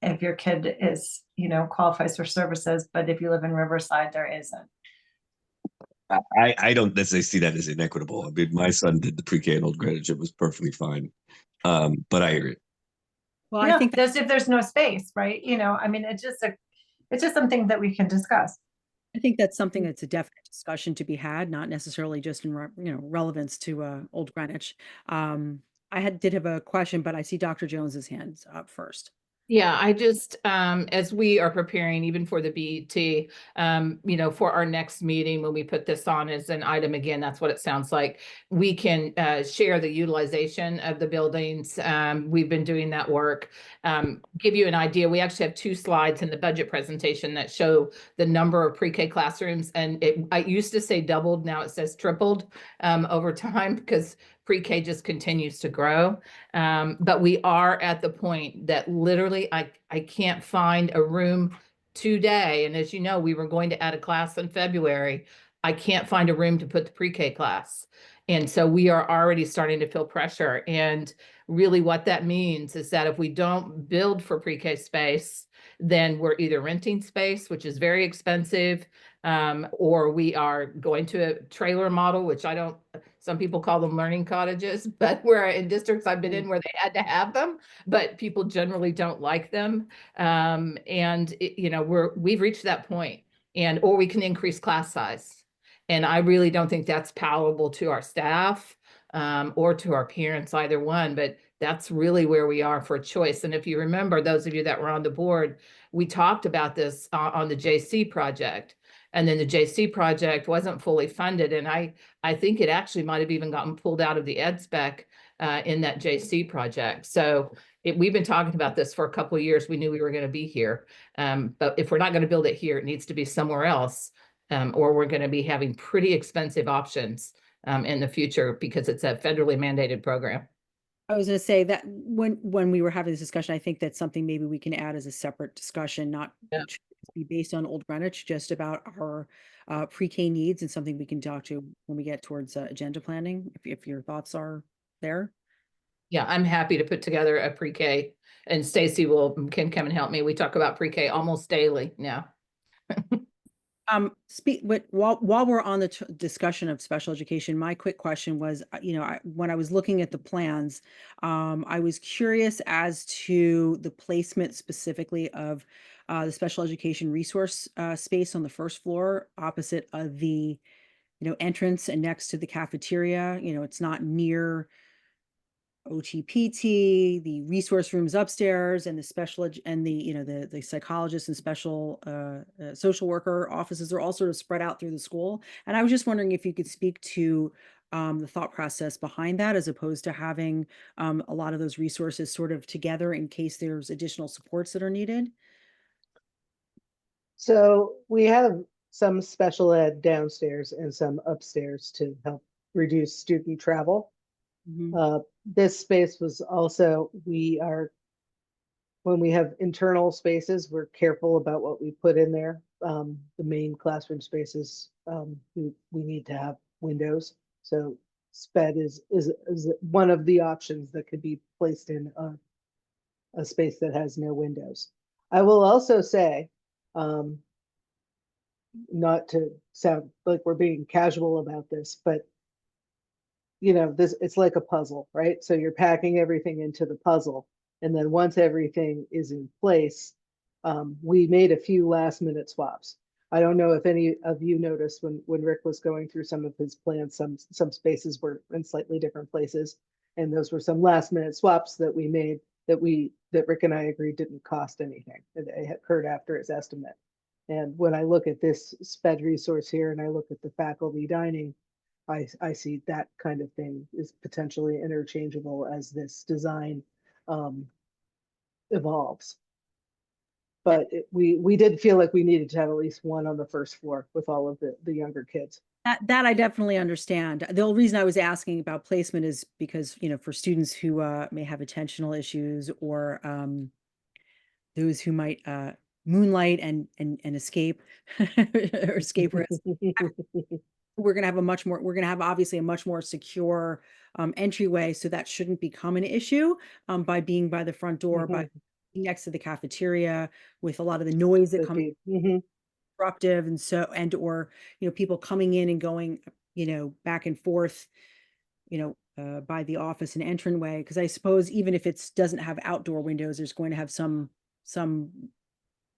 if your kid is, qualifies for services, but if you live in Riverside, there isn't. I don't necessarily see that as inequitable. I mean, my son did the pre-K in Old Greenwich. It was perfectly fine. But I hear it. Well, Yeah, I think if there's no space, right? I mean, it's just something that we can discuss. I think that's something that's a definite discussion to be had, not necessarily just in relevance to Old Greenwich. I did have a question, but I see Dr. Jones's hands up first. Yeah, I just, as we are preparing even for the BET, for our next meeting, when we put this on as an item, again, that's what it sounds like. We can share the utilization of the buildings. We've been doing that work. Give you an idea, we actually have 2 slides in the budget presentation that show the number of pre-K classrooms. And I used to say doubled, now it says tripled over time because pre-K just continues to grow. But we are at the point that literally I can't find a room today. And as you know, we were going to add a class in February. I can't find a room to put the pre-K class. And so we are already starting to feel pressure. And really what that means is that if we don't build for pre-K space, then we're either renting space, which is very expensive, or we are going to a trailer model, which I don't Some people call them learning cottages, but where in districts I've been in where they had to have them, but people generally don't like them. We've reached that point, or we can increase class size. And I really don't think that's palatable to our staff or to our parents, either one, but that's really where we are for choice. And if you remember, those of you that were on the board, we talked about this on the JC project. And then the JC project wasn't fully funded. And I think it actually might have even gotten pulled out of the ed spec in that JC project. So we've been talking about this for a couple of years. We knew we were going to be here. But if we're not going to build it here, it needs to be somewhere else. Or we're going to be having pretty expensive options in the future because it's a federally mandated program. I was going to say that when we were having this discussion, I think that's something maybe we can add as a separate discussion, not be based on Old Greenwich, just about our pre-K needs, and something we can talk to when we get towards agenda planning, if your thoughts are there. Yeah, I'm happy to put together a pre-K, and Stacy can come and help me. We talk about pre-K almost daily now. While we're on the discussion of special education, my quick question was, when I was looking at the plans, I was curious as to the placement specifically of the special education resource space on the first floor opposite of the, entrance and next to the cafeteria. It's not near OTPT, the resource rooms upstairs, and the special and the psychologist and special social worker offices are all sort of spread out through the school. And I was just wondering if you could speak to the thought process behind that, as opposed to having a lot of those resources sort of together in case there's additional supports that are needed. So we have some special ed downstairs and some upstairs to help reduce student travel. This space was also, when we have internal spaces, we're careful about what we put in there. The main classroom spaces, we need to have windows. So SPED is one of the options that could be placed in a space that has no windows. I will also say, not to sound like we're being casual about this, but it's like a puzzle, right? So you're packing everything into the puzzle. And then once everything is in place, we made a few last minute swaps. I don't know if any of you noticed when Rick was going through some of his plans, some spaces were in slightly different places. And those were some last minute swaps that we made that Rick and I agreed didn't cost anything. It occurred after his estimate. And when I look at this SPED resource here and I look at the faculty dining, I see that kind of thing is potentially interchangeable as this design evolves. But we did feel like we needed to have at least one on the first floor with all of the younger kids. That I definitely understand. The only reason I was asking about placement is because, for students who may have attentional issues, or those who might moonlight and escape or escape risk. We're going to have obviously a much more secure entryway. So that shouldn't become an issue by being by the front door, by being next to the cafeteria, with a lot of the noise that comes disruptive. And or people coming in and going, back and forth, by the office and entryway. Because I suppose even if it doesn't have outdoor windows, there's going to have some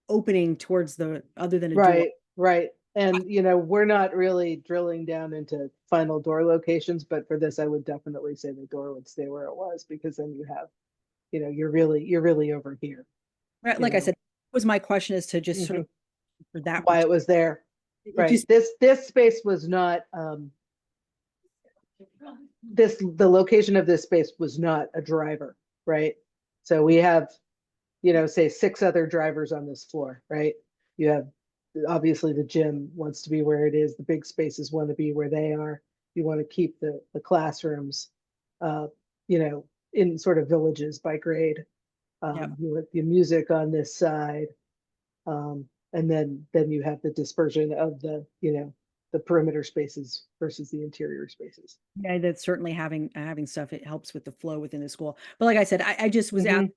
opening towards other than a door. Right. And, we're not really drilling down into final door locations, but for this, I would definitely say the door would stay where it was, because then you have, you're really over here. Right. Like I said, was my question is to just sort of for that why it was there. Right. This space was not, the location of this space was not a driver, right? So we have, say 6 other drivers on this floor, right? You have, obviously the gym wants to be where it is. The big spaces want to be where they are. You want to keep the classrooms, in sort of villages by grade. You have the music on this side. And then you have the dispersion of the perimeter spaces versus the interior spaces. Yeah, that's certainly having stuff. It helps with the flow within the school. But like I said, I just was out.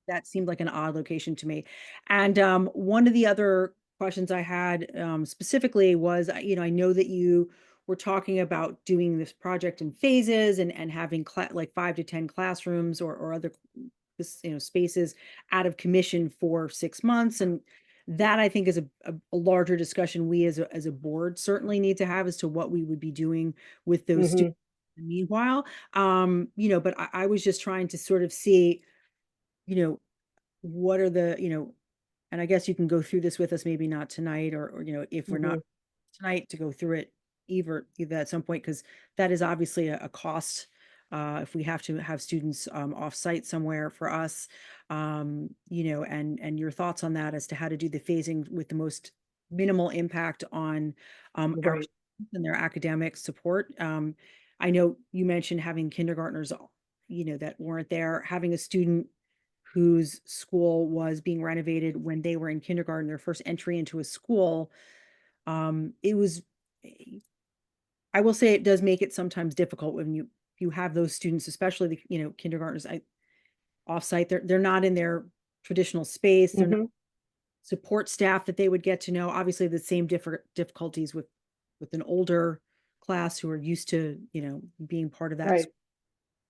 That seemed like an odd location to me. And one of the other questions I had specifically was, I know that you we're talking about doing this project in phases and having like 5 to 10 classrooms or other spaces out of commission for 6 months. And that I think is a larger discussion we as a board certainly need to have as to what we would be doing with those students. Meanwhile, but I was just trying to sort of see, what are the, and I guess you can go through this with us, maybe not tonight, or if we're not tonight, to go through it either at some point, because that is obviously a cost. If we have to have students off-site somewhere for us, and your thoughts on that as to how to do the phasing with the most minimal impact on our Right. students and their academic support. I know you mentioned having kindergartners, that weren't there, having a student whose school was being renovated when they were in kindergarten, their first entry into a school. It was, I will say, it does make it sometimes difficult when you have those students, especially the, kindergartners, offsite. They're not in their traditional space. They're not support staff that they would get to know. Obviously, the same difficulties with an older class who are used to, being part of that. Right.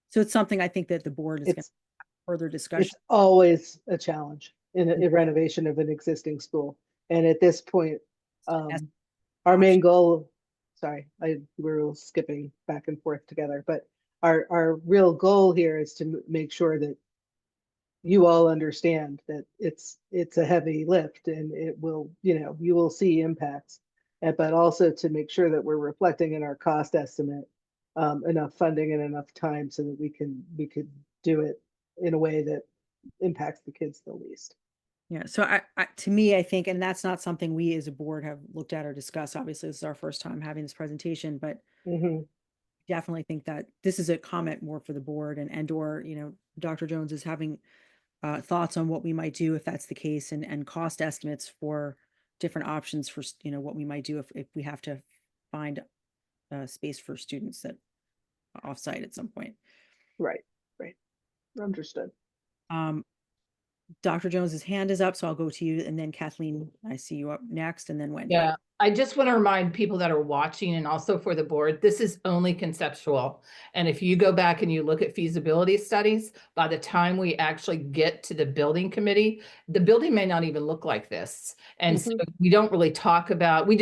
So it's something I think that the board is going to It's have further discussion. it's always a challenge in a renovation of an existing school. And at this point, our main goal, sorry, we're skipping back and forth together, but our real goal here is to make sure that you all understand that it's a heavy lift and it will, you will see impacts, but also to make sure that we're reflecting in our cost estimate enough funding and enough time so that we could do it in a way that impacts the kids the least. Yeah. So to me, I think, and that's not something we as a board have looked at or discussed. Obviously, this is our first time having this presentation, but definitely think that this is a comment more for the board or, Dr. Jones is having thoughts on what we might do if that's the case, and cost estimates for different options for, what we might do if we have to find space for students that are offsite at some point. Right. Understood. Dr. Jones's hand is up, so I'll go to you, and then Kathleen, I see you up next, and then Wendy. Yeah, I just want to remind people that are watching and also for the board, this is only conceptual. And if you go back and you look at feasibility studies, by the time we actually get to the building committee, the building may not even look like this. And so we don't really talk about, we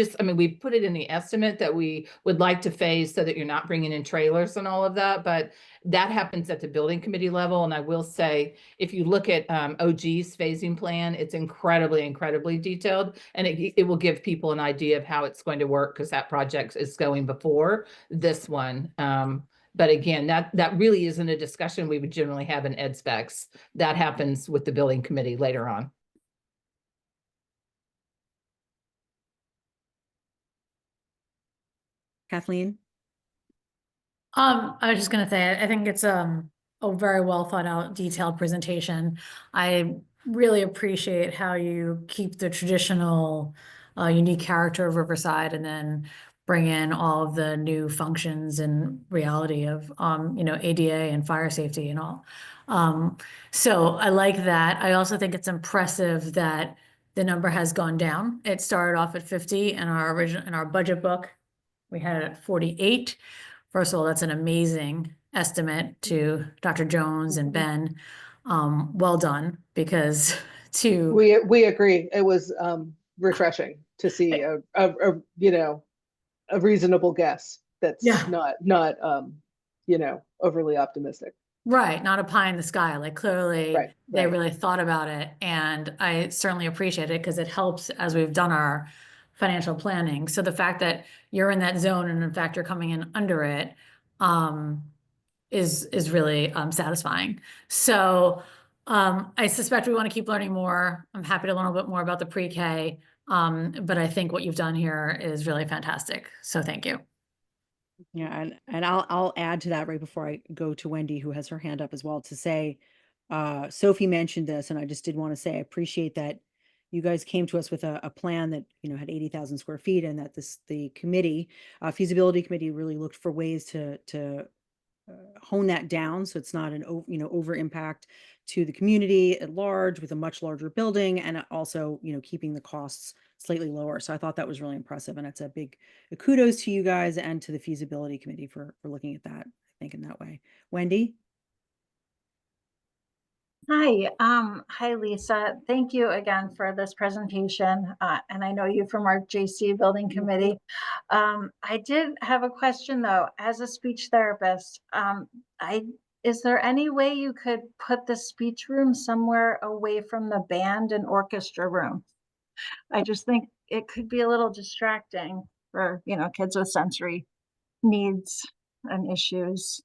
put it in the estimate that we would like to phase so that you're not bringing in trailers and all of that, but that happens at the building committee level. And I will say, if you look at OG's phasing plan, it's incredibly, incredibly detailed, and it will give people an idea of how it's going to work, because that project is going before this one. But again, that really isn't a discussion we would generally have in ed specs. That happens with the building committee later on. Kathleen? I was just gonna say, I think it's a very well thought out, detailed presentation. I really appreciate how you keep the traditional, unique character of Riverside, and then bring in all of the new functions and reality of, ADA and fire safety and all. So I like that. I also think it's impressive that the number has gone down. It started off at 50 in our budget book. We had it at 48. First of all, that's an amazing estimate to Dr. Jones and Ben. Well done, because we agree. It was refreshing to see a reasonable guess that's not overly optimistic. Right, not a pie in the sky, like clearly they really thought about it, and I certainly appreciate it because it helps as we've done our financial planning. So the fact that you're in that zone and in fact you're coming in under it is really satisfying. So I suspect we want to keep learning more. I'm happy to learn a little bit more about the pre-K, but I think what you've done here is really fantastic. So thank you. Yeah, and I'll add to that right before I go to Wendy, who has her hand up as well, to say, Sophie mentioned this, and I just did want to say I appreciate that you guys came to us with a plan that had 80,000 square feet, and that the committee, feasibility committee, really looked for ways to hone that down so it's not an over impact to the community at large with a much larger building, and also keeping the costs slightly lower. So I thought that was really impressive, and it's a big kudos to you guys and to the feasibility committee for looking at that, I think, in that way. Wendy? Hi, Lisa. Thank you again for this presentation. And I know you from our JC Building Committee. I did have a question though, as a speech therapist. Is there any way you could put the speech room somewhere away from the band and orchestra room? I just think it could be a little distracting for, kids with sensory needs and issues.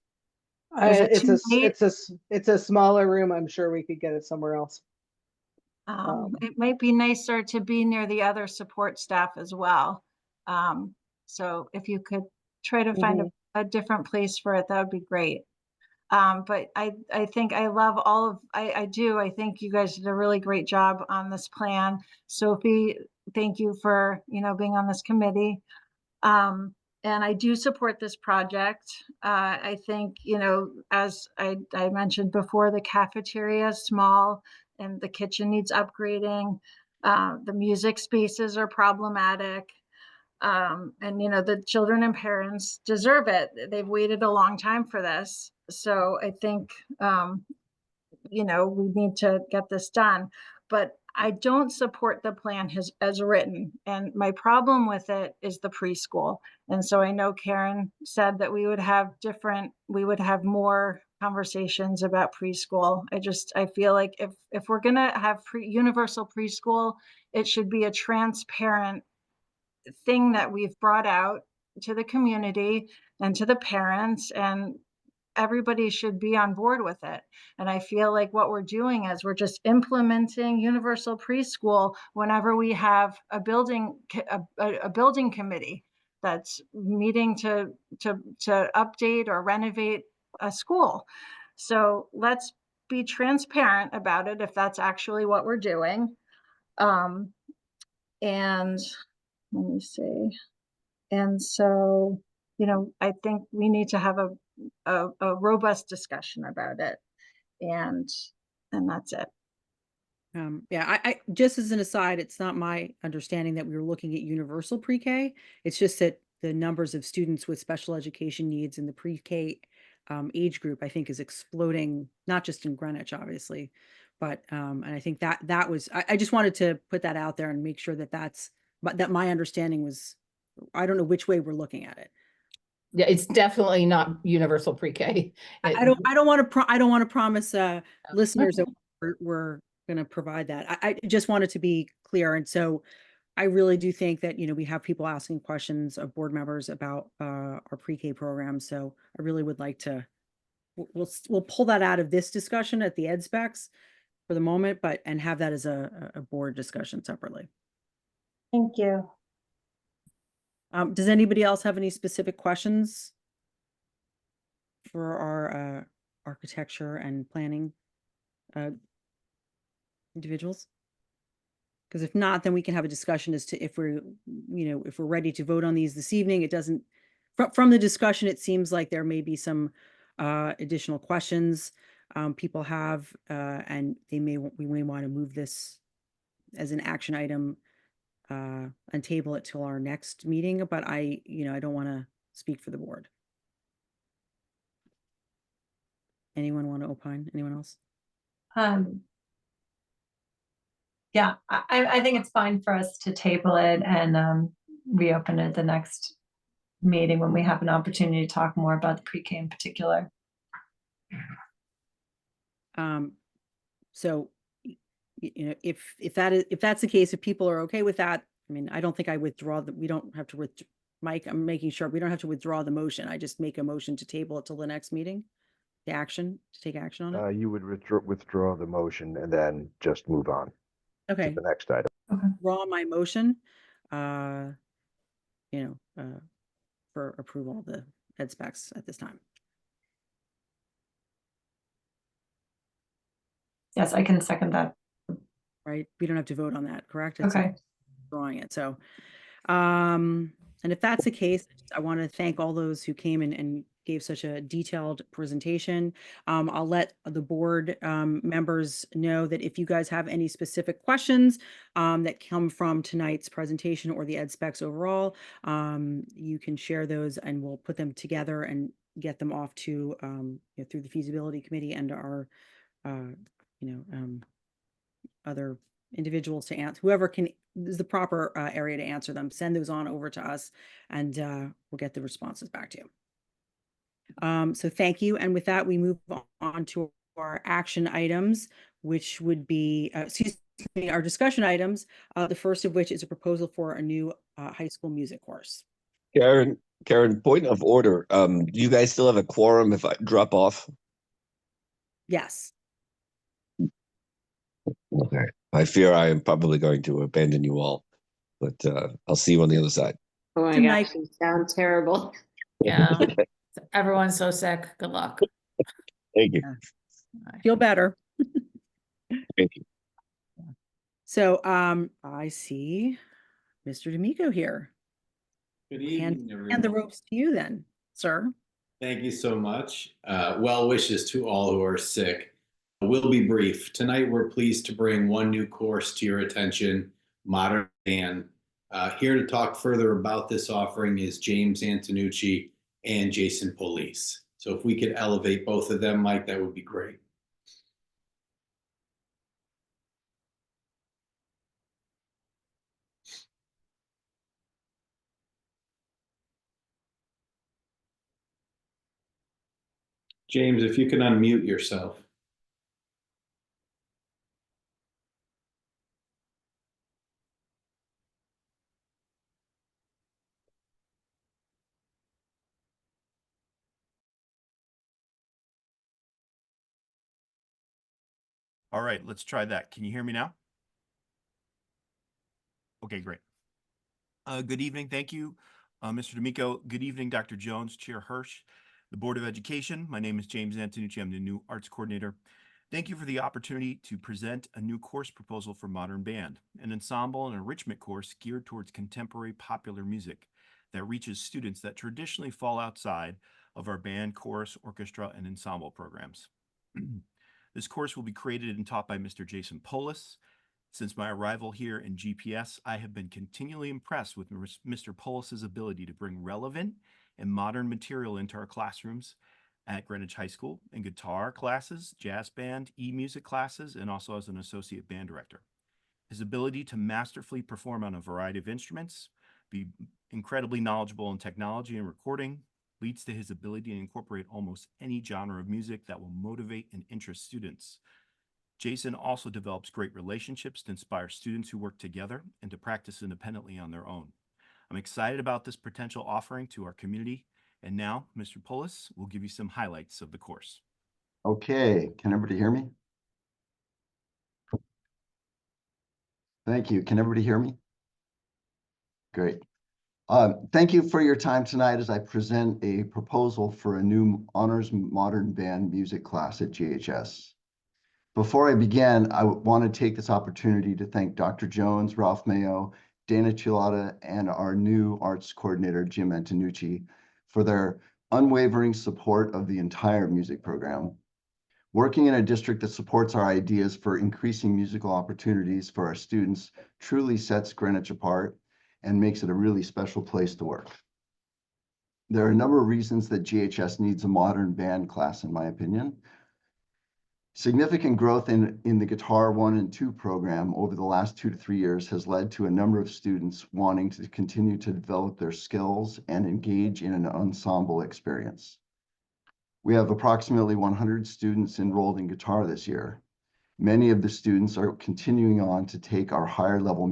Is it too late? It's a smaller room. I'm sure we could get it somewhere else. It might be nicer to be near the other support staff as well. So if you could try to find a different place for it, that would be great. But I think I love all of, I think you guys did a really great job on this plan. Sophie, thank you for, being on this committee. And I do support this project. I think, as I mentioned before, the cafeteria is small and the kitchen needs upgrading. The music spaces are problematic. And, the children and parents deserve it. They've waited a long time for this. So I think, we need to get this done. But I don't support the plan as written. And my problem with it is the preschool. And so I know Karen said that we would have more conversations about preschool. I feel like if we're gonna have universal preschool, it should be a transparent thing that we've brought out to the community and to the parents, and everybody should be on board with it. And I feel like what we're doing is we're just implementing universal preschool whenever we have a building committee that's meeting to update or renovate a school. So let's be transparent about it if that's actually what we're doing. And let me see. And so, I think we need to have a robust discussion about it. And that's it. Yeah, I just as an aside, it's not my understanding that we were looking at universal pre-K. It's just that the numbers of students with special education needs in the pre-K age group, I think, is exploding, not just in Greenwich, obviously, but and I think that was, I just wanted to put that out there and make sure that my understanding was, I don't know which way we're looking at it. Yeah, it's definitely not universal pre-K. I don't want to promise listeners that we're going to provide that. I just wanted to be clear. And so I really do think that, we have people asking questions of board members about our pre-K program. So I really would like to, we'll pull that out of this discussion at the ed specs for the moment, and have that as a board discussion separately. Thank you. Does anybody else have any specific questions for our architecture and planning individuals? Because if not, then we can have a discussion as to if we're ready to vote on these this evening. It doesn't, from the discussion, it seems like there may be some additional questions people have, and we may want to move this as an action item and table it till our next meeting, but I don't want to speak for the board. Anyone want to opine? Anyone else? Yeah, I think it's fine for us to table it and reopen it the next meeting when we have an opportunity to talk more about the pre-K in particular. So if that's the case, if people are okay with that, I mean, I don't think I withdraw that. We don't have to Mike, I'm making sure we don't have to withdraw the motion. I just make a motion to table it till the next meeting. To take action on it. You would withdraw the motion and then just move on. Okay. To the next item. Withdraw my motion, for approval of the ed specs at this time. Yes, I can second that. Right, we don't have to vote on that, correct? Okay. Drawing it. So, and if that's the case, I want to thank all those who came and gave such a detailed presentation. I'll let the board members know that if you guys have any specific questions that come from tonight's presentation or the ed specs overall, you can share those and we'll put them together and get them off to through the feasibility committee and our other individuals to answer, whoever can is the proper area to answer them. Send those on over to us and we'll get the responses back to you. So thank you. And with that, we move on to our action items, which would be, our discussion items, the first of which is a proposal for a new high school music course. Karen, point of order. Do you guys still have a quorum if I drop off? Yes. Okay. I fear I am probably going to abandon you all, but I'll see you on the other side. Oh my gosh, you sound terrible. Yeah. Everyone's so sick. Good luck. Thank you. Feel better. Thank you. So I see Mr. D'Amico here. Good evening, everyone. And the ropes to you then, sir. Thank you so much. Well wishes to all who are sick. We'll be brief. Tonight, we're pleased to bring one new course to your attention, Modern Band. Here to talk further about this offering is James Antonucci and Jason Police. So if we could elevate both of them, Mike, that would be great. James, if you can unmute yourself. All right, let's try that. Can you hear me now? Okay, great. Good evening. Thank you, Mr. D'Amico. Good evening, Dr. Jones, Chair Hirsch, the Board of Education. My name is James Antonucci. I'm the new arts coordinator. Thank you for the opportunity to present a new course proposal for Modern Band, an ensemble and enrichment course geared towards contemporary popular music that reaches students that traditionally fall outside of our band, chorus, orchestra, and ensemble programs. This course will be created and taught by Mr. Jason Polis. Since my arrival here in GPS, I have been continually impressed with Mr. Polis's ability to bring relevant and modern material into our classrooms at Greenwich High School in guitar classes, jazz band, e-music classes, and also as an associate band director. His ability to masterfully perform on a variety of instruments, be incredibly knowledgeable in technology and recording, leads to his ability to incorporate almost any genre of music that will motivate and interest students. Jason also develops great relationships to inspire students who work together and to practice independently on their own. I'm excited about this potential offering to our community. And now, Mr. Polis will give you some highlights of the course. Okay, can everybody hear me? Thank you. Can everybody hear me? Great. Thank you for your time tonight as I present a proposal for a new Honors Modern Band music class at GHS. Before I begin, I want to take this opportunity to thank Dr. Jones, Ralph Mayo, Dana Chilada, and our new arts coordinator, Jim Antonucci, for their unwavering support of the entire music program. Working in a district that supports our ideas for increasing musical opportunities for our students truly sets Greenwich apart and makes it a really special place to work. There are a number of reasons that GHS needs a modern band class, in my opinion. Significant growth in the Guitar 1 and 2 program over the last 2 to 3 years has led to a number of students wanting to continue to develop their skills and engage in an ensemble experience. We have approximately 100 students enrolled in guitar this year. Many of the students are continuing on to take our higher level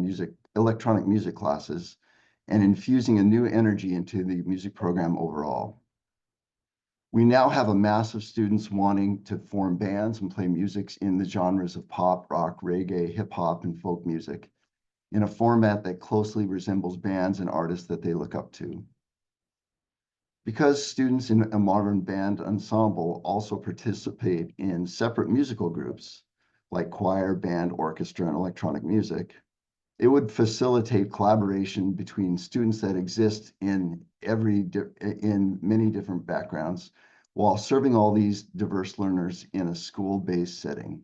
electronic music classes and infusing a new energy into the music program overall. We now have a mass of students wanting to form bands and play music in the genres of pop, rock, reggae, hip hop, and folk music in a format that closely resembles bands and artists that they look up to. Because students in a modern band ensemble also participate in separate musical groups like choir, band, orchestra, and electronic music, It would facilitate collaboration between students that exist in in many different backgrounds while serving all these diverse learners in a school-based setting.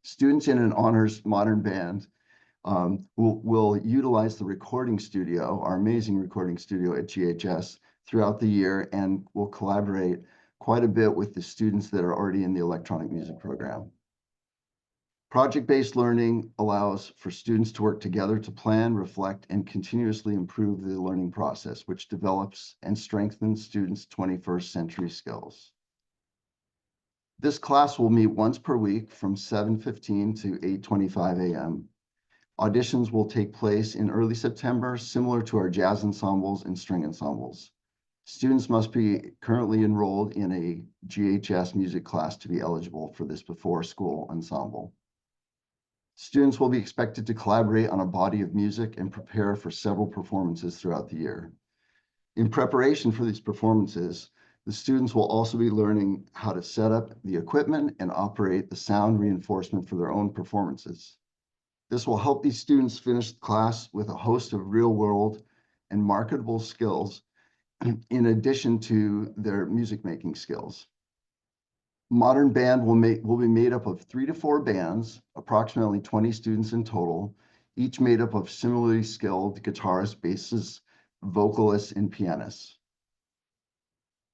Students in an honors modern band will utilize the recording studio, our amazing recording studio at GHS, throughout the year, and will collaborate quite a bit with the students that are already in the electronic music program. Project-based learning allows for students to work together to plan, reflect, and continuously improve the learning process, which develops and strengthens students' 21st century skills. This class will meet once per week from 7:15 to 8:25 a.m. Auditions will take place in early September, similar to our jazz ensembles and string ensembles. Students must be currently enrolled in a GHS music class to be eligible for this before-school ensemble. Students will be expected to collaborate on a body of music and prepare for several performances throughout the year. In preparation for these performances, the students will also be learning how to set up the equipment and operate the sound reinforcement for their own performances. This will help these students finish the class with a host of real-world and marketable skills in addition to their music-making skills. Modern Band will be made up of 3 to 4 bands, approximately 20 students in total, each made up of similarly skilled guitarists, bassists, vocalists, and pianists.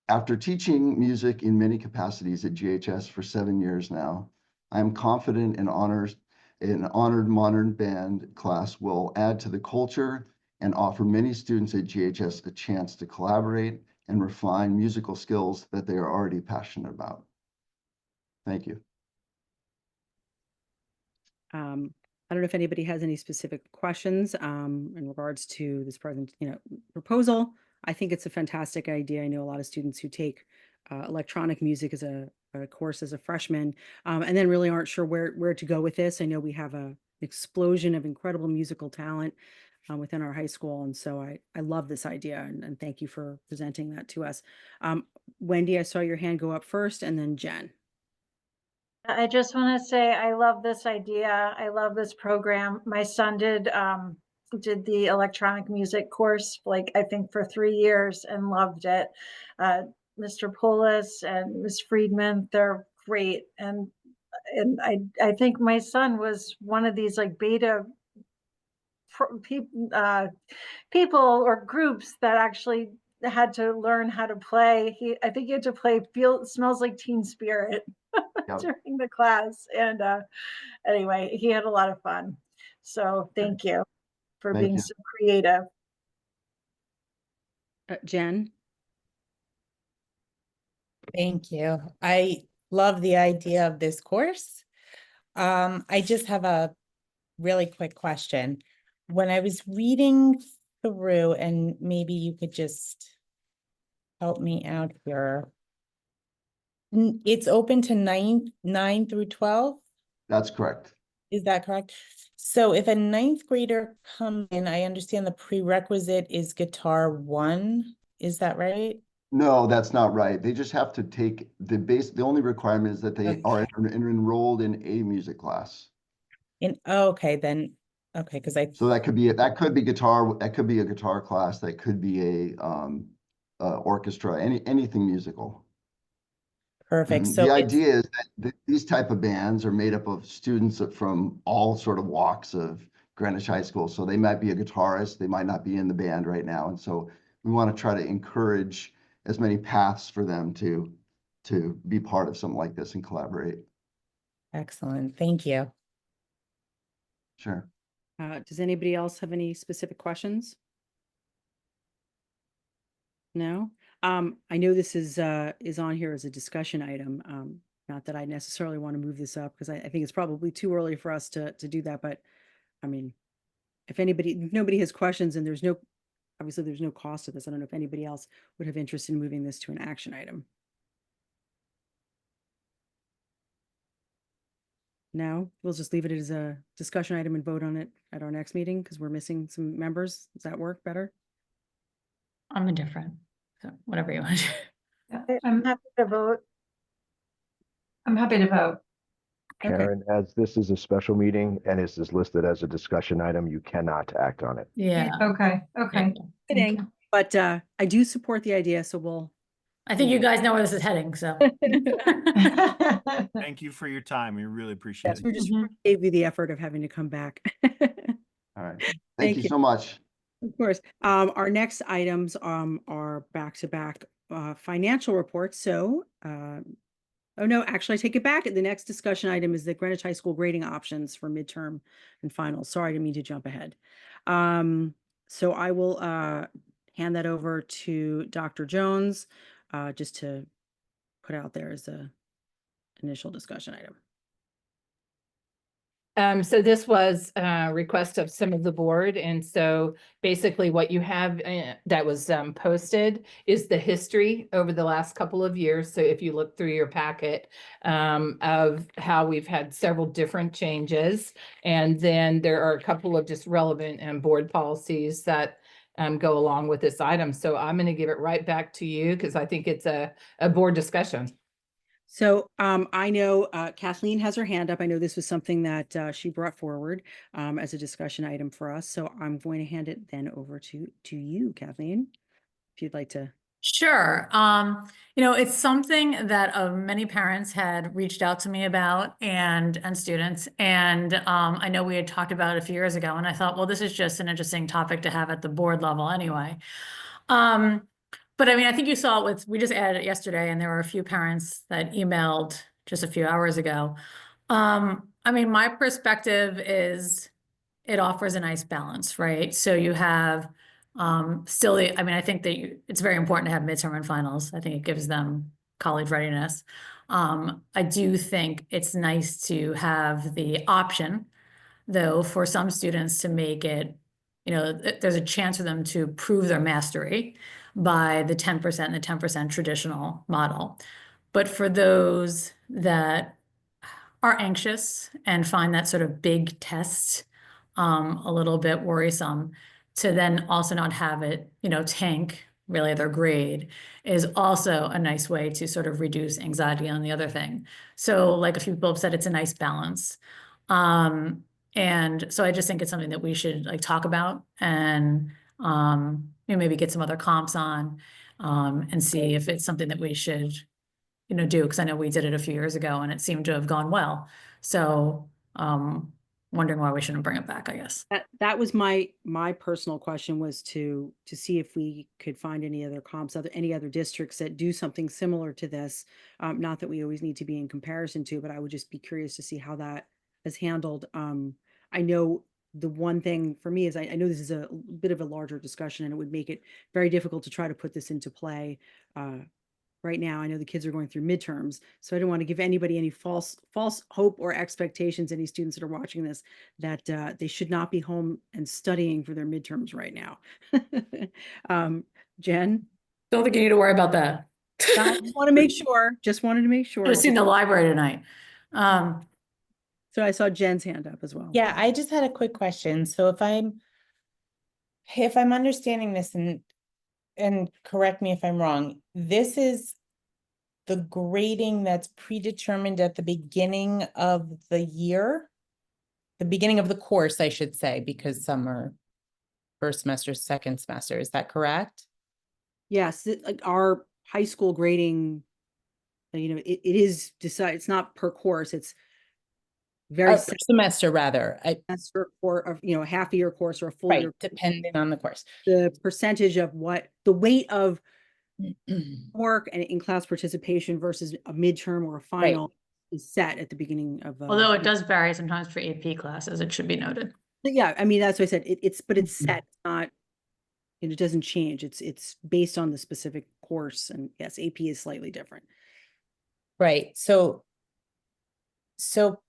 After teaching music in many capacities at GHS for 7 years now, I am confident an honored modern band class will add to the culture and offer many students at GHS a chance to collaborate and refine musical skills that they are already passionate about. Thank you. I don't know if anybody has any specific questions in regards to this present, proposal. I think it's a fantastic idea. I know a lot of students who take electronic music as a course as a freshman, and then really aren't sure where to go with this. I know we have an explosion of incredible musical talent within our high school, and so I love this idea, and thank you for presenting that to us. Wendy, I saw your hand go up first, and then Jen. I just want to say I love this idea. I love this program. My son did the electronic music course, like I think for 3 years, and loved it. Mr. Polis and Ms. Friedman, they're great. And I think my son was one of these like beta people or groups that actually had to learn how to play. I think he had to play Smells Like Teen Spirit during the class. And anyway, he had a lot of fun. So thank you for being so creative. Jen? Thank you. I love the idea of this course. I just have a really quick question. When I was reading through, and maybe you could just help me out here. It's open to 9 through 12? That's correct. Is that correct? So if a 9th grader comes in, I understand the prerequisite is guitar 1. Is that right? No, that's not right. They just have to take the only requirement is that they are enrolled in a music class. Okay, then, okay, because So that could be guitar, that could be a guitar class, that could be a orchestra, anything musical. Perfect. So the idea is that these type of bands are made up of students from all sort of walks of Greenwich High School. So they might be a guitarist, they might not be in the band right now. And so we want to try to encourage as many paths for them to be part of something like this and collaborate. Excellent. Thank you. Sure. Does anybody else have any specific questions? No? I know this is on here as a discussion item. Not that I necessarily want to move this up because I think it's probably too early for us to do that. But I mean, if nobody has questions and obviously there's no cost to this. I don't know if anybody else would have interest in moving this to an action item. No, we'll just leave it as a discussion item and vote on it at our next meeting because we're missing some members. Does that work better? I'm indifferent, so whatever you want. I'm happy to vote. I'm happy to vote. Okay. Karen, as this is a special meeting and this is listed as a discussion item, you cannot act on it. Yeah. Okay, okay. Kidding. But I do support the idea, so we'll. I think you guys know where this is heading, so. Thank you for your time. We really appreciate Yes, it. we just gave you the effort of having to come back. All right. Thank Thank you you. so much. Of course. Our next items are back-to-back financial reports. So, oh no, actually I take it back. The next discussion item is the Greenwich High School grading options for midterm and finals. Sorry, I didn't mean to jump ahead. So I will hand that over to Dr. Jones just to put out there as a initial discussion item. So this was a request of some of the board. And so basically what you have that was posted is the history over the last couple of years. So if you look through your packet of how we've had several different changes, and then there are a couple of just relevant board policies that go along with this item. So I'm going to give it right back to you because I think it's a board discussion. So I know Kathleen has her hand up. I know this was something that she brought forward as a discussion item for us. So I'm going to hand it then over to you, Kathleen, if you'd like to. Sure. It's something that many parents had reached out to me about and students. And I know we had talked about it a few years ago, and I thought, well, this is just an interesting topic to have at the board level anyway. But I mean, I think you saw it we just added it yesterday, and there were a few parents that emailed just a few hours ago. I mean, my perspective is it offers a nice balance, right? So you have still, I think that it's very important to have midterm and finals. I think it gives them college readiness. I do think it's nice to have the option, though, for some students to make it, there's a chance for them to prove their mastery by the 10% and the 10% traditional model. But for those that are anxious and find that sort of big test a little bit worrisome, to then also not have it, tank really their grade is also a nice way to sort of reduce anxiety on the other thing. So like a few people have said, it's a nice balance. And so I just think it's something that we should talk about and maybe get some other comps on and see if it's something that we should, do, because I know we did it a few years ago and it seemed to have gone well. So wondering why we shouldn't bring it back, I guess. That was my personal question, was to see if we could find any other comps, any other districts that do something similar to this. Not that we always need to be in comparison to, but I would just be curious to see how that is handled. I know the one thing for me is I know this is a bit of a larger discussion, and it would make it very difficult to try to put this into play right now. I know the kids are going through midterms, so I don't want to give anybody any false hope or expectations, any students that are watching this, that they should not be home and studying for their midterms right now. Jen? Don't think you need to worry about that. I want to make sure, just wanted to make sure. I've seen the library tonight. So I saw Jen's hand up as well. Yeah, I just had a quick question. So if I'm understanding this, and correct me if I'm wrong, this is the grading that's predetermined at the beginning of the year, the beginning of the course, I should say, because some are first semester, second semester. Is that correct? Yes, our high school grading, it is decided. It's not per course. It's very semester rather. Semester, or a half a year course or a full year, depending on the course. The percentage of the weight of work and in-class participation versus a midterm or a final is set at the beginning of. Although it does vary sometimes for AP classes, it should be noted. Yeah, I mean, that's what I said. It's set, not, it doesn't change. It's based on the specific course, and yes, AP is slightly different. Right. So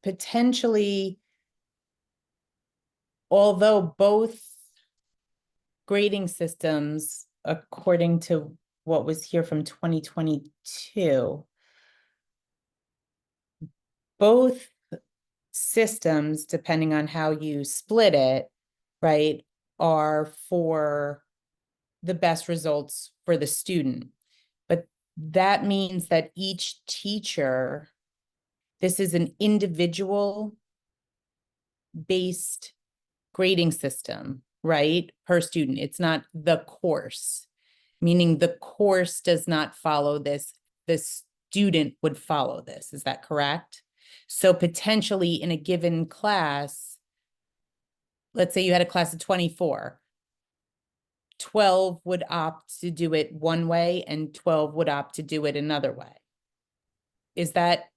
potentially, although both grading systems, according to what was here from 2022, both systems, depending on how you split it, right, are for the best results for the student. But that means that each teacher this is an individual based grading system, right? Per student. It's not the course, meaning the course does not follow this. The student would follow this. Is that correct? So potentially in a given class, let's say you had a class of 24, 12 would opt to do it one way and 12 would opt to do it another way. Is that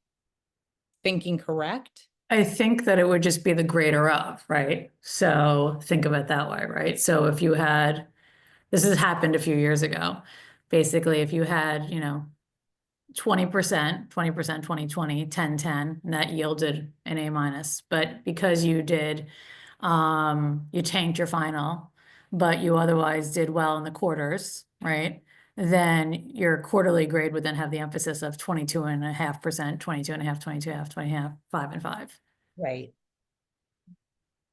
thinking correct? I think that it would just be the greater of, right? So think of it that way, right? So if you had, this has happened a few years ago. Basically, if you had, 20%, 2020, 10, and that yielded an A-. But because you did, you tanked your final, but you otherwise did well in the quarters, right? Then your quarterly grade would then have the emphasis of 22.5%, 22.5, 22.5, 20.5, 5 and 5. Right.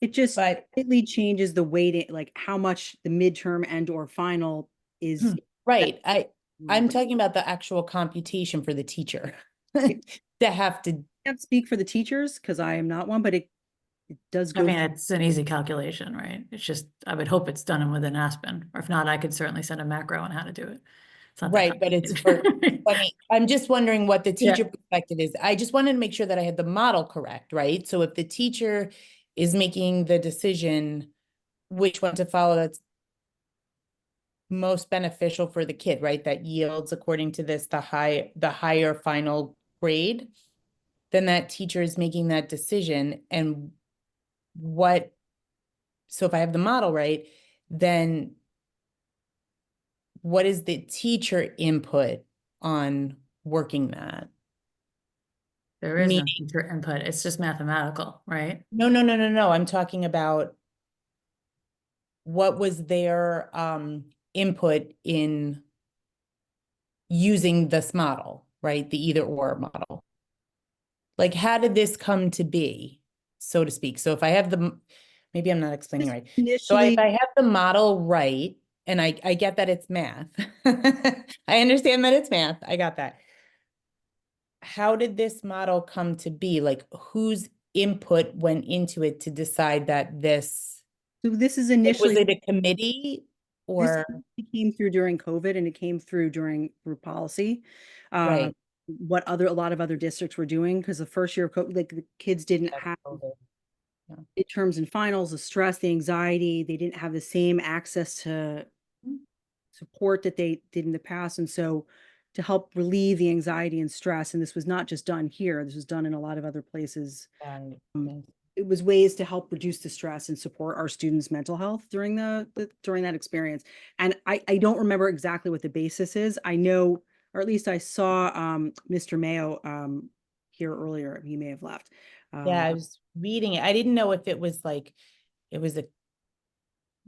It just slightly changes the weighting, like how much the midterm and or final is. Right. I'm talking about the actual computation for the teacher to have to. I can't speak for the teachers because I am not one, but it does go. I mean, it's an easy calculation, right? It's just, I would hope it's done within Aspen, or if not, I could certainly send a macro on how to do it. It's not that Right, but it's for, I'm just wondering what the teacher perspective is. I just wanted to make sure that I had the model correct, right? So if the teacher is making the decision which one to follow, that's most beneficial for the kid, right? That yields, according to this, the higher final grade, then that teacher is making that decision. And so if I have the model right, then what is the teacher input on working that? There is no teacher input. It's just mathematical, right? No. I'm talking about what was their input in using this model, right? The either or model. Like, how did this come to be, so to speak? So if I have maybe I'm not explaining right. So if I have the model right, and I get that it's math. I understand that it's math. I got that. How did this model come to be? Like, whose input went into it to decide that this? So this is initially. Was it a committee or? It came through during COVID and it came through through policy. Right. What a lot of other districts were doing, because the first year of COVID, like the kids didn't have midterms and finals, the stress, the anxiety, they didn't have the same access to support that they did in the past. And so to help relieve the anxiety and stress, and this was not just done here, this was done in a lot of other places. It was ways to help reduce the stress and support our students' mental health during during that experience. And I don't remember exactly what the basis is. I know, or at least I saw Mr. Mayo here earlier. He may have left. Yeah, I was reading it. I didn't know if it was like, it was a,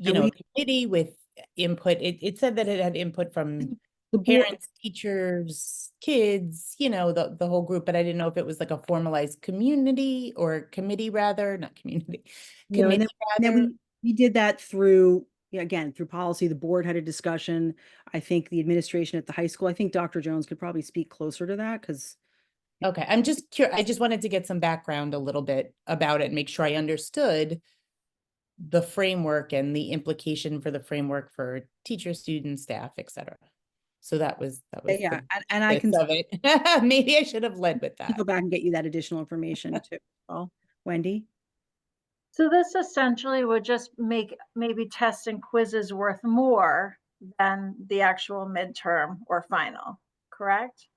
a committee with input. It said that it had input from the parents, teachers, kids, the whole group, but I didn't know if it was like a formalized community or committee rather, not community. And then we did that through, again, through policy. The board had a discussion. I think the administration at the high school, I think Dr. Jones could probably speak closer to that because. Okay, I'm just curious. I just wanted to get some background a little bit about it and make sure I understood the framework and the implication for the framework for teachers, students, staff, etc. So that was yeah, and I can of it. Maybe I should have led with that. Go back and get you that additional information too. Well, Wendy. So this essentially would just make maybe tests and quizzes worth more than the actual midterm or final, correct?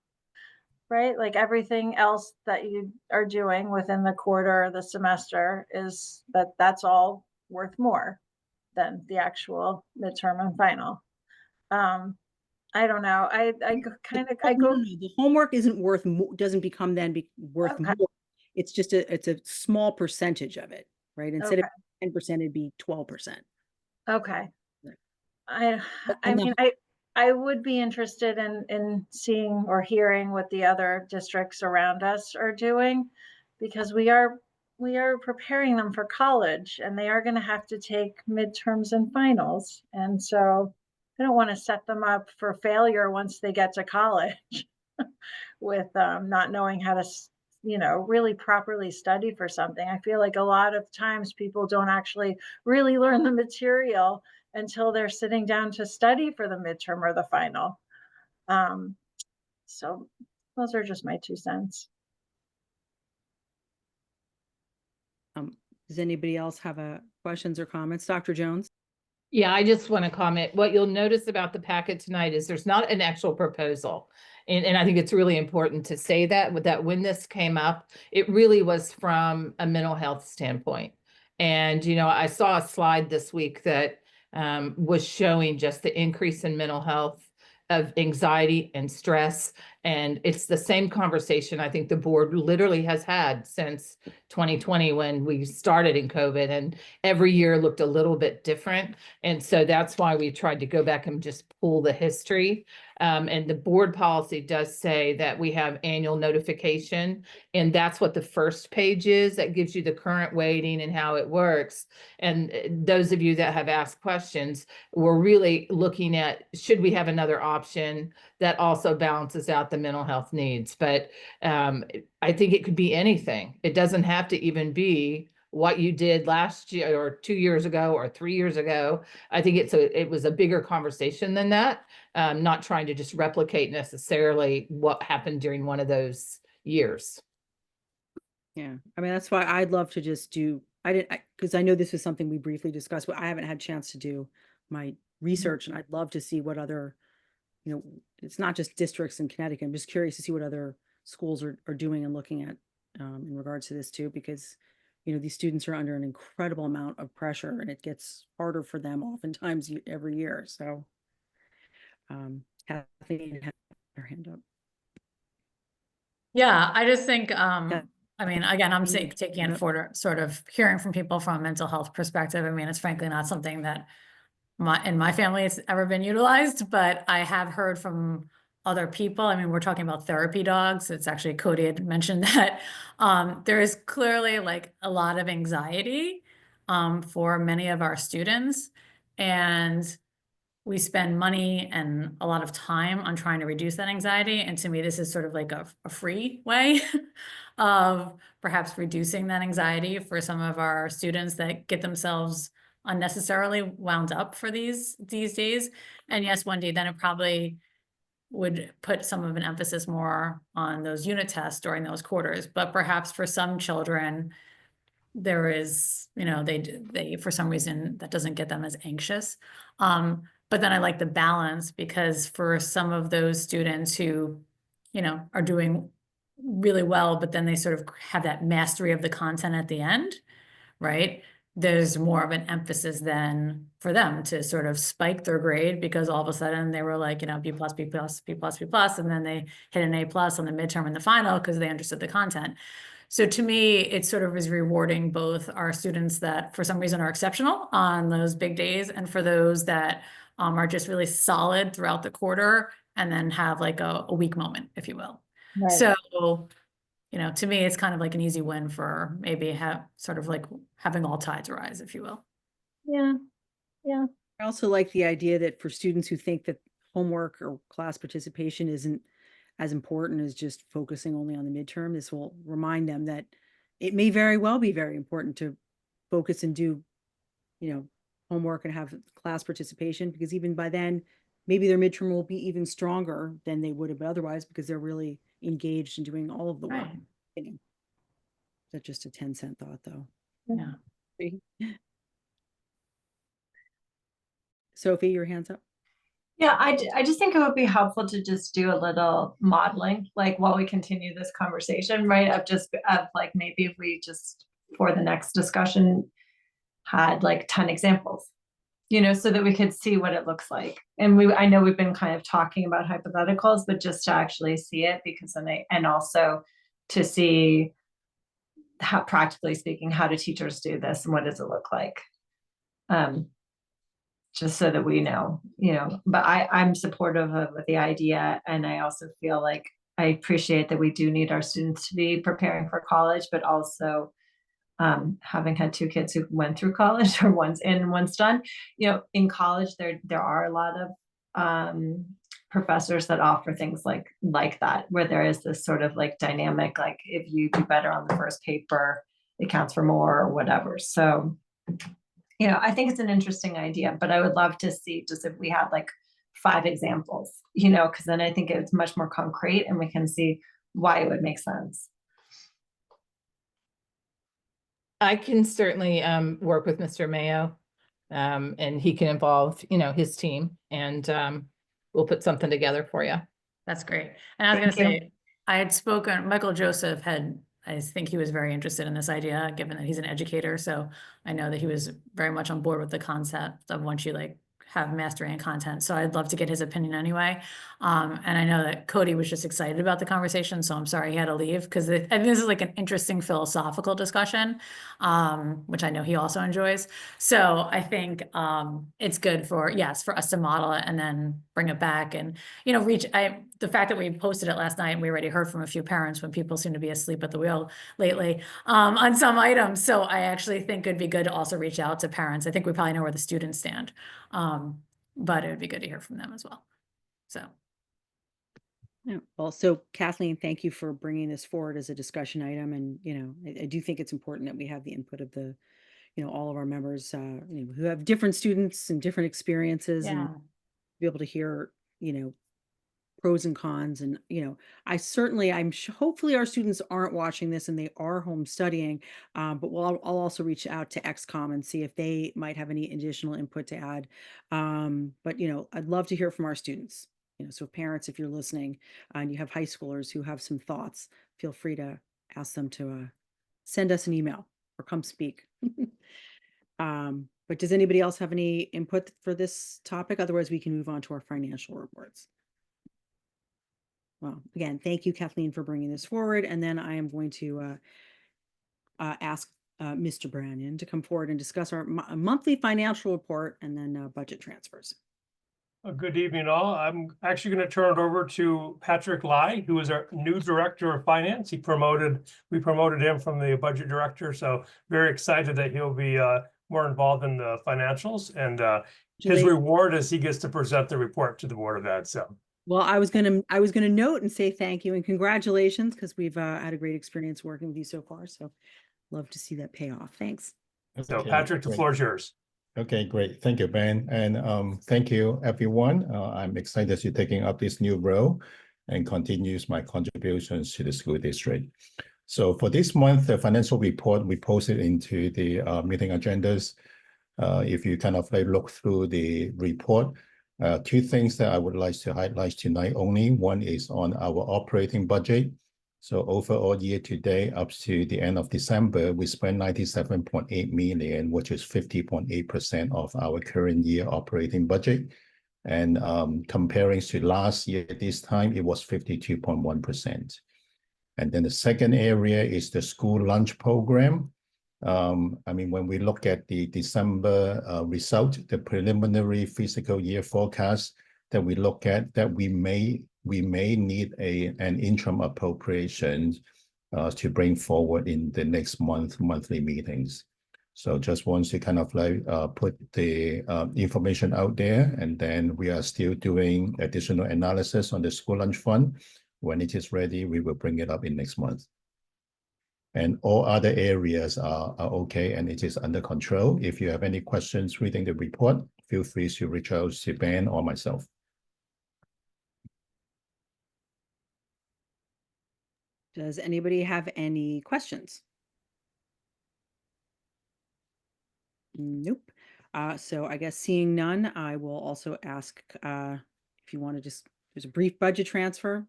Right? Like everything else that you are doing within the quarter or the semester is that's all worth more than the actual midterm and final. I don't know. I go. The homework isn't worth more, doesn't become worth more. It's just it's a small percentage of it, right? Instead of 10%, it'd be 12%. Okay. I mean, I would be interested in seeing or hearing what the other districts around us are doing, because we are preparing them for college and they are going to have to take midterms and finals. And so I don't want to set them up for failure once they get to college with not knowing how to, you know, really properly study for something. I feel like a lot of times people don't actually really learn the material until they're sitting down to study for the midterm or the final. So those are just my 2 cents. Does anybody else have questions or comments? Dr. Jones? Yeah, I just want to comment. What you'll notice about the packet tonight is there's not an actual proposal. And I think it's really important to say that when this came up, it really was from a mental health standpoint. And, you know, I saw a slide this week that was showing just the increase in mental health, of anxiety and stress. And it's the same conversation I think the board literally has had since 2020 when we started in COVID, and every year looked a little bit different. And so that's why we tried to go back and just pull the history. And the board policy does say that we have annual notification, and that's what the first page is. That gives you the current weighting and how it works. And those of you that have asked questions, we're really looking at, should we have another option that also balances out the mental health needs? But I think it could be anything. It doesn't have to even be what you did last year or 2 years ago or 3 years ago. I think it was a bigger conversation than that. Not trying to just replicate necessarily what happened during one of those years. Yeah, I mean, that's why I'd love to just do, because I know this is something we briefly discussed, but I haven't had a chance to do my research, and I'd love to see what other, you know, it's not just districts in Connecticut. I'm just curious to see what other schools are doing and looking at in regards to this too, because, you know, these students are under an incredible amount of pressure, and it gets harder for them oftentimes every year. So Kathleen had her hand up. Yeah, I just think, I mean, again, I'm taking it for sort of hearing from people from a mental health perspective. I mean, it's frankly not something that in my family it's ever been utilized, but I have heard from other people. I mean, we're talking about therapy dogs. It's actually Cody had mentioned that there is clearly like a lot of anxiety for many of our students, and we spend money and a lot of time on trying to reduce that anxiety. And to me, this is sort of like a free way of perhaps reducing that anxiety for some of our students that get themselves unnecessarily wound up for these days. And yes, Wendy, then it probably would put some of an emphasis more on those unit tests during those quarters. But perhaps for some children, there is, you know, they for some reason that doesn't get them as anxious. But then I like the balance, because for some of those students who, you know, are doing really well, but then they sort of have that mastery of the content at the end, right? There's more of an emphasis then for them to sort of spike their grade, because all of a sudden they were like, you know, B+, B+, B+, B+, and then they hit an A+ on the midterm and the final because they understood the content. So to me, it sort of is rewarding both our students that for some reason are exceptional on those big days, and for those that are just really solid throughout the quarter and then have like a weak moment, if you will. Right. So, you know, to me, it's kind of like an easy win for maybe sort of like having all tides rise, if you will. Yeah. Yeah. I also like the idea that for students who think that homework or class participation isn't as important as just focusing only on the midterm, this will remind them that it may very well be very important to focus and do, you know, homework and have class participation, because even by then, maybe their midterm will be even stronger than they would have otherwise, because they're really engaged in doing all of the work. Right. That's just a 10-cent thought, though. Yeah. Sophie, your hand's up. Yeah, I just think it would be helpful to just do a little modeling, like while we continue this conversation, right? Of like, maybe if we just, for the next discussion, had like 10 examples, you know, so that we could see what it looks like. And I know we've been kind of talking about hypotheticals, but just to actually see it, because and also to see how, practically speaking, how do teachers do this and what does it look like? Just so that we know, you know, but I'm supportive of the idea. And I also feel like I appreciate that we do need our students to be preparing for college, but also having had 2 kids who went through college, or one's in, one's done, you know, in college, there are a lot of professors that offer things like that, where there is this sort of like dynamic, like if you do better on the first paper, it counts for more or whatever. So, you know, I think it's an interesting idea, but I would love to see just if we had like 5 examples, you know, because then I think it's much more concrete and we can see why it would make sense. I can certainly work with Mr. Mayo, and he can involve, you know, his team, and we'll put something together for you. That's great. And I was Thank gonna you. say, I had spoken, Michael Joseph I think he was very interested in this idea, given that he's an educator. So I know that he was very much on board with the concept of once you like have mastery in content. So I'd love to get his opinion anyway. And I know that Cody was just excited about the conversation, so I'm sorry he had to leave, because I think this is like an interesting philosophical discussion, which I know he also enjoys. So I think it's good for us to model it and then bring it back and, you know, the fact that we posted it last night and we already heard from a few parents when people seem to be asleep at the wheel lately on some items. So I actually think it'd be good to also reach out to parents. I think we probably know where the students stand. But it would be good to hear from them as well. So. Yeah, well, so Kathleen, thank you for bringing this forward as a discussion item. And, you know, I do think it's important that we have the input of the, you know, all of our members, you know, who have different students and different experiences and be able to hear, you know, pros and cons. And, you know, hopefully our students aren't watching this and they are home studying, but I'll also reach out to XCOM and see if they might have any additional input to add. But, you know, I'd love to hear from our students. You know, so parents, if you're listening and you have high schoolers who have some thoughts, feel free to ask them to send us an email or come speak. But does anybody else have any input for this topic? Otherwise, we can move on to our financial reports. Well, again, thank you, Kathleen, for bringing this forward. And then I am going to ask Mr. Brannion to come forward and discuss our monthly financial report and then budget transfers. Good evening, all. I'm actually going to turn it over to Patrick Lai, who is our new director of finance. We promoted him from the budget director, so very excited that he'll be more involved in the financials. And his reward is he gets to present the report to the Board of Ed. So. Well, I was gonna note and say thank you and congratulations, because we've had a great experience working with you so far. So love to see that pay off. Thanks. So Patrick, the floor is yours. Okay, great. Thank you, Ben. And thank you, everyone. I'm excited to taking up this new role and continues my contributions to the school district. So for this month, the financial report we posted into the meeting agendas. If you kind of like look through the report, 2 things that I would like to highlight tonight only. One is on our operating budget. So overall year to date, up to the end of December, we spent 97.8 million, which is 50.8% of our current year operating budget. And comparing to last year, this time it was 52.1%. And then the second area is the school lunch program. I mean, when we look at the December result, the preliminary fiscal year forecast that we look at, that we may need an interim appropriation to bring forward in the next monthly meetings. So just want to kind of like put the information out there, and then we are still doing additional analysis on the school lunch fund. When it is ready, we will bring it up in next month. And all other areas are okay, and it is under control. If you have any questions reading the report, feel free to reach out to Ben or myself. Does anybody have any questions? Nope. So I guess seeing none, I will also ask if you want to there's a brief budget transfer.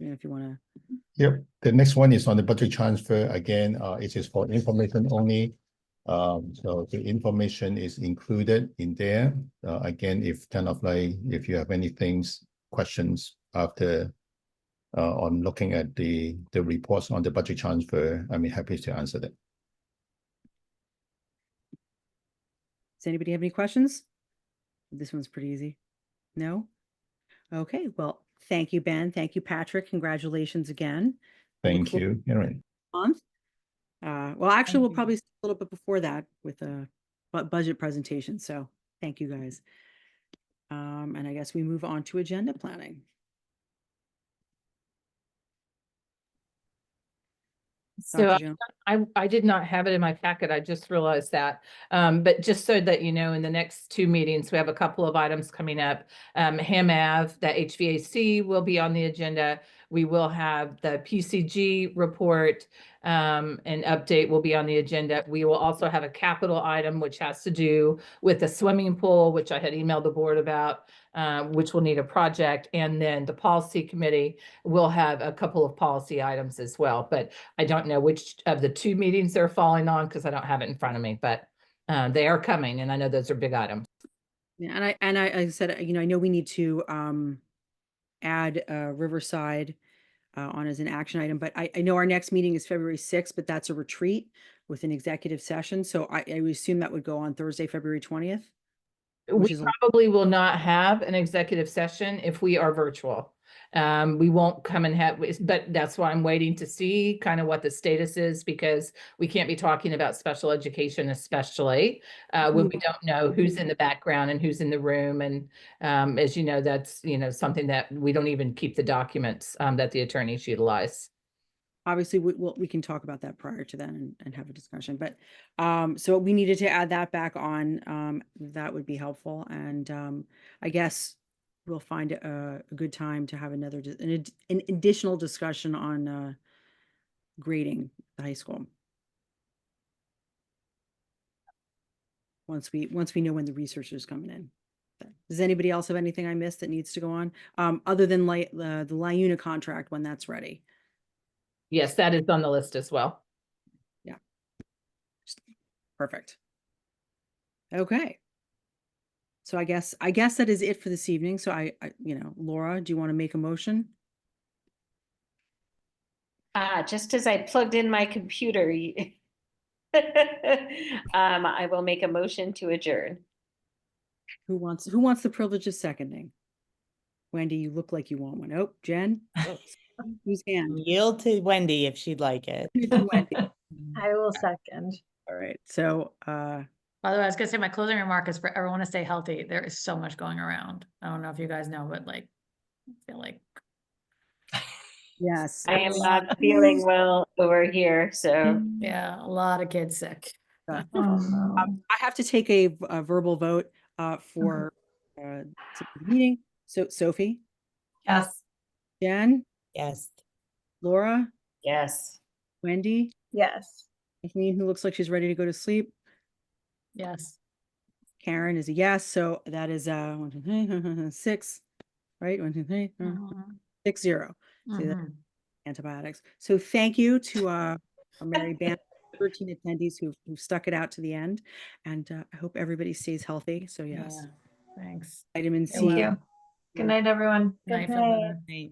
If you want to. Yep. The next one is on the budget transfer. Again, it is for information only. So the information is included in there. Again, if you have any questions after on looking at the reports on the budget transfer, I'm happy to answer that. Does anybody have any questions? This one's pretty easy. No? Okay, well, thank you, Ben. Thank you, Patrick. Congratulations again. Thank you, Erin. Well, actually, we'll probably start a little bit before that with a budget presentation. So thank you, guys. And I guess we move on to agenda planning. So Dr. Jones? I did not have it in my packet. I just realized that. But just so that you know, in the next 2 meetings, we have a couple of items coming up. Ham Ave, the HVAC will be on the agenda. We will have the PCG report, and update will be on the agenda. We will also have a capital item, which has to do with the swimming pool, which I had emailed the board about, which will need a project. And then the policy committee will have a couple of policy items as well. But I don't know which of the 2 meetings they're falling on because I don't have it in front of me, but they are coming, and I know those are big items. Yeah, and I said, I know we need to add Riverside on as an action item, but I know our next meeting is February 6th, but that's a retreat with an executive session. So I would assume that would go on Thursday, February 20th. We probably will not have an executive session if we are virtual. We won't come and have, but that's why I'm waiting to see kind of what the status is, because we can't be talking about special education, especially when we don't know who's in the background and who's in the room. And as you know, that's, something that we don't even keep the documents that the attorneys utilize. Obviously, we can talk about that prior to then and have a discussion, but so we needed to add that back on. That would be helpful. And I guess we'll find a good time to have an additional discussion on grading the high school. Once we know when the research is coming in. Does anybody else have anything I missed that needs to go on? Other than the LIUNA contract when that's ready? Yes, that is on the list as well. Yeah. Perfect. Okay. So I guess that is it for this evening. So I Laura, do you want to make a motion? Just as I plugged in my computer, I will make a motion to adjourn. Who wants the privilege of seconding? Wendy, you look like you want one. Oh, Jen? Whose hand? Yield to Wendy if she'd like it. I will second. All right. So by the way, I was gonna say my closing remark is for everyone to stay healthy. There is so much going around. I don't know if you guys know, but I feel like. Yes. I am not feeling well over here, so. Yeah, a lot of kids sick. I have to take a verbal vote for the meeting. So Sophie? Yes. Jen? Yes. Laura? Yes. Wendy? Yes. Kathleen, who looks like she's ready to go to sleep. Yes. Karen is a yes. So that is 1, 2, 3, 6, right? 1, 2, 3, 6, 0. So that's antibiotics. So thank you to our Mary Band, 13 attendees who've stuck it out to the end. And I hope everybody stays healthy. So yes. Yeah. Thanks. Vitamin C. Thank you. Good night, everyone. Good night. Good Feel night. better.